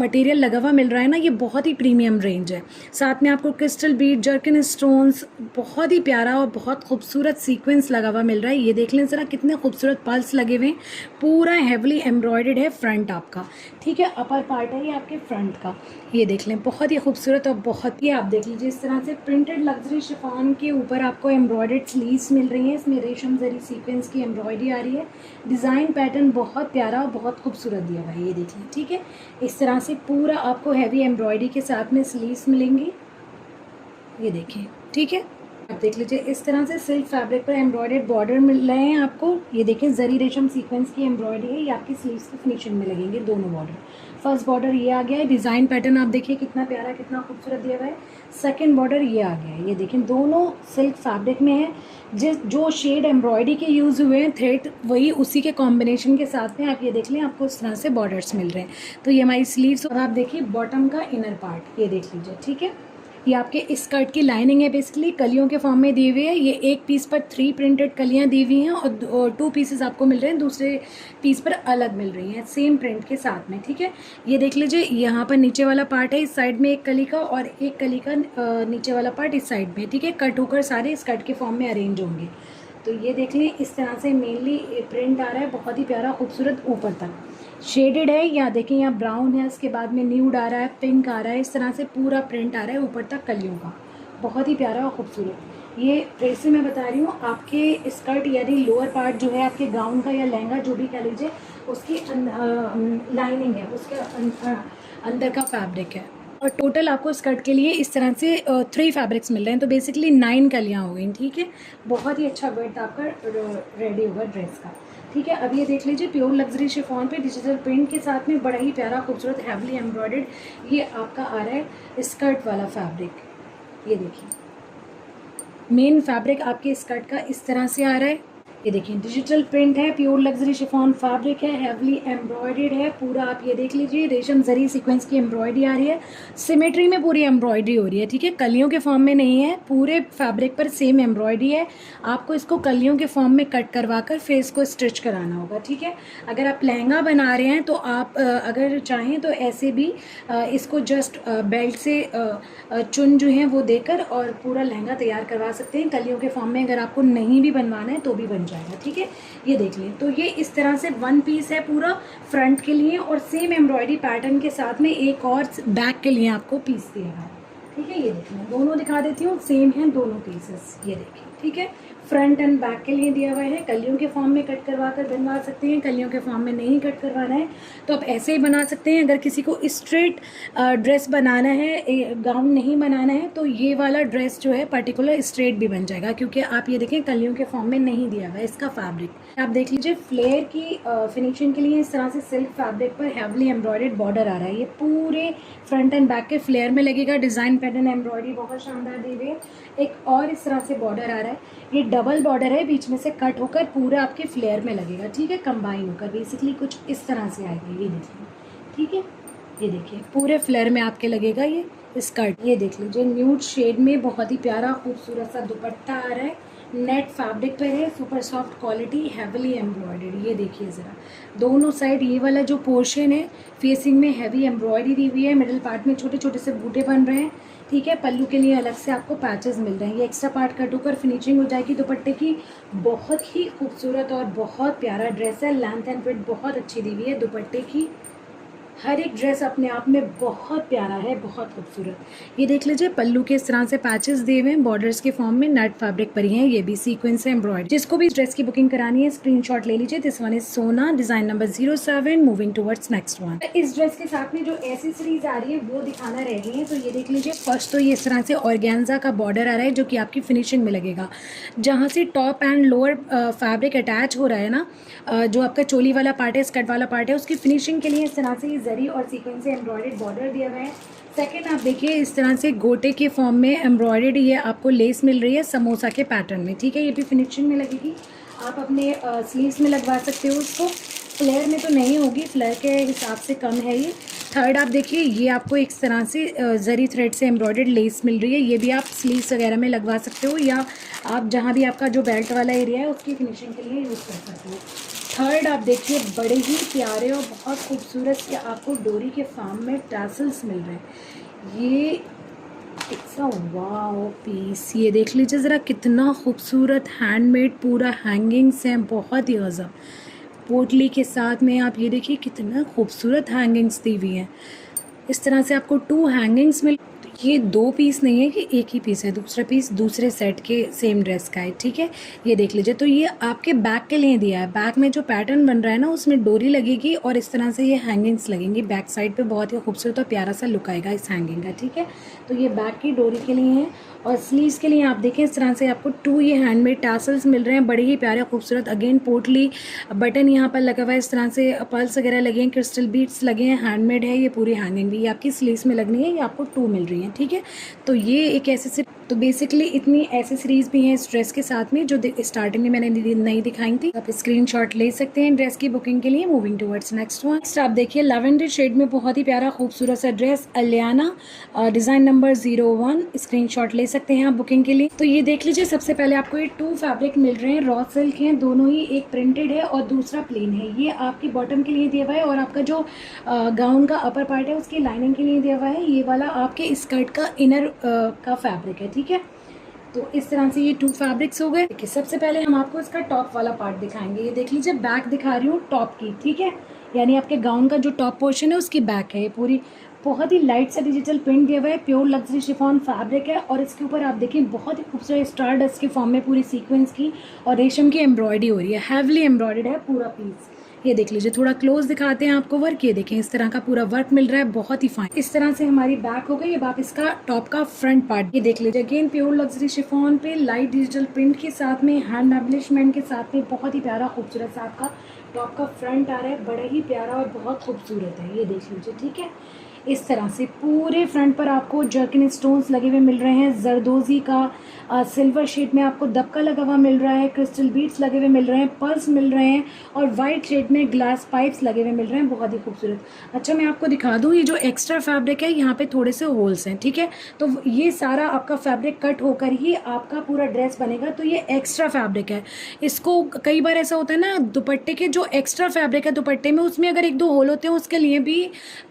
मटेरियल लगा हुआ मिल रहा है ना, ये बहुत ही प्रीमियम रेंज है। साथ में आपको क्रिस्टल बीड, जर्किन स्टोन्स, बहुत ही प्यारा और बहुत खूबसूरत सीक्वेंस लगा हुआ मिल रहा है। ये देख लें ज़रा कितने खूबसूरत पल्स लगे हुए हैं। पूरा हेवली एम्ब्रॉयडर्ड है फ्रंट आपका, ठीक है। अपर पार्ट है ये आपके फ्रंट का, ये देख लें बहुत ही खूबसूरत और बहुत ही, आप देख लीजिए इस तरह से प्रिंटेड लग्जरी शिफॉन के ऊपर आपको एम्ब्रॉयडर्ड स्लीव्स मिल रही हैं। इसमें रेशम जरी सीक्वेंस की एम्ब्रॉयडरी आ रही है। डिज़ाइन पैटर्न बहुत प्यारा और बहुत खूबसूरत दिया हुआ है, ये देख लें, ठीक है। इस तरह से पूरा आपको हैवी एम्ब्रॉयडरी के साथ में स्लीव्स मिलेंगी, ये देखें, ठीक है। आप देख लीजिए इस तरह से सिल्क फैब्रिक पर एम्ब्रॉयडर्ड बॉर्डर मिल रहे हैं आपको। ये देखें जरी रेशम सीक्वेंस की एम्ब्रॉयडरी है, ये आपकी स्लीव्स की फिनिशिंग में लगेंगे दोनों बॉर्डर। फर्स्ट बॉर्डर ये आ गया है, डिज़ाइन पैटर्न आप देखिए कितना प्यारा कितना खूबसूरत दिया हुआ है। सेकंड बॉर्डर ये आ गया है, ये देखें दोनों सिल्क फैब्रिक में है। जो शेड एम्ब्रॉयडरी के यूज़ हुए हैं थ्रेड, वही उसी के कॉम्बिनेशन के साथ में आप ये देख लें, आपको इस तरह से बॉर्डर्स मिल रहे हैं। तो ये हमारी स्लीव्स, और आप देखिए बॉटम का इनर पार्ट, ये देख लीजिए, ठीक है। ये आपके इस स्कर्ट की लाइनिंग है, बेसिकली कलियों के फॉर्म में दी हुई है। ये एक पीस पर 3 प्रिंटेड कलियां दी हुई हैं और 2 पीसेस आपको मिल रहे हैं, दूसरे पीस पर अलग मिल रही हैं सेम प्रिंट के साथ में, ठीक है। ये देख लीजिए यहाँ पर नीचे वाला पार्ट है, इस साइड में एक कली का और एक कली का नीचे वाला पार्ट इस साइड में, ठीक है। कट होकर सारे स्कर्ट के फॉर्म में अरेंज होंगे। तो ये देख लें इस तरह से मेनली प्रिंट आ रहा है, बहुत ही प्यारा खूबसूरत, ऊपर तक शेडेड है। यहाँ देखें यहाँ ब्राउन है, उसके बाद में न्यूड आ रहा है, पिंक आ रहा है, इस तरह से पूरा प्रिंट आ रहा है ऊपर तक कलियों का, बहुत ही प्यारा और खूबसूरत। ये ड्रेस से मैं बता रही हूँ, आपके स्कर्ट यानी लोअर पार्ट जो है आपके गाउन का या लहंगा जो भी कह लीजिए, उसकी लाइनिंग है, उसके अंदर का फैब्रिक है। और टोटल आपको स्कर्ट के लिए इस तरह से 3 फैब्रिक्स मिल रहे हैं, तो बेसिकली 9 कलियाँ हो गई, ठीक है। बहुत ही अच्छा वेट आपका रेडी होगा ड्रेस का, ठीक है। अब ये देख लीजिए प्योर लग्जरी शिफॉन पे डिजिटल प्रिंट के साथ में बड़ा ही प्यारा खूबसूरत हैवली एम्ब्रॉयडर्ड ये आपका आ रहा है स्कर्ट वाला फैब्रिक। ये देखिए मेन फैब्रिक आपके स्कर्ट का इस तरह से आ रहा है। ये देखिए डिजिटल प्रिंट है, प्योर लग्जरी शिफॉन फैब्रिक है, हैवली एम्ब्रॉयडर्ड है पूरा। आप ये देख लीजिए रेशम जरी सीक्वेंस की एम्ब्रॉयडरी आ रही है, सिमेट्री में पूरी एम्ब्रॉयडरी हो रही है, ठीक है। कलियों के फॉर्म में नहीं है, पूरे फैब्रिक पर सेम एम्ब्रॉयडरी है। आपको इसको कलियों के फॉर्म में कट करवा कर फिर इसको स्टिच कराना होगा, ठीक है। अगर आप लहंगा बना रहे हैं तो आप अगर चाहें तो ऐसे भी इसको जस्ट बेल्ट से चुन जो है वो देकर और पूरा लहंगा तैयार करवा सकते हैं कलियों के फॉर्म में। अगर आपको नहीं भी बनवाना है तो भी बन जाएगा, ठीक है। ये देख लें, तो ये इस तरह से 1 पीस है पूरा फ्रंट के लिए, और सेम एम्ब्रॉयडरी पैटर्न के साथ में एक और बैक के लिए आपको पीस दिया है, ठीक है। ये देख लें, दोनों दिखा देती हूँ, सेम है दोनों पीसेस, ये देखें, ठीक है। फ्रंट एंड बैक के लिए दिया हुआ है, कलियों के फॉर्म में कट करवा कर बनवा सकते हैं, कलियों के फॉर्म में नहीं कट करवाना है तो आप ऐसे ही बना सकते हैं। अगर किसी को स्ट्रेट ड्रेस बनाना है, गाउन नहीं बनाना है, तो ये वाला ड्रेस जो है पर्टिकुलर स्ट्रेट भी बन जाएगा, क्योंकि आप ये देखें कलियों के फॉर्म में नहीं दिया हुआ है इसका फैब्रिक। आप देख लीजिए फ्लेयर की फिनिशिंग के लिए इस तरह से सिल्क फैब्रिक पर हैवली एम्ब्रॉयडर्ड बॉर्डर आ रहा है। ये पूरे फ्रंट एंड बैक के फ्लेयर में लगेगा, डिज़ाइन पैटर्न एम्ब्रॉयडरी बहुत शानदार दी हुई है। एक और इस तरह से बॉर्डर आ रहा है, ये डबल बॉर्डर है, बीच में से कट होकर पूरा आपके फ्लेयर में लगेगा, ठीक है, कंबाइन होकर बेसिकली कुछ इस तरह से आएगा, ये देखिए, ठीक है। ये देखिए पूरे फ्लेयर में आपके लगेगा ये स्कर्ट। ये देख लीजिए न्यूड शेड में बहुत ही प्यारा खूबसूरत सा दुपट्टा आ रहा है, नेट फैब्रिक पर है, super soft quality, heavily embroidery. ये देखिए ज़रा दोनों साइड ये वाला जो पोर्शन है फेसिंग में हैवी एम्ब्रॉयडरी दी हुई है, मिडिल पार्ट में छोटे छोटे से बूटे बन रहे हैं, ठीक है। पल्लू के लिए अलग से आपको पैचेस मिल रहे हैं, ये एक्स्ट्रा पार्ट कट होकर फिनिशिंग हो जाएगी दुपट्टे की। बहुत ही खूबसूरत और बहुत प्यारा ड्रेस है, लेंथ एंड फिट बहुत अच्छी दी हुई है दुपट्टे की। हर एक ड्रेस अपने आप में बहुत प्यारा है, बहुत खूबसूरत। ये देख लीजिए पल्लू के इस तरह से पैचेस दिए हुए हैं बॉर्डर्स के फॉर्म में, नेट फैब्रिक पर ही हैं, ये भी सीक्वेंस है एम्ब्रॉयडरी। जिसको भी ड्रेस की बुकिंग करानी है स्क्रीनशॉट ले लीजिए। दिस वन इज सोना, design number 07, moving towards next one. इस ड्रेस के साथ में जो एसेसरीज आ रही है वो दिखाना रह गई है, तो ये देख लीजिए। फर्स्ट तो ये इस तरह से ऑर्गेन्जा का बॉर्डर आ रहा है जो कि आपकी फिनिशिंग में लगेगा, जहाँ से top and lower fabric attach हो रहा है ना, जो आपका चोली वाला पार्ट है, स्कर्ट वाला पार्ट है, उसकी फिनिशिंग के लिए इस तरह से जरी और सीक्वेंस से एम्ब्रॉयडर्ड बॉर्डर दिया हुआ है। सेकंड आप देखिए इस तरह से गोटे के फॉर्म में एम्ब्रॉयडर्ड ये आपको लेस मिल रही है समोसा के पैटर्न में, ठीक है। ये भी फिनिशिंग में लगेगी, आप अपने स्लीव्स में लगवा सकते हो उसको। फ्लेयर में तो नहीं होगी, फ्लेयर के हिसाब से कम है ये। थर्ड आप देखिए, ये आपको एक तरह से जरी थ्रेड से एम्ब्रॉयडर्ड लेस मिल रही है। ये भी आप स्लीव्स वगैरह में लगवा सकते हो, या आप जहाँ भी आपका जो बेल्ट वाला एरिया है उसकी फिनिशिंग के लिए यूज़ कर सकते हो। थर्ड आप देखिए, बड़े ही प्यारे और बहुत खूबसूरत से आपको डोरी के फॉर्म में टैसल्स मिल रहे हैं। ये इट्स अ वाओ पीस, ये देख लीजिए ज़रा कितना खूबसूरत हैंडमेड, पूरा हैंगिंग्स हैं, बहुत ही गज़ब। पोटली के साथ में आप ये देखिए कितना खूबसूरत हैंगिंग्स दी हुई हैं। इस तरह से आपको 2 हैंगिंग्स मिल, ये 2 पीस नहीं है, कि एक ही पीस है। दूसरा पीस दूसरे सेट के सेम ड्रेस का है, ठीक है। ये देख लीजिए, तो ये आपके बैक के लिए दिया है। बैक में जो पैटर्न बन रहा है ना, उसमें डोरी लगेगी और इस तरह से ये हैंगिंग्स लगेंगी बैक साइड पे। बहुत ही खूबसूरत और प्यारा सा लुक आएगा इस हैंगिंग का, ठीक है। तो ये बैक की डोरी के लिए है। और स्लीव्स के लिए आप देखें, इस तरह से आपको 2 ये हैंडमेड टैसल्स मिल रहे हैं, बड़े ही प्यारे खूबसूरत। अगेन पोटली बटन यहाँ पर लगा हुआ है, इस तरह से पर्ल्स वगैरह लगे हैं, क्रिस्टल बीड्स लगे हैं, हैंडमेड है ये पूरी हैंगिंग भी। ये आपकी स्लीव्स में लगनी है, ये आपको 2 मिल रही है, ठीक है। तो ये एक एसेसरी, तो बेसिकली इतनी एसेसरीज भी हैं इस ड्रेस के साथ में, जो स्टार्टिंग में मैंने नहीं दिखाई थी। आप स्क्रीनशॉट ले सकते हैं ड्रेस की बुकिंग के लिए। Moving towards next one. Next आप देखिए, लैवेंडर शेड में बहुत ही प्यारा खूबसूरत सा dress, Aliana, design number 01। Screenshot ले सकते हैं आप बुकिंग के लिए। तो ये देख लीजिए, सबसे पहले आपको ये 2 फैब्रिक मिल रहे हैं, रॉ सिल्क हैं दोनों ही, एक प्रिंटेड है और दूसरा प्लेन है। ये आपकी बॉटम के लिए दिया हुआ है, और आपका जो गाउन का अपर पार्ट है उसकी लाइनिंग के लिए दिया हुआ है। ये वाला आपके स्कर्ट का इनर का फैब्रिक है, ठीक है। तो इस तरह से ये 2 फैब्रिक्स हो गए। देखिए, सबसे पहले हम आपको इसका टॉप वाला पार्ट दिखाएंगे। ये देख लीजिए, बैक दिखा रही हूँ टॉप की, ठीक है। यानी आपके गाउन का जो टॉप पोर्शन है उसकी बैक है ये पूरी। बहुत ही लाइट सा डिजिटल प्रिंट दिया हुआ है, प्योर लग्जरी शिफॉन फैब्रिक है। और इसके ऊपर आप देखिए, बहुत ही खूबसूरत स्टार डस्ट के फॉर्म में पूरी सीक्वेंस की और रेशम की एम्ब्रॉयडरी हो रही है। हैवली एम्ब्रॉयडर्ड है पूरा पीस। ये देख लीजिए, थोड़ा क्लोज दिखाते हैं आपको वर्क। ये देखें, इस तरह का पूरा वर्क मिल रहा है, बहुत ही फाइन। इस तरह से हमारी बैक हो गई। अब आप इसका टॉप का फ्रंट पार्ट ये देख लीजिए। अगेन प्योर लग्जरी शिफॉन पे लाइट डिजिटल प्रिंट के साथ में, हैंड एम्बलिशमेंट के साथ में, बहुत ही प्यारा खूबसूरत सा आपका टॉप का फ्रंट आ रहा है। बड़ा ही प्यारा और बहुत खूबसूरत है, ये देख लीजिए, ठीक है। इस तरह से पूरे फ्रंट पर आपको जर्किन स्टोन्स लगे हुए मिल रहे हैं। जरदोजी का सिल्वर शेड में आपको दबका लगा हुआ मिल रहा है, क्रिस्टल बीड्स लगे हुए मिल रहे हैं, पर्ल्स मिल रहे हैं, और वाइट शेड में ग्लास पाइप्स लगे हुए मिल रहे हैं, बहुत ही खूबसूरत। अच्छा, मैं आपको दिखा दूँ, ये जो एक्स्ट्रा फैब्रिक है यहाँ पे थोड़े से होल्स हैं, ठीक है। तो ये सारा आपका फैब्रिक कट होकर ही आपका पूरा ड्रेस बनेगा, तो ये एक्स्ट्रा फैब्रिक है। इसको कई बार ऐसा होता है ना, दुपट्टे के जो एक्स्ट्रा फैब्रिक है दुपट्टे में, उसमें अगर 1-2 होल होते हैं, उसके लिए भी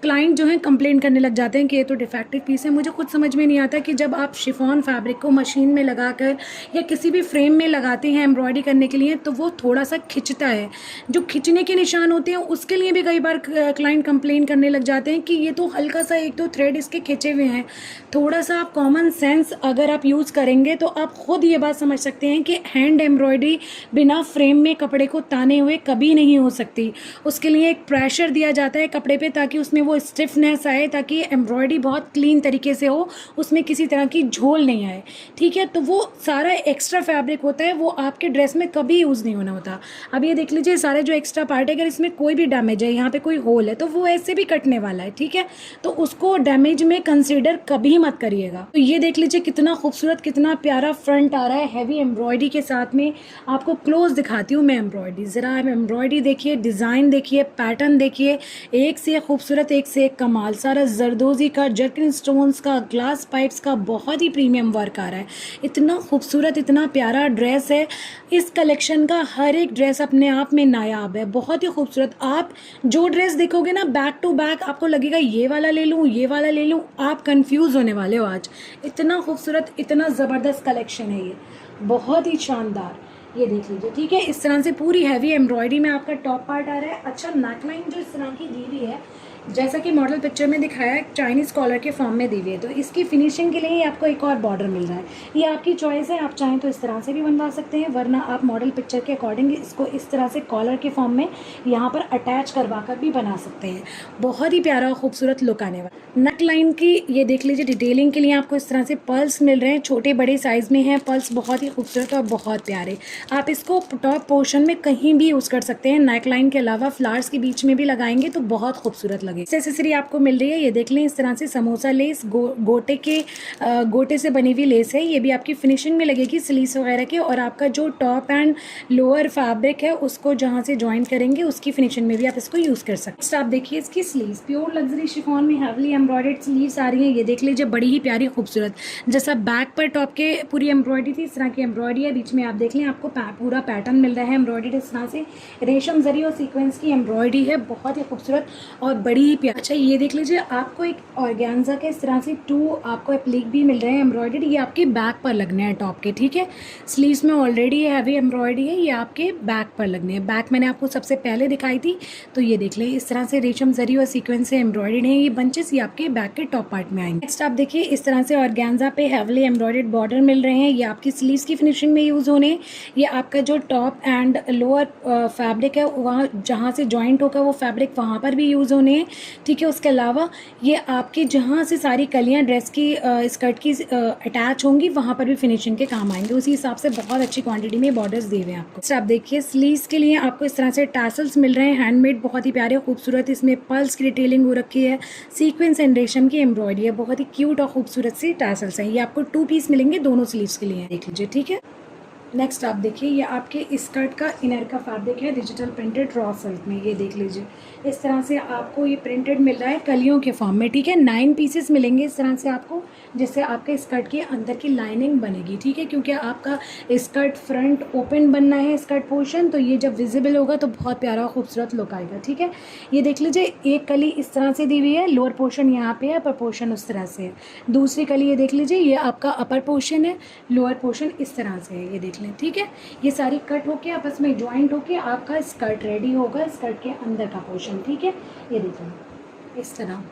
क्लाइंट जो है कंप्लेंट करने लग जाते हैं कि ये तो डिफेक्टिव पीस है। मुझे खुद समझ में नहीं आता कि जब आप शिफॉन फैब्रिक को मशीन में लगाकर या किसी भी फ्रेम में लगाते हैं एम्ब्रॉयडरी करने के लिए, तो वो थोड़ा सा खिंचता है। जो खिंचने के निशान होते हैं उसके लिए भी कई बार क्लाइंट कंप्लेन करने लग जाते हैं कि ये तो हल्का सा 1-2 थ्रेड इसके खिंचे हुए हैं। थोड़ा सा आप कॉमन सेंस अगर आप यूज़ करेंगे तो आप खुद ये बात समझ सकते हैं कि हैंड एम्ब्रॉयडरी बिना फ्रेम में कपड़े को ताने हुए कभी नहीं हो सकती। उसके लिए एक प्रेशर दिया जाता है कपड़े पे, ताकि उसमें वो स्टिफनेस आए, ताकि एम्ब्रॉयडरी बहुत क्लीन तरीके से हो, उसमें किसी तरह की झोल नहीं आए, ठीक है। तो वो सारा एक्स्ट्रा फैब्रिक होता है, वो आपके ड्रेस में कभी यूज़ नहीं होना होता। अब ये देख लीजिए, सारे जो एक्स्ट्रा पार्ट है, अगर इसमें कोई भी डैमेज है, यहाँ पे कोई होल है, तो वो ऐसे भी कटने वाला है, ठीक है। तो उसको डैमेज में कंसीडर कभी मत करिएगा। तो ये देख लीजिए, कितना खूबसूरत, कितना प्यारा फ्रंट आ रहा है हैवी एम्ब्रॉयडरी के साथ में। आपको क्लोज दिखाती हूँ मैं एम्ब्रॉयडरी, ज़रा एम्ब्रॉयडरी देखिए, डिज़ाइन देखिए, पैटर्न देखिए, एक से एक खूबसूरत, एक से एक कमाल। सारा जरदोजी का, जर्किन स्टोन्स का, ग्लास पाइप्स का बहुत ही प्रीमियम वर्क आ रहा है। इतना खूबसूरत, इतना प्यारा ड्रेस है। इस कलेक्शन का हर एक ड्रेस अपने आप में नायाब है, बहुत ही खूबसूरत। आप जो ड्रेस देखोगे ना, बैक टू बैक आपको लगेगा ये वाला ले लूँ, ये वाला ले लूँ, आप कंफ्यूज होने वाले हो आज। इतना खूबसूरत, इतना ज़बरदस्त कलेक्शन है ये, बहुत ही शानदार। ये देख लीजिए, ठीक है। इस तरह से पूरी हैवी एम्ब्रॉयडरी में आपका टॉप पार्ट आ रहा है। अच्छा, नेकलाइन जो इस तरह की दी हुई है, जैसा कि मॉडल पिक्चर में दिखाया है, चाइनीज़ कॉलर के फॉर्म में दी हुई है। तो इसकी फिनिशिंग के लिए आपको एक और बॉर्डर मिल रहा है। ये आपकी चॉइस है, आप चाहें तो इस तरह से भी बनवा सकते हैं, वरना आप मॉडल पिक्चर के अकॉर्डिंग इसको इस तरह से कॉलर के फॉर्म में यहाँ पर अटैच करवा कर भी बना सकते हैं। बहुत ही प्यारा खूबसूरत लुक आने वाला। नेक लाइन की ये देख लीजिए, डिटेलिंग के लिए आपको इस तरह से पर्ल्स मिल रहे हैं, छोटे बड़े साइज़ में हैं पर्ल्स, बहुत ही खूबसूरत और बहुत प्यारे। आप इसको टॉप पोर्शन में कहीं भी यूज़ कर सकते हैं। नेक लाइन के अलावा फ्लावर्स के बीच में भी लगाएंगे तो बहुत खूबसूरत लगेगा। आगे एक्सेसरी आपको मिल रही है। ये देख लें, इस तरह से समोसा लेस गोटे से बनी हुई लेस है। ये भी आपकी फिनिशिंग में लगेगी स्लीव्स वगैरह की, और आपका जो टॉप एंड लोअर फैब्रिक है उसको जहाँ से ज्वाइन करेंगे उसकी फिनिशिंग में भी आप इसको यूज़ कर सकते हैं। नेक्स्ट आप देखिए इसकी स्लीव्स, प्योर लग्जरी शिफॉन में हैवली एम्ब्रॉयडर्ड स्लीव्स आ रही हैं। ये देख लीजिए, बड़ी ही प्यारी खूबसूरत, जैसा बैक पर टॉप के पूरी एम्ब्रॉयडरी थी इस तरह की एम्ब्रॉयडरी है। बीच में आप देख लें, आपको पूरा पैटर्न मिल रहा है एम्ब्रॉयडरी इस तरह से, रेशम जरी और सीक्वेंस की एम्ब्रॉयडरी है, बहुत ही खूबसूरत और बड़ी ही प्यारी। अच्छा ये देख लीजिए, आपको एक ऑर्गेन्जा के इस तरह से 2 आपको एप्लिक भी मिल रहे हैं एम्ब्रॉयडरी, ये आपके बैक पर लगने हैं टॉप के, ठीक है। स्लीव्स में ऑलरेडी हैवी एम्ब्रॉयडरी है, ये आपके बैक पर लगने हैं। बैक मैंने आपको सबसे पहले दिखाई थी, तो ये देख लें, इस तरह से रेशम जरी और सीक्वेंस से एम्ब्रॉयडरी है। ये बंचेस ये आपके बैक के टॉप पार्ट में आएंगे। नेक्स्ट आप देखिए, इस तरह से ऑर्गेन्जा पे हैवली एम्ब्रॉयडर्ड बॉर्डर मिल रहे हैं, ये आपकी स्लीव्स की फिनिशिंग में यूज़ होने। ये आपका जो टॉप एंड लोअर फैब्रिक है वहाँ जहाँ से जॉइंट होगा वो फैब्रिक वहाँ पर भी यूज़ होने हैं, ठीक है। उसके अलावा ये आपकी जहाँ से सारी कलियाँ ड्रेस की स्कर्ट की अटैच होंगी वहाँ पर भी फिनिशिंग के काम आएंगे। उसी हिसाब से बहुत अच्छी क्वांटिटी में बॉर्डर्स दिए हुए हैं आपको। तो आप देखिए, स्लीव्स के लिए आपको इस तरह से टैसल्स मिल रहे हैं, हैंडमेड, बहुत ही प्यारे खूबसूरत। इसमें पर्ल्स की डिटेलिंग हो रखी है, सीक्वेंस एंड रेशम की एम्ब्रॉयडरी है, बहुत ही क्यूट और खूबसूरत सी टैसल्स हैं। ये आपको 2 पीस मिलेंगे दोनों स्लीव्स के लिए, देख लीजिए, ठीक है। नेक्स्ट आप देखिए, ये आपके स्कर्ट का इनर का फैब्रिक है डिजिटल प्रिंटेड रॉ सिल्क में। ये देख लीजिए, इस तरह से आपको ये प्रिंटेड मिल रहा है कलियों के फॉर्म में, ठीक है। 9 पीसेस मिलेंगे इस तरह से आपको, जिससे आपके स्कर्ट के अंदर की लाइनिंग बनेगी, ठीक है। क्योंकि आपका स्कर्ट फ्रंट ओपन बनना है स्कर्ट पोर्शन, तो ये जब विजिबल होगा तो बहुत प्यारा खूबसूरत लुक आएगा, ठीक है। ये देख लीजिए, एक कली इस तरह से दी हुई है, लोअर पोर्शन यहाँ पे है, अपर पोर्शन उस तरह से है। दूसरी कली ये देख लीजिए, ये आपका अपर पोर्शन है, लोअर पोर्शन इस तरह से है, ये देख लें, ठीक है। ये सारी कट होके आपस में ज्वाइंट होके आपका स्कर्ट रेडी होगा, स्कर्ट के अंदर का पोर्शन, ठीक है। ये देखिए, इस तरह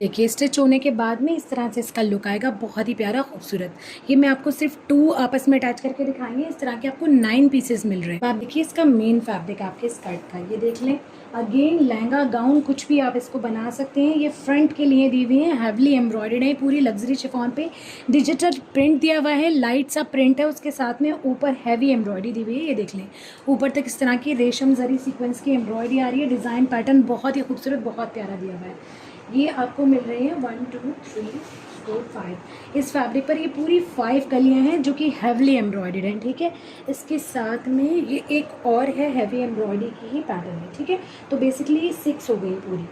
देखिए, स्टिच होने के बाद में इस तरह से इसका लुक आएगा, बहुत ही प्यारा खूबसूरत। ये मैं आपको सिर्फ 2 आपस में अटैच करके दिखाएंगे, इस तरह के आपको 9 पीसेस मिल रहे हैं। आप देखिए, इसका मेन फैब्रिक आपके स्कर्ट का, ये देख लें। अगेन लहंगा गाउन कुछ भी आप इसको बना सकते हैं। ये फ्रंट के लिए दी हुई है, हैवली एम्ब्रॉयडर्ड है, पूरी लग्जरी शिफॉन पे डिजिटल प्रिंट दिया हुआ है, लाइट सा प्रिंट है, उसके साथ में ऊपर हैवी एम्ब्रॉयडरी दी हुई है। ये देख लें, ऊपर तक इस तरह की रेशम जरी सीक्वेंस की एम्ब्रॉयडरी आ रही है, डिज़ाइन पैटर्न बहुत ही खूबसूरत, बहुत प्यारा दिया हुआ है। ये आपको मिल रही है 1 2 3 4 5 इस फैब्रिक पर। ये पूरी 5 कलियां हैं जो कि हैवली एम्ब्रॉयडर्ड हैं, ठीक है। इसके साथ में ये एक और है, हैवी एम्ब्रॉयडरी की ही पैटर्न है, ठीक है। तो बेसिकली ये 6 हो गई पूरी,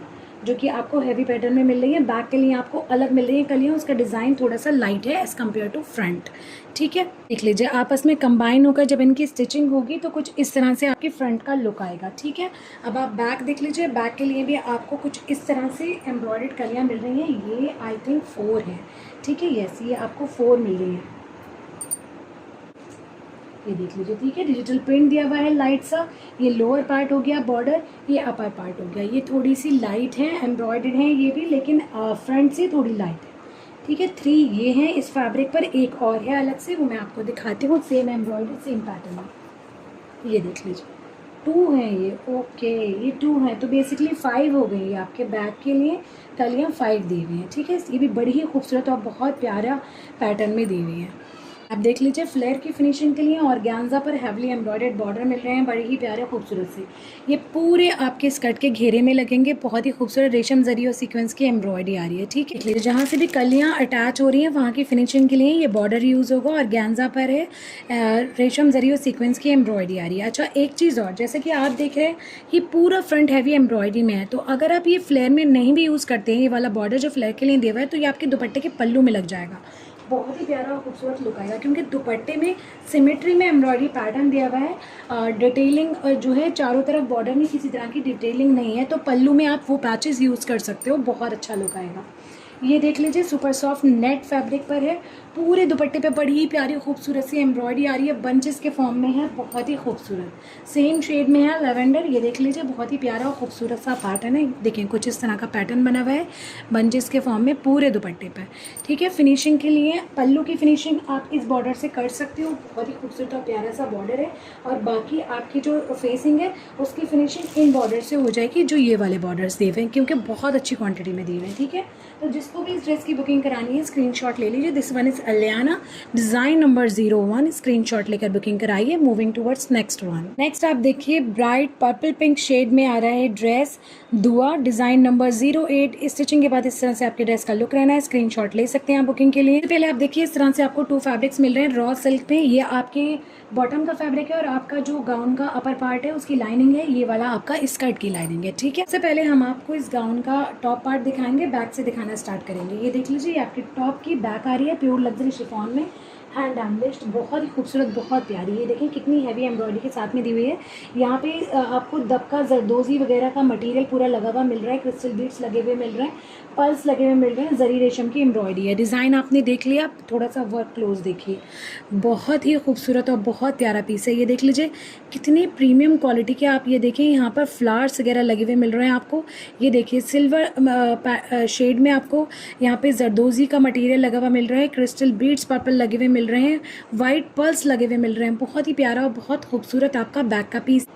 जो कि आपको हैवी पैटर्न में मिल रही है। बैक के लिए आपको अलग मिल रही है कलियाँ, उसका डिज़ाइन थोड़ा सा लाइट है एज़ कम्पेयर टू फ्रंट, ठीक है। देख लीजिए, आपस में कंबाइन होकर जब इनकी स्टिचिंग होगी तो कुछ इस तरह से आपकी फ्रंट का लुक आएगा, ठीक है। अब आप बैक देख लीजिए, बैक के लिए भी आपको कुछ इस तरह से एम्ब्रॉयडर्ड कलियाँ मिल रही हैं। ये आई थिंक 4 है, ठीक है। यस, ये आपको 4 मिल रही है, ये देख लीजिए, ठीक है। डिजिटल प्रिंट दिया हुआ है लाइट सा। ये लोअर पार्ट हो गया बॉर्डर, ये अपर पार्ट हो गया। ये थोड़ी सी लाइट है, एम्ब्रॉयडर्ड है ये भी, लेकिन फ्रंट से थोड़ी लाइट है, ठीक है। 3 ये हैं इस फैब्रिक पर, एक और है अलग से, वो मैं आपको दिखाती हूँ। सेम एम्ब्रॉयडरी, सेम पैटर्न है, ये देख लीजिए। 2 हैं ये, ओके, ये 2 हैं, तो बेसिकली 5 हो गई है आपके बैक के लिए कलियाँ 5 दी हुई हैं, ठीक है। ये भी बड़ी ही खूबसूरत और बहुत प्यारा पैटर्न में दी हुई है। आप देख लीजिए, फ्लेयर की फिनिशिंग के लिए ऑर्गेन्जा पर हैवली एम्ब्रॉयडर्ड बॉर्डर मिल रहे हैं, बड़े ही प्यारे खूबसूरत से। ये पूरे आपके स्कर्ट के घेरे में लगेंगे, बहुत ही खूबसूरत रेशम जरी और सीक्वेंस की एम्ब्रॉयडरी आ रही है, ठीक है। जहाँ से भी कलियाँ अटैच हो रही हैं वहाँ की फिनिशिंग के लिए ये बॉर्डर यूज़ होगा। ऑर्गेन्जा पर है, रेशम जरी और सीक्वेंस की एम्ब्रॉयडरी आ रही है। अच्छा, एक चीज़ और, जैसे कि आप देख रहे हैं ये पूरा फ्रंट हैवी एम्ब्रॉयडरी में है, तो अगर आप ये फ्लेयर में नहीं भी यूज़ करते हैं, ये वाला बॉर्डर जो फ्लेयर के लिए दिया हुआ है, तो ये आपके दुपट्टे के पल्लू में लग जाएगा, बहुत ही प्यारा और खूबसूरत लुक आएगा। क्योंकि दुपट्टे में सिमेट्री में एम्ब्रॉयडरी पैटर्न दिया हुआ है, डिटेलिंग जो है चारों तरफ बॉर्डर में किसी तरह की डिटेलिंग नहीं है, तो पल्लू में आप वो पैचेस यूज़ कर सकते हो, बहुत अच्छा लुक आएगा। ये देख लीजिए, सुपर सॉफ्ट नेट फैब्रिक पर है, पूरे दुपट्टे पे बड़ी ही प्यारी खूबसूरत सी एम्ब्रॉयडरी आ रही है, बंचेस के फॉर्म में है, बहुत ही खूबसूरत। सेम शेड में है लेवेंडर, ये देख लीजिए, बहुत ही प्यारा और खूबसूरत सा पैटर्न है। देखिए, कुछ इस तरह का पैटर्न बना हुआ है बंचेस के फॉर्म में पूरे दुपट्टे पर, ठीक है। फिनिशिंग के लिए पल्लू की फिनिशिंग आप इस बॉर्डर से कर सकते हो, बहुत ही खूबसूरत और प्यारा सा बॉर्डर है। और बाकी आपकी जो फेसिंग है उसकी फिनिशिंग इन बॉर्डर से हो जाएगी, जो ये वाले बॉर्डर्स दिए हुए हैं, क्योंकि बहुत अच्छी क्वान्टिटी में दिए हुए हैं, ठीक है। तो जिस जिसको भी इस ड्रेस की बुकिंग करानी है स्क्रीनशॉट ले लीजिए। This one is Aliana, design number 01, screenshot लेकर बुकिंग कराइए। Moving towards next one. Next आप देखिए ब्राइट पर्पल पिंक शेड में आ रहा है ड्रेस दुआ, डिज़ाइन नंबर 08। स्टिचिंग के बाद इस तरह से आपके ड्रेस का लुक रहना है। स्क्रीनशॉट ले सकते हैं आप बुकिंग के लिए। पहले आप देखिए इस तरह से आपको 2 फैब्रिक्स मिल रहे हैं रॉ सिल्क में। ये आपके बॉटम का फैब्रिक है और आपका जो गाउन का अपर पार्ट है उसकी लाइनिंग है, ये वाला आपका स्कर्ट की लाइनिंग है। ठीक है, सबसे पहले हम आपको इस गाउन का टॉप पार्ट दिखाएंगे, बैक से दिखाना स्टार्ट करेंगे। ये देख लीजिए आपकी टॉप की बैक आ रही है प्योर लग्जरी शिफॉन में, हैंड एम्बलिश्ड, बहुत ही खूबसूरत, बहुत प्यारी। ये देखें कितनी हैवी एम्ब्रॉयडरी के साथ में दी हुई है। यहाँ पे आपको दबका जरदोजी वगैरह का मटेरियल पूरा लगा हुआ मिल रहा है, क्रिस्टल बीड्स लगे हुए मिल रहे हैं, पल्स लगे हुए मिल रहे हैं, जरी रेशम की एम्ब्रॉयडरी है। डिज़ाइन आपने देख लिया, आप थोड़ा सा वर्क क्लोज देखिए, बहुत ही खूबसूरत और बहुत प्यारा पीस है। ये देख लीजिए कितनी प्रीमियम क्वालिटी के, आप ये देखें यहाँ पर फ्लावर्स वगैरह लगे हुए मिल रहे हैं आपको। ये देखिए सिल्वर शेड में आपको यहाँ पे जरदोजी का मटेरियल लगा हुआ मिल रहा है, क्रिस्टल बीड्स पर्पल लगे हुए मिल रहे हैं, वाइट पर्ल्स लगे हुए मिल रहे हैं। बहुत ही प्यारा और बहुत खूबसूरत आपका बैक का पीस।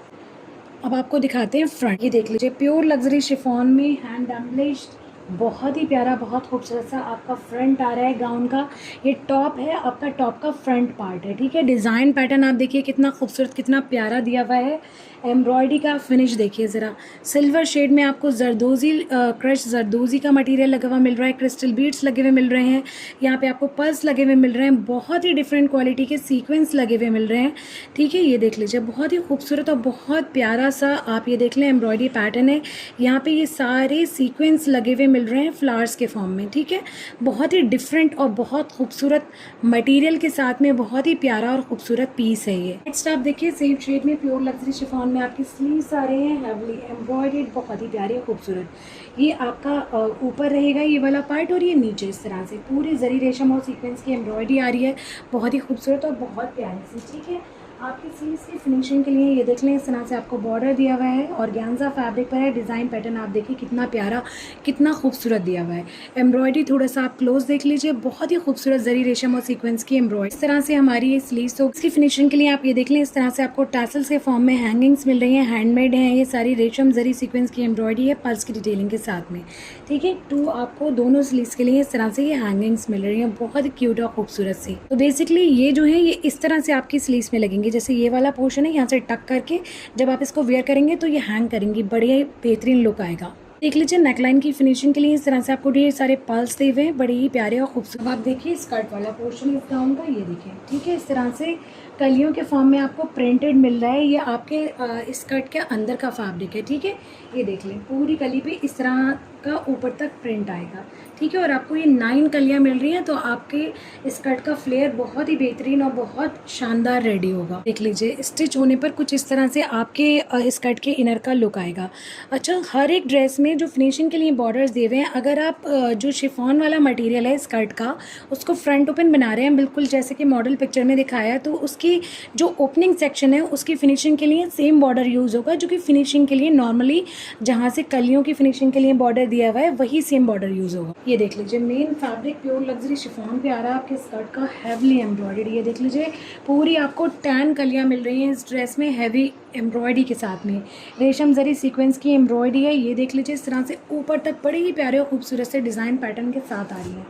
अब आपको दिखाते हैं फ्रंट। ये देख लीजिए प्योर लग्जरी शिफॉन में हैंड एम्बलिश्ड, बहुत ही प्यारा, बहुत खूबसूरत सा आपका फ्रंट आ रहा है गाउन का। ये टॉप है, आपका टॉप का फ्रंट पार्ट है। ठीक है, डिज़ाइन पैटर्न आप देखिए कितना खूबसूरत, कितना प्यारा दिया हुआ है। एम्ब्रॉयडरी का फिनिश देखिए ज़रा, सिल्वर शेड में आपको जरदोजी क्रश जरदोजी का मटेरियल लगा हुआ मिल रहा है, क्रिस्टल बीड्स लगे हुए मिल रहे हैं, यहाँ पे आपको पर्ल्स लगे हुए मिल रहे हैं, बहुत ही डिफरेंट क्वालिटी के सीक्वेंस लगे हुए मिल रहे हैं। ठीक है, ये देख लीजिए बहुत ही खूबसूरत और बहुत प्यारा सा आप ये देख लें एम्ब्रॉयडरी पैटर्न है। यहाँ पे ये सारे सीक्वेंस लगे हुए मिल रहे हैं फ्लावर्स के फॉर्म में। ठीक है, बहुत ही डिफरेंट और बहुत खूबसूरत मटेरियल के साथ में बहुत ही प्यारा और खूबसूरत पीस है ये। नेक्स्ट आप देखिए सेम शेड में प्योर लग्जरी शिफॉन में आपकी स्लीव्स आ रहे हैं हैवली एम्ब्रॉयडर्ड, बहुत ही प्यारी और खूबसूरत। ये आपका ऊपर रहेगा ये वाला पार्ट और ये नीचे इस तरह से पूरी जरी रेशम और सीक्वेंस की एम्ब्रॉयडरी आ रही है, बहुत ही खूबसूरत और बहुत प्यारी सी। ठीक है, आपकी स्लीव्स की फिनिशिंग के लिए ये देख लें इस तरह से आपको बॉर्डर दिया हुआ है और ऑर्गेन्जा फैब्रिक पर है। डिज़ाइन पैटर्न आप देखिए कितना प्यारा, कितना खूबसूरत दिया हुआ है। एम्ब्रॉयडरी थोड़ा सा आप क्लोज देख लीजिए, बहुत ही खूबसूरत जरी रेशम और सीक्वेंस की एम्ब्रॉयडरी इस तरह से हमारी ये स्लीव्स। तो इसकी फिनिशिंग के लिए आप ये देख लें इस तरह से आपको टैसल्स के फॉर्म में हैंगिंग्स मिल रही हैं, हैंडमेड हैं ये सारी, रेशम जरी सीक्वेंस की एम्ब्रॉयडरी है, पर्ल्स की डिटेलिंग के साथ में। ठीक है, आपको दोनों स्लीव्स के लिए इस तरह से ये हैंगिंग्स मिल रही हैं, बहुत ही क्यूट और खूबसूरत सी। तो बेसिकली ये जो है ये इस तरह से आपकी स्लीव्स में लगेंगे, जैसे ये वाला पोर्शन है यहाँ से टक करके जब आप इसको वेयर करेंगे तो ये हैंग करेंगी, बड़े बेहतरीन लुक आएगा। देख लीजिए नेकलाइन की फिनिशिंग के लिए इस तरह से आपको ढेर सारे पर्ल्स दिए हुए हैं, बड़े ही प्यारे और खूबसूरत। आप देखिए स्कर्ट वाला पोर्शन इस गाउन का, ये देखिए। ठीक है, इस तरह से कलियों के फॉर्म में आपको प्रिंटेड मिल रहा है, ये आपके स्कर्ट के अंदर का फैब्रिक है। ठीक है, ये देख लें पूरी कली पे इस तरह का ऊपर तक प्रिंट आएगा। ठीक है, और आपको ये 9 कलियां मिल रही हैं, तो आपके स्कर्ट का फ्लेयर बहुत ही बेहतरीन और बहुत शानदार रेडी होगा। देख लीजिए स्टिच होने पर कुछ इस तरह से आपके स्कर्ट के इनर का लुक आएगा। अच्छा, हर एक ड्रेस में जो फिनिशिंग के लिए बॉर्डर्स दिए हुए हैं, अगर आप जो शिफॉन वाला मटेरियल है स्कर्ट का उसको फ्रंट ओपन बना रहे हैं बिल्कुल जैसे कि मॉडल पिक्चर में दिखाया है, तो उसकी जो ओपनिंग सेक्शन है उसकी फिनिशिंग के लिए सेम बॉर्डर यूज़ होगा, जो कि फिनिशिंग के लिए नॉर्मली जहाँ से कलियों की फिनिशिंग के लिए बॉर्डर दिया हुआ है वही सेम बॉर्डर यूज़ होगा। ये देख लीजिए main fabric pure luxury chiffon पे आ रहा है आपके स्कर्ट का, हैवली एम्ब्रॉयडरी। ये देख लीजिए पूरी आपको 10 कलियाँ मिल रही हैं इस ड्रेस में, हैवी एम्ब्रॉयडरी के साथ में रेशम जरी सीक्वेंस की एम्ब्रॉयडरी है। ये देख लीजिए इस तरह से ऊपर तक बड़े ही प्यारे और खूबसूरत से डिज़ाइन पैटर्न के साथ आ रही है।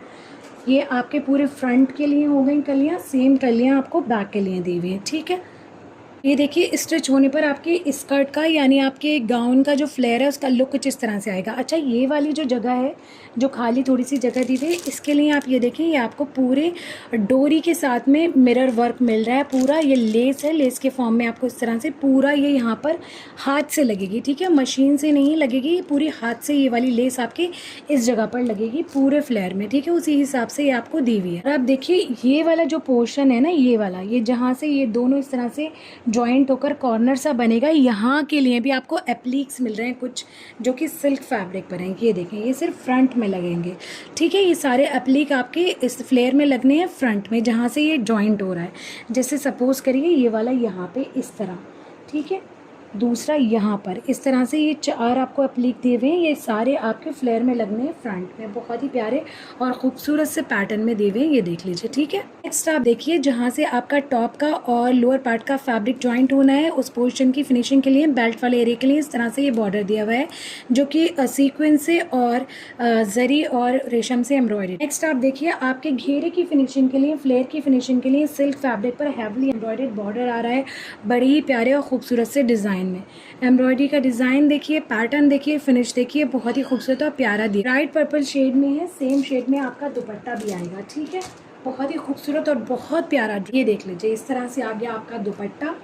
ये आपके पूरे फ्रंट के लिए हो गई कलियाँ, सेम कलियाँ आपको बैक के लिए दी हुई हैं। ठीक है, ये देखिए स्टिच होने पर आपके स्कर्ट का यानी आपके गाउन का जो फ्लेयर है उसका लुक कुछ इस तरह से आएगा। अच्छा, ये वाली जो जगह है जो खाली थोड़ी सी जगह दी थी, इसके लिए आप ये देखें, ये आपको पूरे डोरी के साथ में मिरर वर्क मिल रहा है। पूरा ये लेस है, लेस के फॉर्म में आपको इस तरह से पूरा ये यहाँ पर हाथ से लगेगी। ठीक है, मशीन से नहीं लगेगी, ये पूरी हाथ से ये वाली लेस आपके इस जगह पर लगेगी पूरे फ्लेयर में। ठीक है, उसी हिसाब से ये आपको दी हुई है। और आप देखिए ये वाला जो पोर्शन है ना, ये वाला, ये जहाँ से ये दोनों इस तरह से जॉइंट होकर कॉर्नर सा बनेगा, यहाँ के लिए भी आपको एप्लीक्स मिल रहे हैं कुछ, जो कि सिल्क फैब्रिक पर हैं। ये देखें, ये सिर्फ फ्रंट में लगेंगे। ठीक है, ये सारे एप्लीक आपके इस फ्लेयर में लगने हैं फ्रंट में, जहाँ से ये जॉइंट हो रहा है। जैसे सपोज करिए ये वाला यहाँ पे इस तरह। ठीक है, दूसरा यहाँ पर इस तरह से ये 4 आपको एप्लीक दिए हुए हैं, ये सारे आपके फ्लेयर में लगने हैं फ्रंट में, बहुत ही प्यारे और खूबसूरत से पैटर्न में दिए हुए हैं, ये देख लीजिए। ठीक है, नेक्स्ट आप देखिए जहाँ से आपका टॉप का और लोअर पार्ट का फैब्रिक ज्वाइंट होना है, उस पोर्शन की फिनिशिंग के लिए बेल्ट वाले एरिया के लिए इस तरह से ये बॉर्डर दिया हुआ है जो कि सीक्वेंस से और जरी और रेशम से एम्ब्रॉयडरी। नेक्स्ट आप देखिए आपके घेरे की फिनिशिंग के लिए, फ्लेयर की फिनिशिंग के लिए सिल्क फैब्रिक पर हैवीली एम्ब्रॉयडर्ड बॉर्डर आ रहा है, बड़ी ही प्यारे और खूबसूरत से डिज़ाइन में। एम्ब्रॉयडरी का डिज़ाइन देखिए, पैटर्न देखिए, फिनिश देखिए, बहुत ही खूबसूरत और प्यारा दिया। ब्राइट पर्पल शेड में है, सेम शेड में आपका दुपट्टा भी आएगा। ठीक है, बहुत ही खूबसूरत और बहुत प्यारा, ये देख लीजिए इस तरह से आ गया आपका दुपट्टा।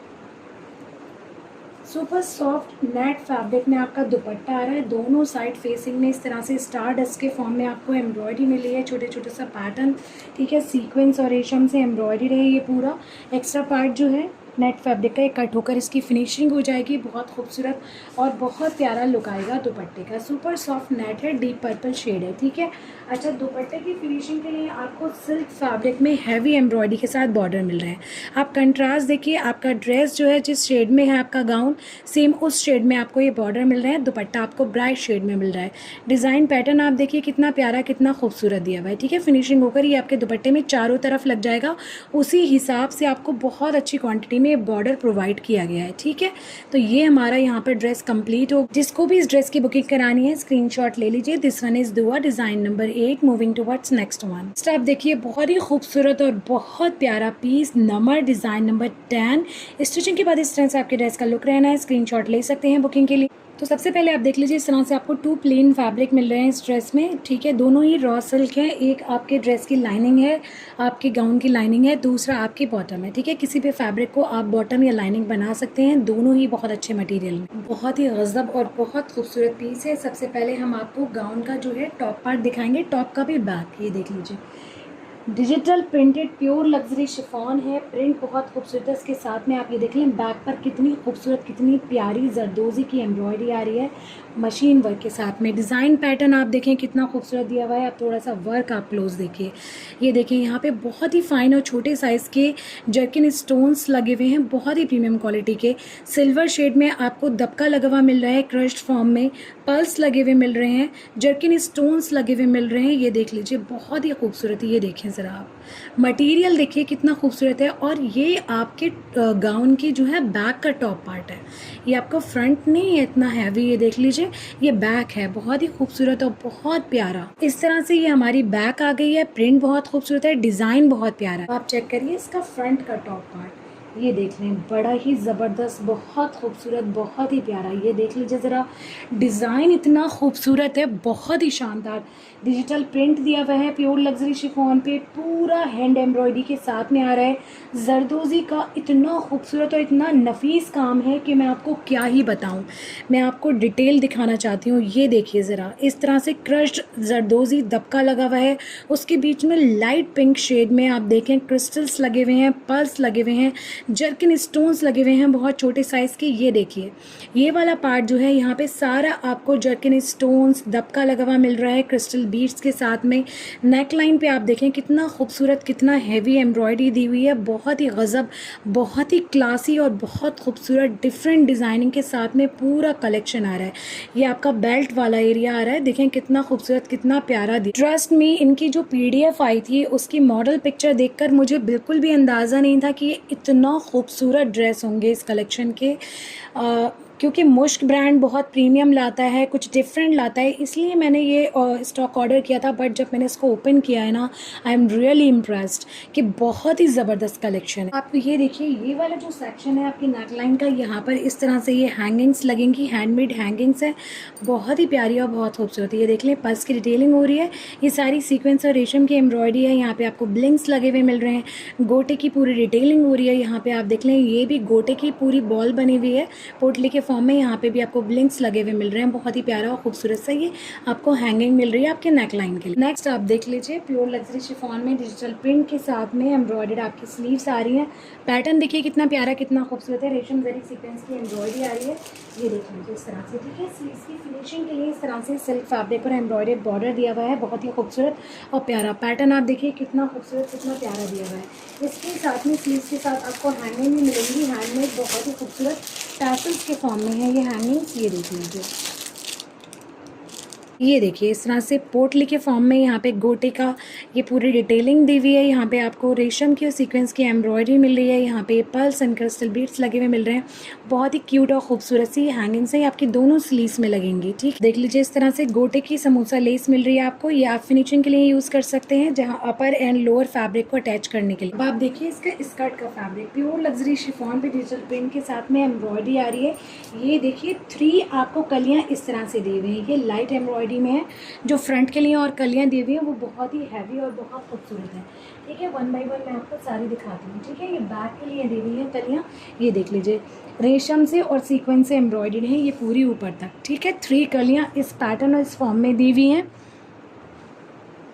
सुपर सॉफ्ट नेट फैब्रिक में आपका दुपट्टा आ रहा है, दोनों साइड फेसिंग में इस तरह से स्टार डस्ट के फॉर्म में आपको एम्ब्रॉयडरी मिली है, छोटे छोटे सा पैटर्न। ठीक है, सीक्वेंस और रेशम से एम्ब्रॉयडरी रही, ये पूरा एक्स्ट्रा पार्ट जो है नेट फैब्रिक का एक कट होकर इसकी फिनिशिंग हो जाएगी, बहुत खूबसूरत और बहुत प्यारा लुक आएगा दुपट्टे का। सुपर सॉफ्ट नेट है, डीप पर्पल शेड है। ठीक है, अच्छा दुपट्टे की फिनिशिंग के लिए आपको सिल्क फैब्रिक में हैवी एम्ब्रॉयडरी के साथ बॉर्डर मिल रहे हैं। आप कंट्रास्ट देखिए, आपका ड्रेस जो है जिस शेड में है आपका गाउन, सेम उस शेड में आपको ये बॉर्डर मिल रहे हैं, दुपट्टा आपको ब्राइट शेड में मिल रहा है। डिज़ाइन पैटर्न आप देखिए कितना प्यारा, कितना खूबसूरत दिया हुआ है। ठीक है, फिनिशिंग होकर ये आपके दुपट्टे में चारों तरफ लग जाएगा, उसी हिसाब से आपको बहुत अच्छी क्वांटिटी में बॉर्डर प्रोवाइड किया गया है। ठीक है, तो ये हमारा यहाँ पर ड्रेस कंप्लीट हो। जिसको भी इस ड्रेस की बुकिंग करानी है स्क्रीनशॉट ले लीजिए। This one is Dua, design number 8, moving towards next one. Next आप देखिए बहुत ही खूबसूरत और बहुत प्यारा piece number design number 10। Stitching के बाद इस तरह से आपके ड्रेस का लुक रहना है, स्क्रीनशॉट ले सकते हैं बुकिंग के लिए। तो सबसे पहले आप देख लीजिए इस तरह से आपको 2 प्लेन फैब्रिक मिल रहे हैं इस ड्रेस में। ठीक है, दोनों ही रॉ सिल्क है, एक आपके ड्रेस की लाइनिंग है, आपके गाउन की लाइनिंग है, दूसरा आपकी बॉटम है। ठीक है, किसी भी फैब्रिक को आप बॉटम या लाइनिंग बना सकते हैं, दोनों ही बहुत अच्छे मटेरियल में। बहुत ही गजब और बहुत खूबसूरत पीस है। सबसे पहले हम आपको गाउन का जो है टॉप पार्ट दिखाएंगे, टॉप का भी बैक, ये देख लीजिए digital printed pure luxury chiffon है, प्रिंट बहुत खूबसूरत है। इसके साथ में आप ये देख लें बैक पर कितनी खूबसूरत, कितनी प्यारी जरदोजी की एम्ब्रॉयडरी आ रही है मशीन वर्क के साथ में। डिज़ाइन पैटर्न आप देखें कितना खूबसूरत दिया हुआ है। आप थोड़ा सा वर्क आप क्लोज देखिए, ये देखें यहाँ पे बहुत ही फाइन और छोटे साइज़ के जर्किन स्टोन्स लगे हुए हैं, बहुत ही प्रीमियम क्वालिटी के। सिल्वर शेड में आपको दबका लगा हुआ मिल रहा है, क्रश्ड फॉर्म में पर्ल्स लगे हुए मिल रहे हैं, जर्किन स्टोन्स लगे हुए मिल रहे हैं, ये देख लीजिए बहुत ही खूबसूरत है। ये देखें ज़रा आप मटेरियल देखिए कितना खूबसूरत है। और ये आपके गाउन की जो है बैक का टॉप पार्ट है, ये आपका फ्रंट नहीं है इतना हैवी, ये देख लीजिए ये बैक है, बहुत ही खूबसूरत और बहुत प्यारा। इस तरह से ये हमारी बैक आ गई है, प्रिंट बहुत खूबसूरत है, डिज़ाइन बहुत प्यारा है। आप चेक करिए इसका फ्रंट का टॉप पार्ट, ये देख लें बड़ा ही ज़बरदस्त, बहुत खूबसूरत, बहुत ही प्यारा। ये देख लीजिए ज़रा डिज़ाइन इतना खूबसूरत है, बहुत ही शानदार। डिजिटल प्रिंट दिया हुआ है प्योर लग्जरी शिफॉन पे, पूरा हैंड एम्ब्रॉयडरी के साथ में आ रहा है। जरदोजी का इतना खूबसूरत और इतना नफीस काम है कि मैं आपको क्या ही बताऊं। मैं आपको डिटेल दिखाना चाहती हूँ। ये देखिए ज़रा इस तरह से क्रश्ड जरदोजी दबका लगा हुआ है, उसके बीच में लाइट पिंक शेड में आप देखें क्रिस्टल्स लगे हुए हैं, पर्ल्स लगे हुए हैं, जर्किन स्टोन्स लगे हुए हैं बहुत छोटे साइज़ के। ये देखिए ये वाला पार्ट जो है यहाँ पे सारा आपको जर्किन स्टोन्स दबका लगा हुआ मिल रहा है क्रिस्टल बीड्स के साथ में। नेक लाइन पे आप देखें कितना खूबसूरत, कितना हैवी एम्ब्रॉयडरी दी हुई है, बहुत ही गजब, बहुत ही क्लासी और बहुत खूबसूरत डिफरेंट डिज़ाइनिंग के साथ में पूरा कलेक्शन आ रहा है। ये आपका बेल्ट वाला एरिया आ रहा है, देखें कितना खूबसूरत, कितना प्यारा दी। ट्रस्ट मी, इनकी जो PDF आई थी उसकी मॉडल पिक्चर देखकर मुझे बिल्कुल भी अंदाज़ा नहीं था कि ये इतना खूबसूरत ड्रेस होंगे इस कलेक्शन के। क्योंकि मुश्क ब्रांड बहुत प्रीमियम लाता है, कुछ डिफरेंट लाता है, इसलिए मैंने ये स्टॉक ऑर्डर किया था। बट जब मैंने इसको ओपन किया है ना, आई एम रियली इम्प्रेस्ड कि बहुत ही ज़बरदस्त कलेक्शन है। आप ये देखिए ये वाला जो सेक्शन है आपकी नेकलाइन का, यहाँ पर इस तरह से ये हैंगिंग्स लगेंगी, हैंडमेड हैंगिंग्स है, बहुत ही प्यारी और बहुत खूबसूरत है। ये देख लें पर्स की डिटेलिंग हो रही है, ये सारी सीक्वेंस और रेशम की एम्ब्रॉयडरी है। यहाँ पे आपको ब्लिंक्स लगे हुए मिल रहे हैं, गोटे की पूरी डिटेलिंग हो रही है। यहाँ पे आप देख लें ये भी गोटे की पूरी बॉल बनी हुई है पोटली के फॉर्म में, यहाँ पे भी आपको ब्लिंक्स लगे हुए मिल रहे हैं, बहुत ही प्यारा और खूबसूरत सा ये आपको हैंगिंग मिल रही है आपके नेक लाइन के लिए। नेक्स्ट आप देख लीजिए प्योर लग्जरी शिफॉन में डिजिटल प्रिंट के साथ में एम्ब्रॉयडर्ड आपकी स्लीव्स आ रही हैं। पैटर्न देखिए कितना प्यारा, कितना खूबसूरत है, रेशम जरी सीक्वेंस की एम्ब्रॉयडरी आ रही है, ये देख लीजिए इस तरह से। ठीक है, स्लीव्स की फिनिशिंग के लिए इस तरह से सिल्क फैब्रिक पर एम्ब्रॉयडर्ड बॉर्डर दिया हुआ है, बहुत ही खूबसूरत और प्यारा। पैटर्न आप देखिए कितना खूबसूरत, कितना प्यारा दिया हुआ है। इसके साथ में स्लीव्स के साथ आपको हैंगिंग भी मिलेंगी, हैंडमेड बहुत ही खूबसूरत टैसल्स के फॉर्म फॉर्म में है ये हैंगिंग्स, ये देख लीजिए। ये देखिए इस तरह से पोटली के फॉर्म में यहाँ पे गोटे का ये पूरी डिटेलिंग दी हुई है। यहाँ पे आपको रेशम की और सीक्वेंस की एम्ब्रॉयडरी मिल रही है। यहाँ पे पर्ल्स एंड क्रिस्टल बीड्स लगे हुए मिल रहे हैं। बहुत ही क्यूट और खूबसूरत सी हैंगिंग्स है, आपकी दोनों स्लीव्स में लगेंगी। ठीक, देख लीजिए इस तरह से गोटे की समोसा लेस मिल रही है आपको। ये आप फिनिशिंग के लिए यूज़ कर सकते हैं, जहाँ अपर एंड लोअर फैब्रिक को अटैच करने के लिए। अब आप देखिए इसका स्कर्ट का फैब्रिक प्योर लग्जरी शिफॉन पे डिजिटल प्रिंट के साथ में एम्ब्रॉयडरी आ रही है। ये देखिए 3 आपको कलियाँ इस तरह से दी हुई हैं। ये लाइट एम्ब्रॉयडरी में है, जो फ्रंट के लिए और कलियाँ दी हुई हैं वो बहुत ही हैवी और बहुत खूबसूरत है। ठीक है, 1 बाय 1 मैं आपको सारी दिखाती हूँ। ठीक है, ये बैक के लिए दी हुई है कलियाँ, ये देख लीजिए रेशम से और सीक्वेंस से एम्ब्रॉयडरी है ये पूरी ऊपर तक। ठीक है, 3 कलियाँ इस पैटर्न और इस फॉर्म में दी हुई हैं।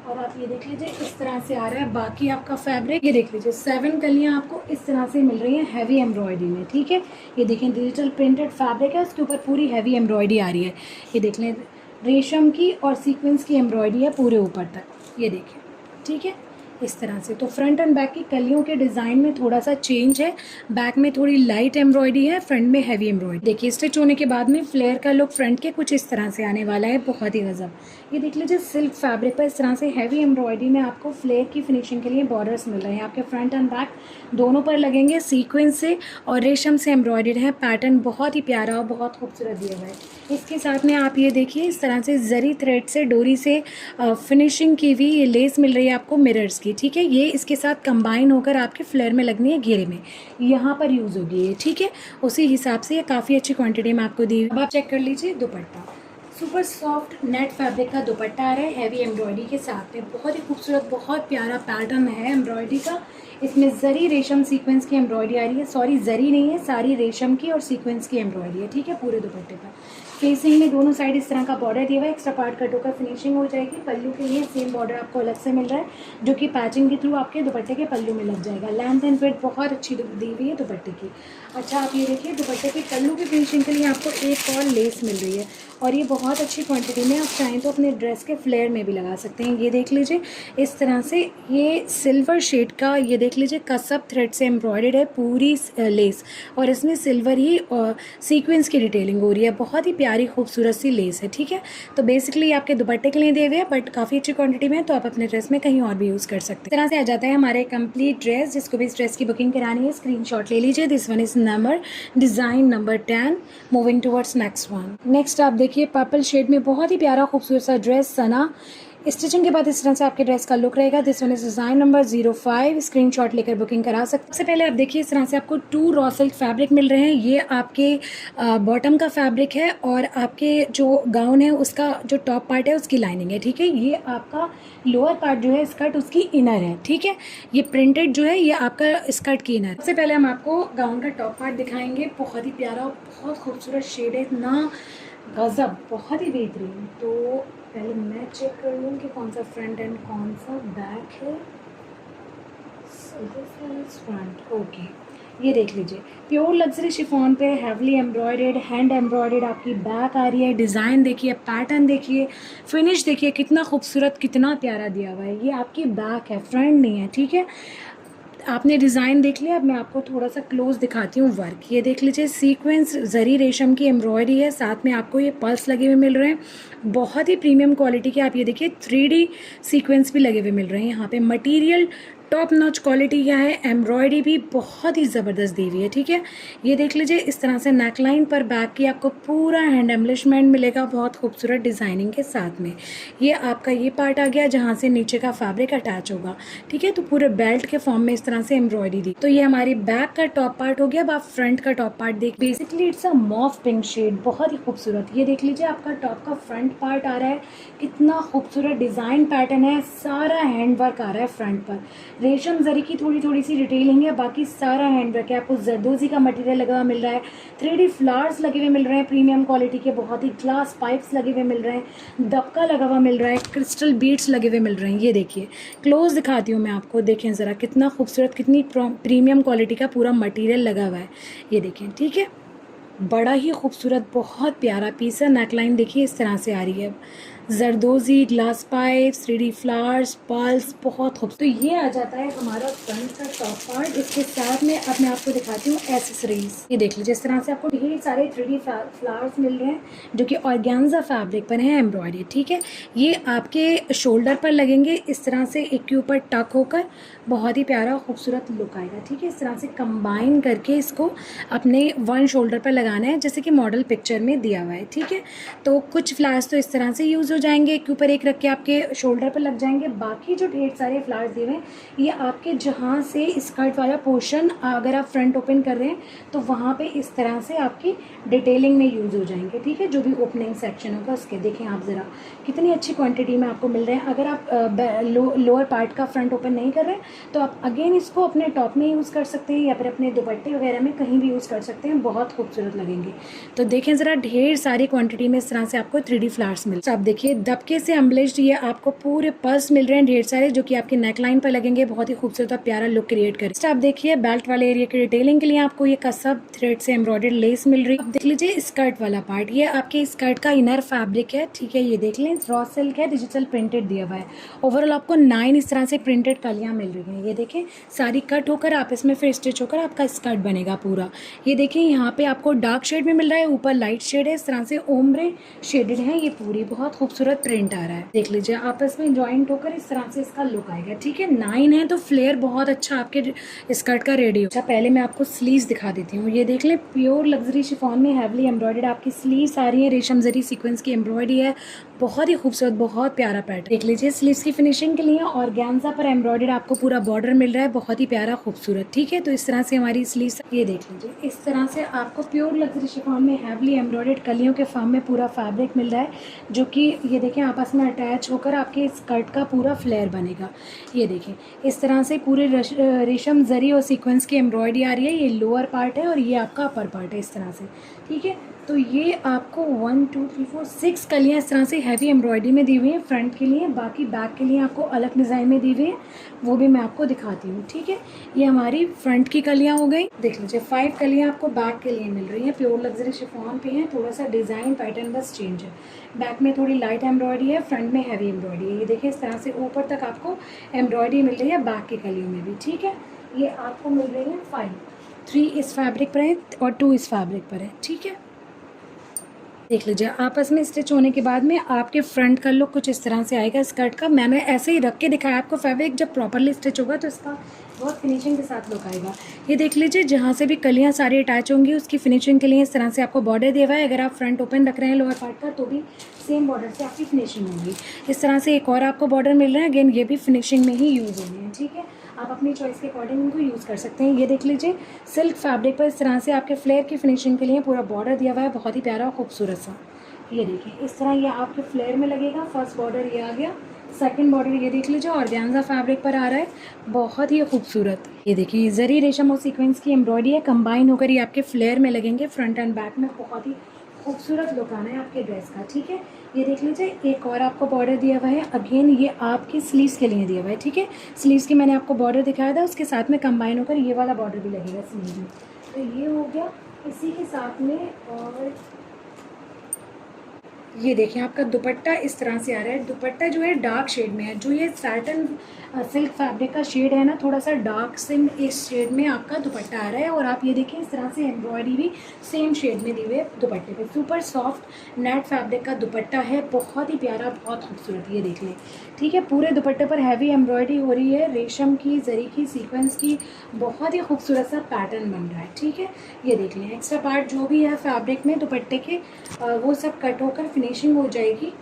और आप ये देख लीजिए इस तरह से आ रहा है बाकी आपका फैब्रिक। ये देख लीजिए 7 कलियाँ आपको इस तरह से मिल रही हैं हैवी एम्ब्रॉयडरी में। ठीक है, ये देखें डिजिटल प्रिंटेड फैब्रिक है, उसके ऊपर पूरी हैवी एम्ब्रॉयडरी आ रही है। ये देख लें रेशम की और सीक्वेंस की एम्ब्रॉयडरी है पूरे ऊपर तक, ये देखिए। ठीक है, इस तरह से तो फ्रंट एंड बैक की कलियों के डिज़ाइन में थोड़ा सा चेंज है। बैक में थोड़ी लाइट एम्ब्रॉयडरी है, फ्रंट में हैवी एम्ब्रॉयडरी। देखिए स्टिच होने के बाद में फ्लेयर का लुक फ्रंट के कुछ इस तरह से आने वाला है, बहुत ही गजब। ये देख लीजिए सिल्क फैब्रिक पर इस तरह से हैवी एम्ब्रॉयडरी में आपको फ्लेयर की फिनिशिंग के लिए बॉर्डर्स मिल रहे हैं। आपके फ्रंट एंड बैक दोनों पर लगेंगे सीक्वेंस से और रेशम से एम्ब्रॉयडर्ड है। पैटर्न बहुत ही प्यारा और बहुत खूबसूरत दिया हुआ है। इसके साथ में आप ये देखिए इस तरह से जरी थ्रेड से डोरी से फिनिशिंग की हुई ये लेस मिल रही है आपको मिरर्स की। ठीक है, ये इसके साथ कंबाइन होकर आपके फ्लेयर में लगनी है, घेरे में यहाँ पर यूज़ होगी ये। ठीक है, उसी हिसाब से ये काफ़ी अच्छी क्वांटिटी में आपको दी। अब आप चेक कर लीजिए दुपट्टा, सुपर सॉफ्ट नेट फैब्रिक का दुपट्टा आ रहा है हैवी एम्ब्रॉयडरी के साथ में। बहुत ही खूबसूरत बहुत प्यारा पैटर्न है एम्ब्रॉयडरी का। इसमें जरी रेशम सीक्वेंस की एम्ब्रॉयडरी आ रही है, सॉरी जरी नहीं है, सारी रेशम की और सीक्वेंस की एम्ब्रॉयडरी है। ठीक है, पूरे दुपट्टे पर फेसिंग में दोनों साइड इस तरह का बॉर्डर दिया हुआ है। एक्स्ट्रा पार्ट कटो का फिनिशिंग हो जाएगी। पल्लू के लिए सेम बॉर्डर आपको अलग से मिल रहा है, जो कि पैचिंग के थ्रू आपके दुपट्टे के पल्लू में लग जाएगा। लेंथ एंड विड्थ बहुत अच्छी दी हुई है दुपट्टे की। अच्छा, आप ये देखिए दुपट्टे के पल्लू की फिनिशिंग के लिए आपको एक और लेस मिल रही है, और ये बहुत अच्छी क्वांटिटी में आप चाहें तो अपने ड्रेस के फ्लेयर में भी लगा सकते हैं। ये देख लीजिए इस तरह से ये सिल्वर शेड का, ये देख लीजिए कसब थ्रेड से एम्ब्रॉयडर्ड है पूरी लेस, और इसमें सिल्वर ही सीक्वेंस की डिटेलिंग हो रही है। बहुत ही प्यारी खूबसूरत सी लेस है। ठीक है, तो बेसिकली आपके दुपट्टे के लिए दिए हुए हैं, बट काफ़ी अच्छी क्वांटिटी में, तो आप अपने ड्रेस में कहीं और भी यूज़ कर सकते हैं। इस तरह से आ जाता है हमारे कंप्लीट ड्रेस। जिसको भी इस ड्रेस की बुकिंग करानी है स्क्रीनशॉट ले लीजिए। This one is number design number 10। Moving towards next one. Next आप देखिए पर्पल शेड में बहुत ही प्यारा खूबसूरत सा ड्रेस सना। स्टिचिंग के बाद इस तरह से आपके ड्रेस का लुक रहेगा। This one is design number 05। Screenshot लेकर बुकिंग करा सकते हैं। सबसे पहले आप देखिए इस तरह से आपको 2 रॉ सिल्क फैब्रिक मिल रहे हैं। ये आपके बॉटम का फैब्रिक है, और आपके जो गाउन है उसका जो टॉप पार्ट है उसकी लाइनिंग है। ठीक है, ये आपका लोअर पार्ट जो है स्कर्ट उसकी इनर है। ठीक है, ये प्रिंटेड जो है ये आपका स्कर्ट की इनर। सबसे पहले हम आपको गाउन का टॉप पार्ट दिखाएंगे। बहुत ही प्यारा और बहुत खूबसूरत शेड है, इतना गजब, बहुत ही बेहतरीन। तो पहले मैं चेक कर लूँ कि कौन सा फ्रंट एंड कौन सा बैक है। Front, okay. ये देख लीजिए प्योर लग्जरी शिफॉन पे हैवली एम्ब्रॉयडर्ड हैंड एम्ब्रॉयडर्ड आपकी बैक आ रही है। डिज़ाइन देखिए, पैटर्न देखिए, फिनिश देखिए, कितना खूबसूरत कितना प्यारा दिया हुआ है। ये आपकी बैक है, फ्रंट नहीं है। ठीक है, आपने डिज़ाइन देख लिया। अब मैं आपको थोड़ा सा क्लोज दिखाती हूँ वर्क। ये देख लीजिए सीक्वेंस जरी रेशम की एम्ब्रॉयडरी है, साथ में आपको ये पर्ल्स लगे हुए मिल रहे हैं। बहुत ही प्रीमियम क्वालिटी के। आप ये देखिए 3D सीक्वेंस भी लगे हुए मिल रहे हैं। यहाँ पे मटेरियल टॉप नॉच क्वालिटी का है, एम्ब्रॉयडरी भी बहुत ही ज़बरदस्त दी हुई है। ठीक है, ये देख लीजिए इस तरह से नेकलाइन पर बैक की आपको पूरा हैंड एम्बलिशमेंट मिलेगा बहुत खूबसूरत डिज़ाइनिंग के साथ में। ये आपका ये पार्ट आ गया जहाँ से नीचे का फैब्रिक अटैच होगा। ठीक है, तो पूरे बेल्ट के फॉर्म में इस तरह से एम्ब्रॉयडरी दी। तो ये हमारी बैक का टॉप पार्ट हो गया। अब आप फ्रंट का टॉप पार्ट देख, basically it's a mauve pink shade, बहुत ही खूबसूरत। ये देख लीजिए आपका टॉप का फ्रंट पार्ट आ रहा है, कितना खूबसूरत डिज़ाइन पैटर्न है। सारा हैंड वर्क आ रहा है फ्रंट पर, रेशम जरी की थोड़ी थोड़ी सी डिटेलिंग है, बाकी सारा हैंड वर्क है। आपको जरदोजी का मटेरियल लगा हुआ मिल रहा है, 3D फ्लावर्स लगे हुए मिल रहे हैं प्रीमियम क्वालिटी के, बहुत ही ग्लास पाइप्स लगे हुए मिल रहे हैं, दबका लगा हुआ मिल रहा है, क्रिस्टल बीड्स लगे हुए मिल रहे हैं। ये देखिए क्लोज दिखाती हूँ मैं आपको, देखें ज़रा कितना खूबसूरत कितनी प्रीमियम क्वालिटी का पूरा मटीरियल लगा हुआ है। ये देखें, ठीक है, बड़ा ही खूबसूरत बहुत प्यारा पीस है। नेकलाइन देखिए इस तरह से आ रही है, zardozi, glass pipes, 3D flowers, pearls, बहुत खूब। तो ये आ जाता है हमारा फ्रंट का टॉप पार्ट। इसके साथ में अब मैं आपको दिखाती हूँ एसेसरीज। ये देख लीजिए, इस तरह से आपको ढेर सारे 3D फ्लावर्स मिल रहे हैं जो कि ऑर्गेन्जा फैब्रिक पर है एम्ब्रॉयडरी। ठीक है, ये आपके शोल्डर पर लगेंगे इस तरह से, एक के ऊपर टक होकर, बहुत ही प्यारा खूबसूरत लुक आएगा। ठीक है, इस तरह से कंबाइन करके इसको अपने वन शोल्डर पर लगाना है जैसे कि मॉडल पिक्चर में दिया हुआ है। ठीक है, तो कुछ फ्लावर्स तो इस तरह से यूज़ हो जाएंगे, एक के ऊपर एक रख के आपके शोल्डर पर लग जाएंगे। बाकी जो ढेर सारे फ्लावर्स दिए हुए हैं ये आपके जहाँ से स्कर्ट वाला पोर्शन अगर आप फ्रंट ओपन कर रहे हैं तो वहाँ पे इस तरह से आपकी डिटेलिंग में यूज़ हो जाएंगे। ठीक है, जो भी ओपनिंग सेक्शन होगा उसके देखें आप ज़रा कितनी अच्छी क्वांटिटी में आपको मिल रहे हैं। अगर आप लोअर पार्ट का फ्रंट ओपन नहीं कर रहे हैं तो आप अगेन इसको अपने टॉप में यूज़ कर सकते हैं या फिर अपने दुपट्टे वगैरह में कहीं भी यूज़ कर सकते हैं, बहुत खूबसूरत लगेंगे। तो देखें ज़रा, ढेर सारी क्वांटिटी में इस तरह से आपको 3D फ्लावर्स मिल। तो आप देखिए दबके से एम्बलिश्ड ये आपको पूरे पर्स मिल रहे हैं ढेर सारे, जो कि आपके नेक लाइन पर लगेंगे, बहुत ही खूबसूरत और प्यारा लुक क्रिएट करें। आप देखिए बेल्ट वाले एरिया की डिटेलिंग के लिए आपको ये कसब थ्रेड से एम्ब्रॉयडर्ड लेस मिल रही है। अब देख लीजिए स्कर्ट वाला पार्ट, ये आपके स्कर्ट का इनर फैब्रिक है। ठीक है, ये देख लें, रॉ सिल्क है, डिजिटल प्रिंटेड दिया हुआ है। ओवरऑल आपको 9 इस तरह से प्रिंटेड कलियाँ मिल रही हैं। ये देखें सारी कट होकर आपस में फिर स्टिच होकर आपका स्कर्ट बनेगा पूरा। ये देखिए यहाँ पे आपको डार्क शेड में मिल रहा है, ऊपर लाइट शेड है, इस तरह से ओम्ब्रे शेडेड है। ये पूरी बहुत खूबसूरत प्रिंट आ रहा है, देख लीजिए आपस में जॉइंट होकर इस तरह से इसका लुक आएगा। ठीक है, 9 है तो फ्लेयर बहुत अच्छा आपके स्कर्ट का रेडी हो। अच्छा, पहले मैं आपको स्लीव्स दिखा देती हूँ। ये देख लें, प्योर लग्जरी शिफॉन में हैवली एम्ब्रॉयडर्ड आपकी स्लीव्स आ रही है, रेशम जरी सीक्वेंस की एम्ब्रॉयडरी है, बहुत ही खूबसूरत, बहुत प्यारा पैटर्न। देख लीजिए स्लीव्स की फिनिशिंग के लिए ऑर्गेन्जा पर एम्ब्रॉयडर्ड आपको पूरा बॉर्डर मिल रहा है, बहुत ही प्यारा खूबसूरत। ठीक है, तो इस तरह से हमारी स्लीव्स, ये देख लीजिए इस तरह से आपको प्योर लग्जरी शिफॉन में हैवली एम्ब्रॉयडर्ड कलियों के फॉर्म में पूरा फैब्रिक मिल रहा है, जो कि ये देखें आपस में अटैच होकर आपके स्कर्ट का पूरा फ्लेयर बनेगा। ये देखें इस तरह से पूरे रेशम जरी और सीक्वेंस की एम्ब्रॉयडरी आ रही है। ये लोअर पार्ट है और ये आपका अपर पार्ट है इस तरह से। ठीक है, तो ये आपको 1 2 3 4 6 कलियाँ इस तरह से हैवी एम्ब्रॉयडरी में दी हुई हैं फ्रंट के लिए। बाकी बैक के लिए आपको अलग डिज़ाइन में दी हुई है, वो भी मैं आपको दिखाती हूँ। ठीक है, ये हमारी फ्रंट की कलियाँ हो गई। देख लीजिए 5 कलियाँ आपको बैक के लिए मिल रही हैं, प्योर लग्जरी शिफॉन पे हैं, थोड़ा सा डिज़ाइन पैटर्न बस चेंज है। बैक में थोड़ी लाइट एम्ब्रॉयडरी है, फ्रंट में हैवी एम्ब्रॉयडरी है। ये देखिए इस तरह से ऊपर तक आपको एम्ब्रॉयडरी मिल रही है बैक की कलियों में भी। ठीक है, ये आपको मिल रही है 5, 3 इस फैब्रिक पर है और 2 इस फैब्रिक पर है। ठीक है, देख लीजिए आपस में स्टिच होने के बाद में आपके फ्रंट का लुक कुछ इस तरह से आएगा स्कर्ट का। मैंने ऐसे ही रख के दिखाया आपको फैब्रिक, जब प्रॉपरली स्टिच होगा तो इसका बहुत फिनिशिंग के साथ लुक आएगा। ये देख लीजिए जहाँ से भी कलियाँ सारी अटैच होंगी उसकी फिनिशिंग के लिए इस तरह से आपको बॉर्डर दिया हुआ है। अगर आप फ्रंट ओपन रख रहे हैं लोअर पार्ट का तो भी सेम बॉर्डर से आपकी फिनिशिंग होगी। इस तरह से एक और आपको बॉर्डर मिल रहा है, अगेन ये भी फिनिशिंग में ही यूज़ होंगे। ठीक है, आप अपनी चॉइस के अकॉर्डिंग इनको यूज़ कर सकते हैं। ये देख लीजिए सिल्क फैब्रिक पर इस तरह से आपके फ्लेयर की फिनिशिंग के लिए पूरा बॉर्डर दिया हुआ है, बहुत ही प्यारा और खूबसूरत सा। ये देखिए इस तरह ये आपके फ्लेयर में लगेगा। फर्स्ट बॉर्डर ये आ गया, सेकंड बॉर्डर ये देख लीजिए ऑर्गेन्जा फैब्रिक पर आ रहा है, बहुत ही खूबसूरत। ये देखिए जरी रेशम और सीक्वेंस की एम्ब्रॉयडरी है, कंबाइन होकर ये आपके फ्लेयर में लगेंगे फ्रंट एंड बैक में, बहुत ही खूबसूरत लुक आना है आपके ड्रेस का। ठीक है, ये देख लीजिए एक और आपको बॉर्डर दिया हुआ है, अगेन ये आपकी स्लीव्स के लिए दिया हुआ है। ठीक है, स्लीव्स की मैंने आपको बॉर्डर दिखाया था, उसके साथ में कंबाइन होकर ये वाला बॉर्डर भी लगेगा स्लीव में। तो ये हो गया इसी के साथ में। और ये देखिए आपका दुपट्टा इस तरह से आ रहा है। दुपट्टा जो है डार्क शेड में है, जो ये सैटन सिल्क फैब्रिक का शेड है ना, थोड़ा सा डार्क सिम इस शेड में आपका दुपट्टा आ रहा है। और आप ये देखिए इस तरह से एम्ब्रॉयडरी भी सेम शेड में दी हुई है दुपट्टे पे। सुपर सॉफ्ट नेट फैब्रिक का दुपट्टा है, बहुत ही प्यारा, बहुत खूबसूरत। ये देख लें। ठीक है, पूरे दुपट्टे पर हैवी एम्ब्रॉयडरी हो रही है, रेशम की, जरी की, सीक्वेंस की, बहुत ही खूबसूरत सा पैटर्न बन रहा है। ठीक है, ये देख लें एक्स्ट्रा पार्ट जो भी है फैब्रिक में दुपट्टे के वो सब कट होकर फिनिशिंग हो जाएगी।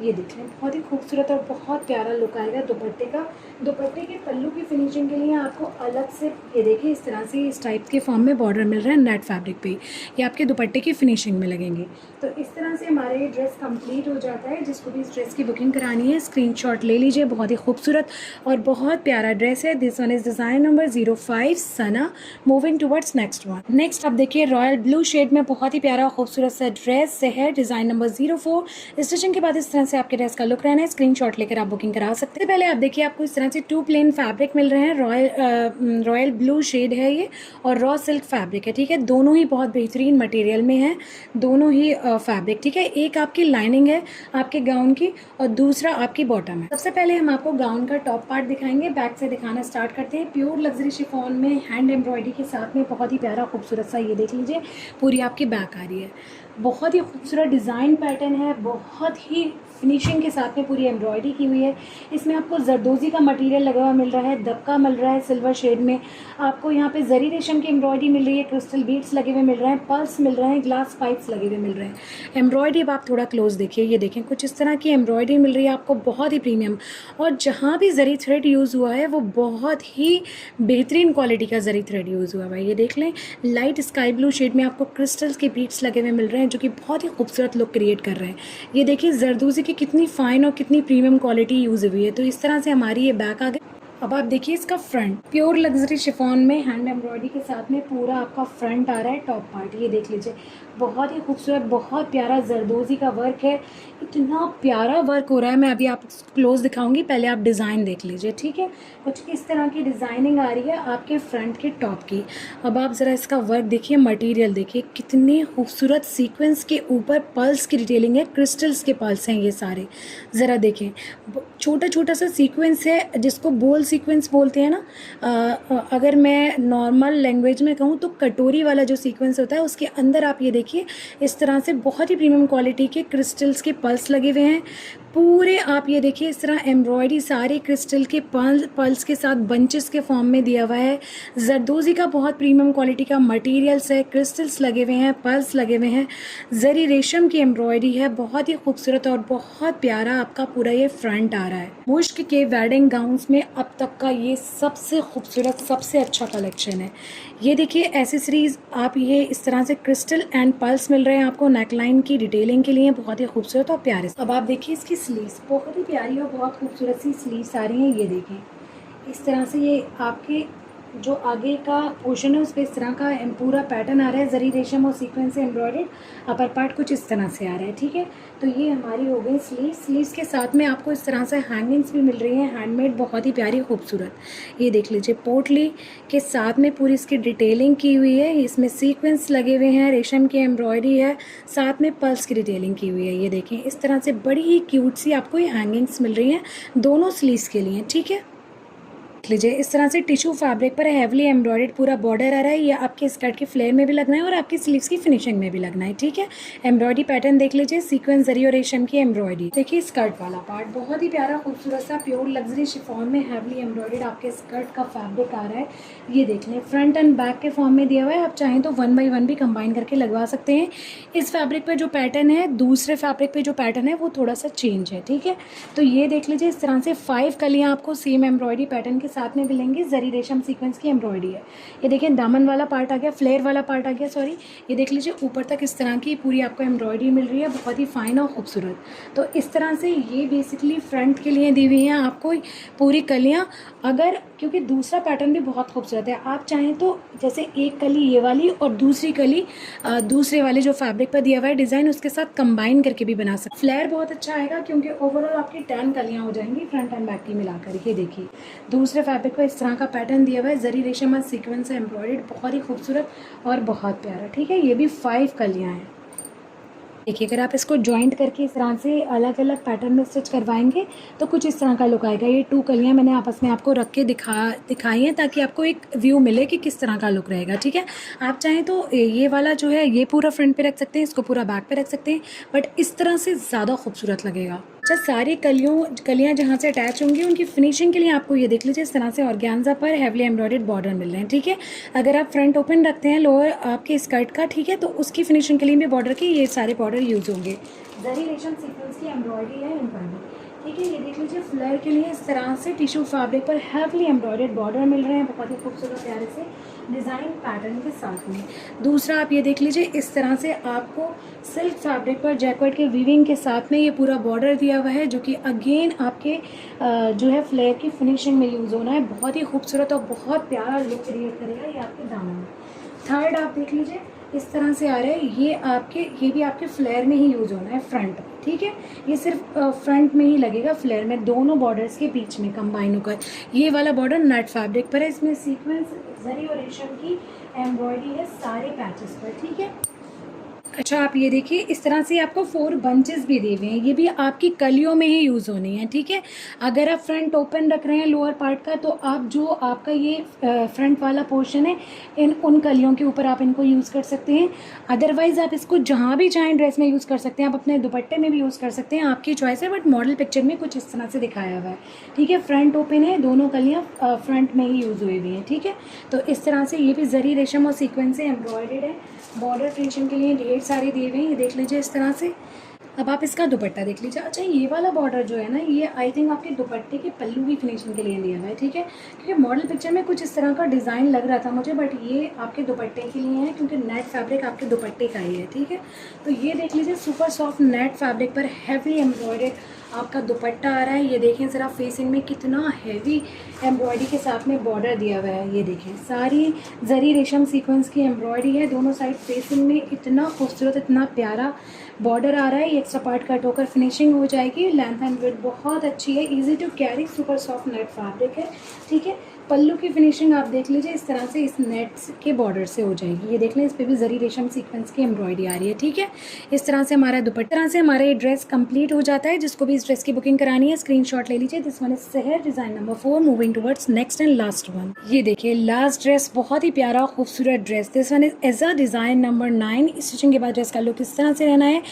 ये देख लें बहुत ही खूबसूरत और बहुत प्यारा लुक आएगा दुपट्टे का। दुपट्टे के पल्लू की फिनिशिंग के लिए आपको अलग से ये देखिए इस तरह से इस टाइप के फॉर्म में बॉर्डर मिल रहा है नेट फैब्रिक पे, ये आपके दुपट्टे की फिनिशिंग में लगेंगे। तो इस तरह से हमारा ये ड्रेस कंप्लीट हो जाता है। जिसको भी इस ड्रेस की बुकिंग करानी है स्क्रीनशॉट ले लीजिए, बहुत ही खूबसूरत और बहुत प्यारा ड्रेस है। This one is design number 05 Sana. Moving towards next one. Next अब देखिए रॉयल ब्लू शेड में बहुत ही प्यारा खूबसूरत सा ड्रेस से है, डिज़ाइन नंबर 04। स्टिचिंग के बाद इस तरह से आपके ड्रेस का लुक रहना है। स्क्रीनशॉट लेकर आप बुकिंग करा सकते हैं। पहले आप देखिए आपको इस तरह से 2 प्लेन फैब्रिक मिल रहे हैं। रॉयल ब्लू शेड है ये और रॉ सिल्क फैब्रिक है, ठीक है। दोनों ही बहुत बेहतरीन मटेरियल में है, दोनों ही फैब्रिक, ठीक है। एक आपकी लाइनिंग है आपके गाउन की और दूसरा आपकी बॉटम है। सबसे पहले हम आपको गाउन का टॉप पार्ट दिखाएंगे, बैक से दिखाना स्टार्ट करते हैं। प्योर लग्जरी शिफॉन में हैंड एम्ब्रॉयडरी के साथ में बहुत ही प्यारा खूबसूरत सा ये देख लीजिए पूरी आपकी बैक आ रही है। बहुत ही खूबसूरत डिज़ाइन पैटर्न है, बहुत ही फिनिशिंग के साथ में पूरी एम्ब्रॉयडरी की हुई है। इसमें आपको जरदोजी का मटेरियल लगा हुआ मिल रहा है, दबका मिल रहा है सिल्वर शेड में। आपको यहाँ पे जरी रेशम की एम्ब्रॉयडरी मिल रही है, क्रिस्टल बीड्स लगे हुए मिल रहे हैं, पर्ल्स मिल रहे हैं, ग्लास पाइप्स लगे हुए मिल रहे हैं। एम्ब्रॉयडरी अब आप थोड़ा क्लोज देखिए, ये देखें कुछ इस तरह की एम्ब्रॉयडरी मिल रही है आपको, बहुत ही प्रीमियम। और जहाँ भी जरी थ्रेड यूज़ हुआ है वो बहुत ही बेहतरीन क्वालिटी का जरी थ्रेड यूज़ हुआ है। ये देख लें, लाइट स्काई ब्लू शेड में आपको क्रिस्टल्स के बीड्स लगे हुए मिल रहे हैं जो कि बहुत ही खूबसूरत लुक क्रिएट कर रहे हैं। ये देखिए जरदोजी की कितनी फाइन और कितनी प्रीमियम क्वालिटी यूज़ हुई है। तो इस तरह से हमारी ये बैक आ गई। अब आप देखिए इसका फ्रंट, प्योर लग्जरी शिफॉन में हैंड एम्ब्रॉयडरी के साथ में पूरा आपका फ्रंट आ रहा है। टॉप पार्ट ये देख लीजिए, बहुत ही खूबसूरत, बहुत प्यारा जरदोजी का वर्क है। इतना प्यारा वर्क हो रहा है, मैं अभी आप क्लोज दिखाऊंगी, पहले आप डिज़ाइन देख लीजिए, ठीक है। कुछ इस तरह की डिज़ाइनिंग आ रही है आपके फ्रंट के टॉप की। अब आप ज़रा इसका वर्क देखिए, मटेरियल देखिए, कितने खूबसूरत सीक्वेंस के ऊपर पर्ल्स की डिटेलिंग है, क्रिस्टल्स के पर्ल्स हैं ये सारे। ज़रा देखें, छोटा छोटा सा सीक्वेंस है जिसको बोल सीक्वेंस बोलते हैं ना। अगर मैं नॉर्मल लैंग्वेज में कहूँ तो कटोरी वाला जो सीक्वेंस होता है उसके अंदर आप ये देखिए इस तरह से बहुत ही प्रीमियम क्वालिटी के क्रिस्टल्स के पर्ल्स लगे हुए हैं पूरे। आप ये देखिए इस तरह एम्ब्रॉयडरी सारे क्रिस्टल के पर्ल्स के साथ बंचेस के फॉर्म में दिया हुआ है। जरदोजी का बहुत प्रीमियम क्वालिटी का मटेरियल्स है, क्रिस्टल्स लगे हुए हैं, पर्ल्स लगे हुए हैं, जरी रेशम की एम्ब्रॉयडरी है, बहुत ही खूबसूरत और बहुत प्यारा आपका पूरा ये फ्रंट आ रहा है। मुश्क के वेडिंग गाउन्स में अब तक का ये सबसे खूबसूरत, सबसे अच्छा कलेक्शन है। ये देखिए एसेसरीज आप ये इस तरह से क्रिस्टल एंड पर्ल्स मिल रहे हैं आपको नेकलाइन की डिटेलिंग के लिए, बहुत ही खूबसूरत और प्यारे। अब आप देखिए इसकी स्लीव्स, बहुत ही प्यारी और बहुत खूबसूरत सी स्लीव्स आ रही हैं। ये देखें इस तरह से ये आपके जो आगे का पोर्शन है उस पर इस तरह का पूरा पैटर्न आ रहा है, जरी रेशम और सीक्वेंस से एम्ब्रॉयडर्ड। अपर पार्ट कुछ इस तरह से आ रहा है, ठीक है। तो ये हमारी हो गई स्लीव्स के साथ में आपको इस तरह से हैंगिंग्स भी मिल रही हैं, हैंडमेड, बहुत ही प्यारी खूबसूरत। ये देख लीजिए पोटली के साथ में पूरी इसकी डिटेलिंग की हुई है, इसमें सीक्वेंस लगे हुए हैं, रेशम की एम्ब्रॉयडरी है, साथ में पर्ल्स की डिटेलिंग की हुई है। ये देखें इस तरह से बड़ी ही क्यूट सी आपको ये हैंगिंग्स मिल रही हैं दोनों स्लीव्स के लिए, ठीक है। देख लीजिए इस तरह से टिश्यू फैब्रिक पर हैवली एम्ब्रॉयडर्ड पूरा बॉर्डर आ रहा है। ये आपके स्कर्ट के फ्लेयर में भी लगना है और आपकी स्लीव्स की फिनिशिंग में भी लगना है, ठीक है। एम्ब्रॉयडरी पैटर्न देख लीजिए, सीक्वेंस जरी और रेशम की एम्ब्रॉयडरी। देखिए स्कर्ट वाला पार्ट बहुत ही प्यारा खूबसूरत सा प्योर लग्जरी शिफॉन में हैवली एम्ब्रॉयडर्ड आपके स्कर्ट का फैब्रिक आ रहा है। ये देख लें फ्रंट एंड बैक के फॉर्म में दिया हुआ है, आप चाहें तो 1 बाई 1 भी कंबाइन करके लगवा सकते हैं। इस फैब्रिक पर जो पैटर्न है, दूसरे फैब्रिक पर जो पैटर्न है वो थोड़ा सा चेंज है, ठीक है। तो ये देख लीजिए इस तरह से 5 कलियाँ आपको सेम एम्ब्रॉयडरी पैटर्न के साथ में मिलेंगी, जरी रेशम सीक्वेंस की एम्ब्रॉयडरी है। ये देखिए दामन वाला पार्ट आ गया, फ्लेयर वाला पार्ट आ गया, सॉरी। ये देख लीजिए ऊपर तक इस तरह की पूरी आपको एम्ब्रॉयडरी मिल रही है, बहुत ही फाइन और खूबसूरत। तो इस तरह से ये बेसिकली फ्रंट के लिए दी हुई हैं आपको पूरी कलियाँ। अगर क्योंकि दूसरा पैटर्न भी बहुत खूबसूरत है, आप चाहें तो जैसे एक कली ये वाली और दूसरी कली दूसरे वाले जो फैब्रिक पर दिया हुआ है डिज़ाइन उसके साथ कंबाइन करके भी बना सकते। फ्लेयर बहुत अच्छा आएगा क्योंकि ओवरऑल आपकी 10 कलियाँ हो जाएंगी फ्रंट एंड बैक की मिलाकर। ये देखिए दूसरे फैब्रिक पर इस तरह का पैटर्न दिया हुआ है, जरी रेशम और सीक्वेंस से एम्ब्रॉयडर्ड, बहुत ही खूबसूरत और बहुत प्यारा, ठीक है। ये भी 5 कलियाँ हैं। देखिए अगर आप इसको जॉइंट करके इस तरह से अलग अलग पैटर्न में स्टिच करवाएंगे तो कुछ इस तरह का लुक आएगा। ये 2 कलियाँ मैंने आपस में आपको रख के दिखाई हैं ताकि आपको एक व्यू मिले कि किस तरह का लुक रहेगा, ठीक है। आप चाहें तो ये वाला जो है ये पूरा फ्रंट पे रख सकते हैं, इसको पूरा बैक पे रख सकते हैं, बट इस तरह से ज़्यादा खूबसूरत लगेगा। अच्छा, सारी कलियाँ जहाँ से अटैच होंगी उनकी फिनिशिंग के लिए आपको ये देख लीजिए इस तरह से ऑर्गेन्जा पर हैवली एम्ब्रॉयडर्ड बॉर्डर मिल रहे हैं, ठीक है। अगर आप फ्रंट ओपन रखते हैं लोअर आपके स्कर्ट का, ठीक है, तो उसकी फिनिशिंग के लिए भी बॉर्डर के ये सारे बॉर्डर यूज़ होंगे। जरी रेशम सीक्वेंस की एम्ब्रॉयडरी है इन पर भी, ठीक है। ये देख लीजिए फ्लेयर के लिए इस तरह से टिश्यू फैब्रिक पर हैवली एम्ब्रॉयडर्ड बॉर्डर मिल रहे हैं, बहुत ही खूबसूरत प्यारे से डिज़ाइन पैटर्न के साथ में। दूसरा आप ये देख लीजिए इस तरह से आपको सिल्क फैब्रिक पर जैकेट के वीविंग के साथ में ये पूरा बॉर्डर दिया हुआ है जो कि अगेन आपके जो है फ्लेयर की फिनिशिंग में यूज़ होना है, बहुत ही खूबसूरत और बहुत प्यारा लुक क्रिएट करेगा ये आपके दामन में। थर्ड आप देख लीजिए इस तरह से आ रहा है। ये भी आपके फ्लेयर में ही यूज़ होना है, फ्रंट में, ठीक है। ये सिर्फ फ्रंट में ही लगेगा, फ्लेयर में, दोनों बॉर्डर्स के बीच में कंबाइन होकर। ये वाला बॉर्डर नेट फैब्रिक पर है, इसमें सीक्वेंस जरी और रेशम की एम्ब्रॉयडरी है सारे पैचेस पर, ठीक है। अच्छा, आप ये देखिए, इस तरह से आपको 4 बंचेस भी दिए हुए हैं, ये भी आपकी कलियों में ही यूज़ होनी है, ठीक है। अगर आप फ्रंट ओपन रख रहे हैं लोअर पार्ट का, तो आप जो आपका ये फ्रंट वाला पोर्शन है, उन कलियों के ऊपर आप इनको यूज़ कर सकते हैं। अदरवाइज़ आप इसको जहाँ भी चाहें ड्रेस में यूज़ कर सकते हैं, आप अपने दुपट्टे में भी यूज़ कर सकते हैं, आपकी चॉइस है। बट मॉडल पिक्चर में कुछ इस तरह से दिखाया हुआ है, ठीक है। फ्रंट ओपन है, दोनों कलियाँ फ्रंट में ही यूज़ हुई हुई हैं, ठीक है। तो इस तरह से ये भी जरी रेशम और सीक्वेंस से एम्ब्रॉयडर्ड है। बॉर्डर फिनिशिंग के लिए ढेर सारे दिए हुए हैं, ये देख लीजिए इस तरह से। अब आप इसका दुपट्टा देख लीजिए। अच्छा, ये वाला बॉर्डर जो है ना, ये आई थिंक आपके दुपट्टे के पल्लू की फिनिशिंग के लिए दिया हुआ है, ठीक है। क्योंकि मॉडल पिक्चर में कुछ इस तरह का डिज़ाइन लग रहा था मुझे, बट ये आपके दुपट्टे के लिए है, क्योंकि नेट फैब्रिक आपके दुपट्टे का ही है, ठीक है। तो ये देख लीजिए, सुपर सॉफ्ट नेट फैब्रिक पर हैवी एम्ब्रॉयडर्ड आपका दुपट्टा आ रहा है। ये देखें ज़रा फेसिंग में कितना हैवी एम्ब्रॉयडरी के साथ में बॉर्डर दिया हुआ है। ये देखें, सारी जरी रेशम सीक्वेंस की एम्ब्रॉयडरी है दोनों साइड फेसिंग में। इतना खूबसूरत, इतना प्यारा बॉर्डर आ रहा है। ये एक्स्ट्रा पार्ट कट होकर फिनिशिंग हो जाएगी। लेंथ एंड विड्थ बहुत अच्छी है, easy to carry, super soft net fabric है, ठीक है। पल्लू की फिनिशिंग आप देख लीजिए, इस तरह से इस नेट के बॉर्डर से हो जाएगी। ये देख लें, इस पर भी जरी रेशम सीक्वेंस की एम्ब्रॉयडरी आ रही है, ठीक है। इस तरह से हमारा दुपट्टा, तरह से हमारा ये ड्रेस कंप्लीट हो जाता है। जिसको भी इस ड्रेस की बुकिंग करानी है, स्क्रीनशॉट ले लीजिए। दिस वन इज सहर, design number 4, moving towards next and last one. ये देखिए लास्ट ड्रेस, बहुत ही प्यारा खूबसूरत ड्रेस। दिस वन इज एजा, डिजाइन नंबर 9। स्टिचिंग के बाद ड्रेस का लुक इस तरह से रहना है।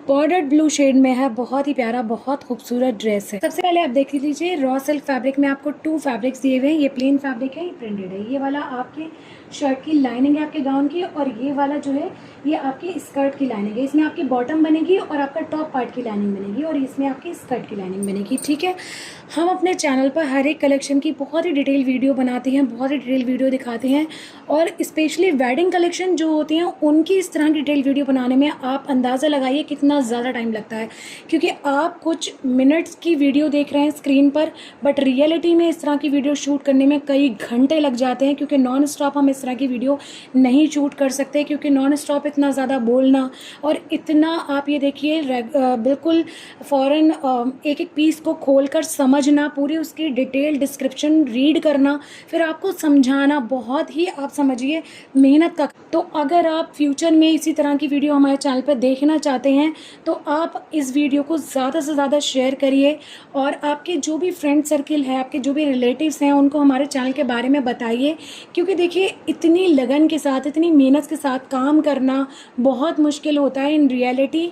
बॉर्डर्ड ब्लू शेड में है, बहुत ही प्यारा, बहुत खूबसूरत ड्रेस है। सबसे पहले आप देख लीजिए, रॉ सिल्क फैब्रिक में आपको 2 फैब्रिक्स दिए हुए हैं। ये प्लेन फैब्रिक है, ये प्रिंटेड है। ये वाला आपके शर्ट की लाइनिंग है आपके गाउन की, और ये वाला जो है ये आपकी स्कर्ट की लाइनिंग है। इसमें आपकी बॉटम बनेगी और आपका टॉप पार्ट की लाइनिंग बनेगी, और इसमें आपकी स्कर्ट की लाइनिंग बनेगी, ठीक है। हम अपने चैनल पर हर एक कलेक्शन की बहुत ही डिटेल वीडियो बनाते हैं, बहुत ही डिटेल वीडियो दिखाते हैं, और स्पेशली वेडिंग कलेक्शन जो होती हैं उनकी इस तरह की डिटेल वीडियो बनाने में आप अंदाज़ा लगाइए कितना ज़्यादा टाइम लगता है। क्योंकि आप कुछ मिनट्स की वीडियो देख रहे हैं स्क्रीन पर, बट रियलिटी में इस तरह की वीडियो शूट करने में कई घंटे लग जाते हैं, क्योंकि नॉन स्टॉप हम इस तरह की वीडियो नहीं शूट कर सकते, क्योंकि नॉन स्टॉप इतना ज़्यादा बोलना, और इतना आप ये देखिए बिल्कुल फ़ौरन एक एक पीस को खोलकर समझना, पूरी उसकी डिटेल डिस्क्रिप्शन रीड करना, फिर आपको समझाना, बहुत ही आप समझिए मेहनत का। तो अगर आप फ्यूचर में इसी तरह की वीडियो हमारे चैनल पर देखना चाहते हैं, तो आप इस वीडियो को ज़्यादा से ज़्यादा शेयर करिए, और आपके जो भी फ्रेंड सर्किल है, आपके जो भी रिलेटिव्स हैं, उनको हमारे चैनल के बारे में बताइए। क्योंकि देखिए, इतनी लगन के साथ, इतनी मेहनत के साथ काम करना बहुत मुश्किल होता है इन रियलिटी।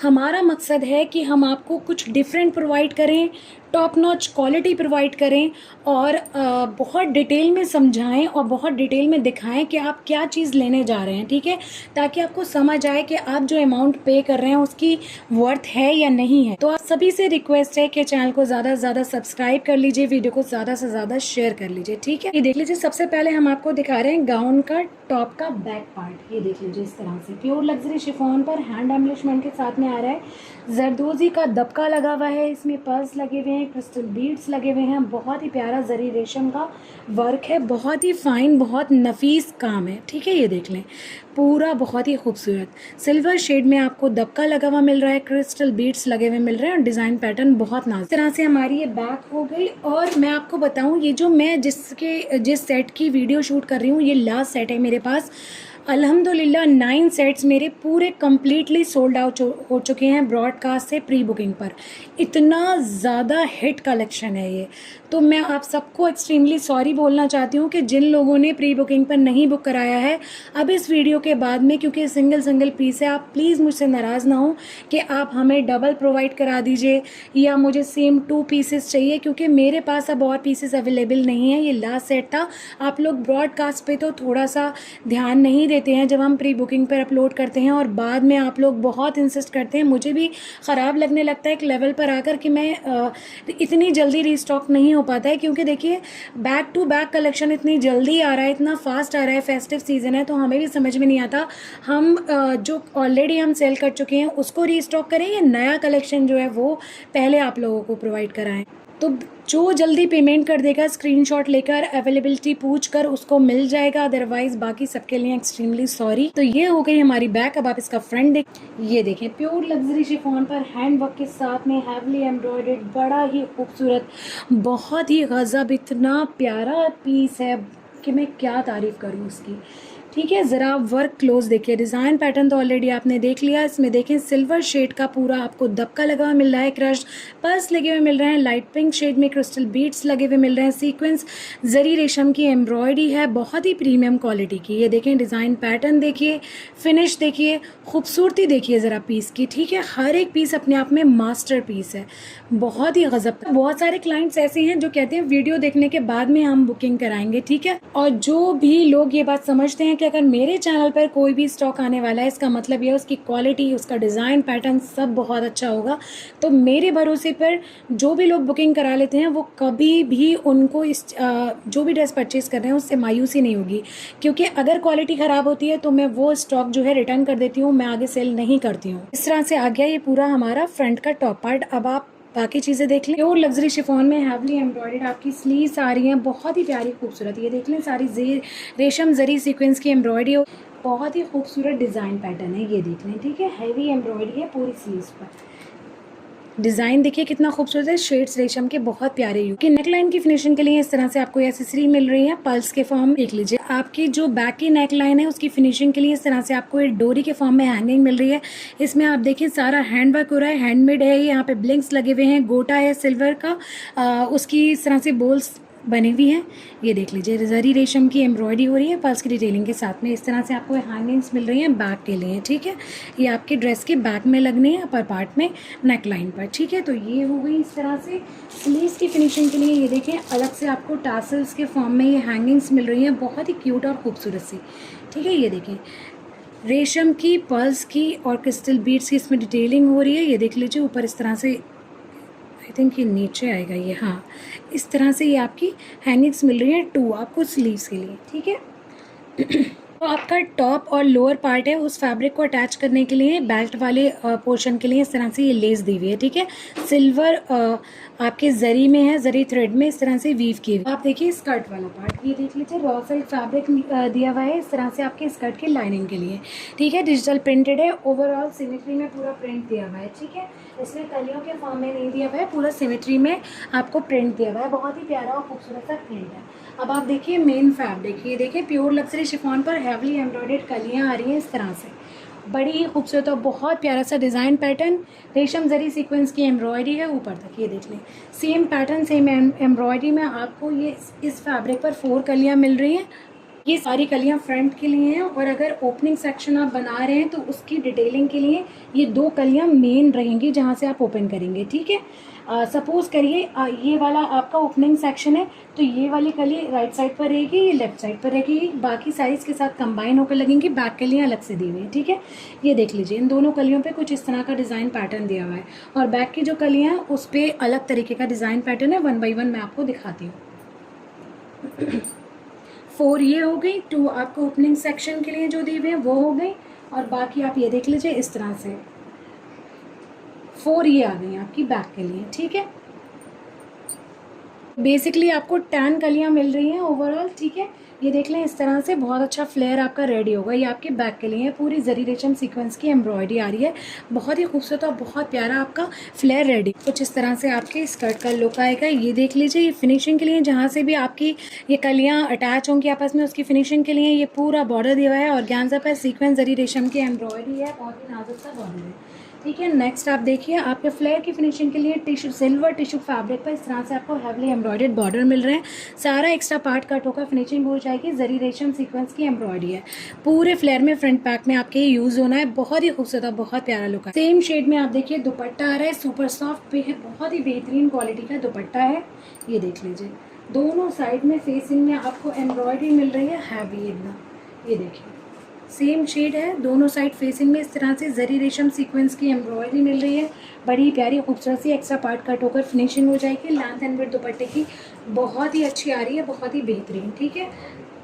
हमारा मकसद है कि हम आपको कुछ डिफरेंट प्रोवाइड करें, टॉप नॉच क्वालिटी प्रोवाइड करें, और बहुत डिटेल में समझाएं और बहुत डिटेल में दिखाएं कि आप क्या चीज़ लेने जा रहे हैं, ठीक है। ताकि आपको समझ आए कि आप जो अमाउंट पे कर रहे हैं उसकी वर्थ है या नहीं है। तो आप सभी से रिक्वेस्ट है कि चैनल को ज़्यादा से ज़्यादा सब्सक्राइब कर लीजिए, वीडियो को ज़्यादा से ज़्यादा शेयर कर लीजिए, ठीक है। ये देख लीजिए, सबसे पहले हम आपको दिखा रहे हैं गाउन का टॉप का बैक पार्ट। ये देख लीजिए, इस तरह से प्योर लग्जरी शिफॉन पर हैंड एम्बलिशमेंट के साथ में आ रहा है। जरदोजी का दबका लगा हुआ है, इसमें पर्ल्स लगे हुए हैं, क्रिस्टल बीड्स लगे हुए हैं, बहुत ही प्यारा जरी रेशम का वर्क है, बहुत ही फाइन, बहुत नफीस काम है, ठीक है। ये देख लें, पूरा बहुत ही खूबसूरत सिल्वर शेड में आपको दबका लगा हुआ मिल रहा है, क्रिस्टल बीड्स लगे हुए मिल रहे हैं, और डिज़ाइन पैटर्न बहुत नाजुक। इस तरह से हमारी ये बैक हो गई। और मैं आपको बताऊं, ये जो मैं जिस सेट की वीडियो शूट कर रही हूँ, ये लास्ट सेट है मेरे पास। अल्हम्दुलिल्लाह 9 सेट्स मेरे पूरे कम्प्लीटली सोल्ड आउट हो चुके हैं ब्रॉडकास्ट से प्री बुकिंग पर। इतना ज़्यादा हिट कलेक्शन है ये। तो मैं आप सबको एक्सट्रीमली सॉरी बोलना चाहती हूँ कि जिन लोगों ने प्री बुकिंग पर नहीं बुक कराया है, अब इस वीडियो के बाद में, क्योंकि सिंगल पीस है, आप प्लीज़ मुझसे नाराज़ ना हो कि आप हमें डबल प्रोवाइड करा दीजिए या मुझे सेम 2 पीसेस चाहिए, क्योंकि मेरे पास अब और पीसेस अवेलेबल नहीं है। ये लास्ट सेट था। आप लोग ब्रॉडकास्ट पे तो थोड़ा सा ध्यान नहीं देते हैं जब हम प्री बुकिंग पर अपलोड करते हैं, और बाद में आप लोग बहुत इंसिस्ट करते हैं। मुझे भी ख़राब लगने लगता है एक लेवल पर आकर कि मैं इतनी जल्दी रीस्टॉक नहीं हो पाता है, क्योंकि देखिए बैक टू बैक कलेक्शन इतनी जल्दी आ रहा है, इतना फास्ट आ रहा है, फेस्टिव सीज़न है, तो हमें भी समझ में नहीं आता हम जो ऑलरेडी हम सेल कर चुके हैं उसको रीस्टॉक करें या नया कलेक्शन जो है वो पहले आप लोगों को प्रोवाइड कराएं। तो जो जल्दी पेमेंट कर देगा स्क्रीनशॉट लेकर अवेलेबिलिटी पूछ कर उसको मिल जाएगा, अदरवाइज बाकी सबके लिए एक्सट्रीमली सॉरी। तो ये हो गई हमारी बैग। अब आप इसका फ्रंट देख, ये देखें प्योर लग्जरी शिफॉन पर हैंड वर्क के साथ में हैवली एम्ब्रॉयडर्ड, बड़ा ही खूबसूरत, बहुत ही गजब, इतना प्यारा पीस है कि मैं क्या तारीफ़ करूँ उसकी। ठीक है, ज़रा वर्क क्लोज देखिए। डिज़ाइन पैटर्न तो ऑलरेडी आपने देख लिया। इसमें देखें सिल्वर शेड का पूरा आपको दबका लगा हुआ मिल रहा है, क्रश पर्स लगे हुए मिल रहे हैं, लाइट पिंक शेड में क्रिस्टल बीड्स लगे हुए मिल रहे हैं, सीक्वेंस जरी रेशम की एम्ब्रॉयडरी है, बहुत ही प्रीमियम क्वालिटी की। ये देखें डिज़ाइन पैटर्न देखिए, फिनिश देखिए, खूबसूरती देखिए ज़रा पीस की। ठीक है, हर एक पीस अपने आप में मास्टर पीस है, बहुत ही गजब। बहुत सारे क्लाइंट्स ऐसे हैं जो कहते हैं वीडियो देखने के बाद में हम बुकिंग कराएंगे। ठीक है, और जो भी लोग ये बात समझते हैं कि अगर मेरे चैनल पर कोई भी स्टॉक आने वाला है, इसका मतलब ये उसकी क्वालिटी, उसका डिज़ाइन पैटर्न सब बहुत अच्छा होगा, तो मेरे भरोसे पर जो भी लोग बुकिंग करा लेते हैं वो कभी भी उनको इस जो भी ड्रेस परचेज़ कर रहे हैं उससे मायूसी नहीं होगी, क्योंकि अगर क्वालिटी ख़राब होती है तो मैं वो स्टॉक जो है रिटर्न कर देती हूँ, मैं आगे सेल नहीं करती हूँ। इस तरह से आ गया ये पूरा हमारा फ्रंट का टॉप पार्ट। अब आप बाकी चीज़ें देख लें। प्योर लग्जरी शिफॉन में हैवली एम्ब्रॉयडर्ड आपकी स्लीव्स आ रही हैं, बहुत ही प्यारी खूबसूरत। ये देख लें सारी रेशम जरी सीक्वेंस की एम्ब्रॉयडरी, बहुत ही खूबसूरत डिज़ाइन पैटर्न है। ये देख लें, ठीक है, हैवी एम्ब्रॉयडरी है पूरी स्लीव्स पर। डिज़ाइन देखिए कितना खूबसूरत है, शेड्स रेशम के बहुत प्यारे यू की। नेकलाइन की फिनिशिंग के लिए इस तरह से आपको एसेसरी मिल रही है पल्स के फॉर्म। देख लीजिए आपकी जो बैक की नेकलाइन है उसकी फिनिशिंग के लिए इस तरह से आपको एक डोरी के फॉर्म में हैंगिंग मिल रही है। इसमें आप देखिए सारा हैंड वर्क हो रहा है, हैंडमेड है। यहाँ पे ब्लिंक्स लगे हुए हैं, गोटा है सिल्वर का, उसकी इस तरह से बोल्स बनी हुई हैं। ये देख लीजिए जरी रेशम की एम्ब्रॉयडरी हो रही है पल्स की डिटेलिंग के साथ में। इस तरह से आपको हैंगिंग्स मिल रही हैं बैक के लिए। ठीक है, ये आपके ड्रेस के बैक में लगने हैं, अपर पार्ट में नेक लाइन पर। ठीक है, तो ये हो गई इस तरह से। स्लीव्स की फिनिशिंग के लिए ये देखें अलग से आपको टासल्स के फॉर्म में ये हैंगिंग्स मिल रही हैं, बहुत ही क्यूट और खूबसूरत सी। ठीक है, ये देखें रेशम की, पर्ल्स की और क्रिस्टल बीड्स की इसमें डिटेलिंग हो रही है। ये देख लीजिए ऊपर इस तरह से, आई थिंक ये नीचे आएगा ये, हाँ इस तरह से ये आपकी हैंगिंग्स मिल रही हैं 2 आपको स्लीव्स के लिए। ठीक है, तो आपका टॉप और लोअर पार्ट है, उस फैब्रिक को अटैच करने के लिए बेल्ट वाले पोर्शन के लिए इस तरह से ये लेस दी हुई है। ठीक है, सिल्वर आपके जरी में है, जरी थ्रेड में इस तरह से वीव की हुई। आप देखिए स्कर्ट वाला पार्ट, ये देख लीजिए रॉ सिल्क फैब्रिक दिया हुआ है इस तरह से आपके स्कर्ट के लाइनिंग के लिए। ठीक है, डिजिटल प्रिंटेड है, ओवरऑल सिमेट्री में पूरा प्रिंट दिया हुआ है। ठीक है, इसमें कलियों के फॉर्म में नहीं दिया हुआ है, पूरा सिमेट्री में आपको प्रिंट दिया हुआ है, बहुत ही प्यारा और खूबसूरत सा प्रिंट है। अब आप देखिए मेन फैब्रिक, ये देखिए प्योर लग्जरी शिफॉन पर हैवली एम्ब्रॉयडर्ड कलियाँ आ रही हैं इस तरह से, बड़ी ही खूबसूरत और बहुत प्यारा सा डिज़ाइन पैटर्न। रेशम जरी सीक्वेंस की एम्ब्रॉयडरी है ऊपर तक, ये देख लें सेम पैटर्न सेम एम्ब्रॉयडरी में आपको ये इस फैब्रिक पर 4 कलियाँ मिल रही हैं। ये सारी कलियाँ फ्रंट के लिए हैं, और अगर ओपनिंग सेक्शन आप बना रहे हैं तो उसकी डिटेलिंग के लिए ये 2 कलियाँ मेन रहेंगी जहाँ से आप ओपन करेंगे। ठीक है, सपोज़ करिए ये वाला आपका ओपनिंग सेक्शन है तो ये वाली कली राइट साइड पर रहेगी, ये लेफ्ट साइड पर रहेगी, बाकी साइज़ के साथ कंबाइन होकर लगेंगी, बैक कलियाँ अलग से दी हुई हैं। ठीक है, ये देख लीजिए इन दोनों कलियों पे कुछ इस तरह का डिज़ाइन पैटर्न दिया हुआ है, और बैक की जो कलियाँ हैं उस पर अलग तरीके का डिज़ाइन पैटर्न है। 1 बाई 1 मैं आपको दिखाती हूँ। 4 ये हो गई, 2 आपको ओपनिंग सेक्शन के लिए जो दी हुए हैं वो हो गई, और बाकी आप ये देख लीजिए इस तरह से 4 ये आ गई आपकी बैक के लिए। ठीक है, बेसिकली आपको 10 कलियाँ मिल रही हैं ओवरऑल। ठीक है, ये देख लें इस तरह से बहुत अच्छा फ्लेयर आपका रेडी होगा। ये आपके बैक के लिए पूरी जरी रेशम सीक्वेंस की एम्ब्रॉयडरी आ रही है, बहुत ही खूबसूरत और बहुत प्यारा आपका फ्लेयर रेडी। कुछ इस तरह से आपके स्कर्ट का लुक आएगा। ये देख लीजिए, ये फिनिशिंग के लिए जहाँ से भी आपकी ये कलियाँ अटैच होंगी आपस में उसकी फिनिशिंग के लिए ये पूरा बॉर्डर दिया हुआ है, और ऑर्गेन्जा पर सीक्वेंस जरी रेशम की एम्ब्रॉयडरी है, बहुत ही नाजुक सा बॉर्डर है। ठीक है, नेक्स्ट आप देखिए आपके फ्लेयर की फिनिशिंग के लिए टिश्यू, सिल्वर टिश्यू फैब्रिक पर इस तरह से आपको हैवली एम्ब्रॉयडर्ड बॉर्डर मिल रहे हैं। सारा एक्स्ट्रा पार्ट कट होकर फिनिशिंग हो जाएगी, जरी रेशम सीक्वेंस की एम्ब्रॉयडरी है पूरे फ्लेयर में, फ्रंट बैक में आपके यूज़ होना है। बहुत ही खूबसूरत और बहुत प्यारा लुक है। सेम शेड में आप देखिए दुपट्टा आ रहा है, सुपर सॉफ्ट पे है, बहुत ही बेहतरीन क्वालिटी का दुपट्टा है। ये देख लीजिए दोनों साइड में फेसिंग में आपको एम्ब्रॉयडरी मिल रही है हैवी एकदम। ये देखिए सेम शेड है, दोनों साइड फेसिंग में इस तरह से जरी रेशम सीक्वेंस की एम्ब्रॉयडरी मिल रही है, बड़ी प्यारी खूबसूरत सी एक्स्ट्रा पार्ट कट होकर फिनिशिंग हो जाएगी। लेंथ एंड विड्थ दुपट्टे की बहुत ही अच्छी आ रही है, बहुत ही बेहतरीन। ठीक है,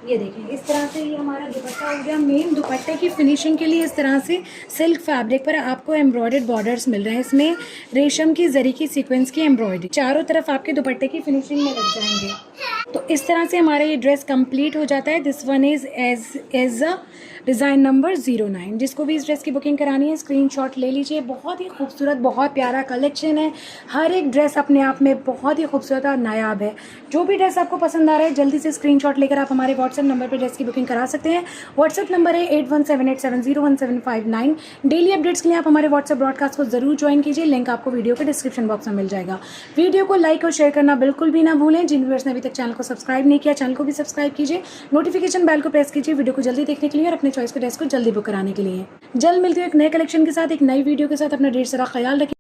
ये देखें इस तरह से ये हमारा दुपट्टा हो गया। मेन दुपट्टे की फिनिशिंग के लिए इस तरह से सिल्क फैब्रिक पर आपको एम्ब्रॉयडर्ड बॉर्डर्स मिल रहे हैं। इसमें रेशम की जरी की सीक्वेंस की एम्ब्रॉयडरी चारों तरफ आपके दुपट्टे की फिनिशिंग में लग जाएंगे। तो इस तरह से हमारा ये ड्रेस कंप्लीट हो जाता है। This one is as a design number 09। जिसको भी इस ड्रेस की बुकिंग करानी है स्क्रीनशॉट ले लीजिए। बहुत ही खूबसूरत, बहुत प्यारा कलेक्शन है। हर एक ड्रेस अपने आप में बहुत ही खूबसूरत और नायाब है। जो भी ड्रेस आपको पसंद आ रहा है जल्दी से स्क्रीनशॉट लेकर आप हमारे व्हाट्सएप नंबर पर ड्रेस की बुकिंग करा सकते हैं। व्हाट्सएप नंबर है 8178701759। डेली अपडेट्स के लिए आप हमारे व्हाट्सएप ब्रॉडकास्ट को जरूर ज्वाइन कीजिए। लिंक आपको वीडियो के डिस्क्रिप्शन बॉक्स में मिल जाएगा। वीडियो को लाइक और शेयर करना बिल्कुल भी ना भूलें। जिन व्यूअर्स ने अभी तक चैनल को सब्सक्राइब नहीं किया, चैनल को भी सब्सक्राइब कीजिए। नोटिफिकेशन बेल को प्रेस कीजिए वीडियो को जल्दी देखने के लिए और अपने चॉइस के ड्रेस को जल्दी बुक कराने के लिए। जल्द मिलती हूँ एक नए कलेक्शन के साथ, एक नई वीडियो के साथ। अपना ढेर सारा ख्याल रखिए।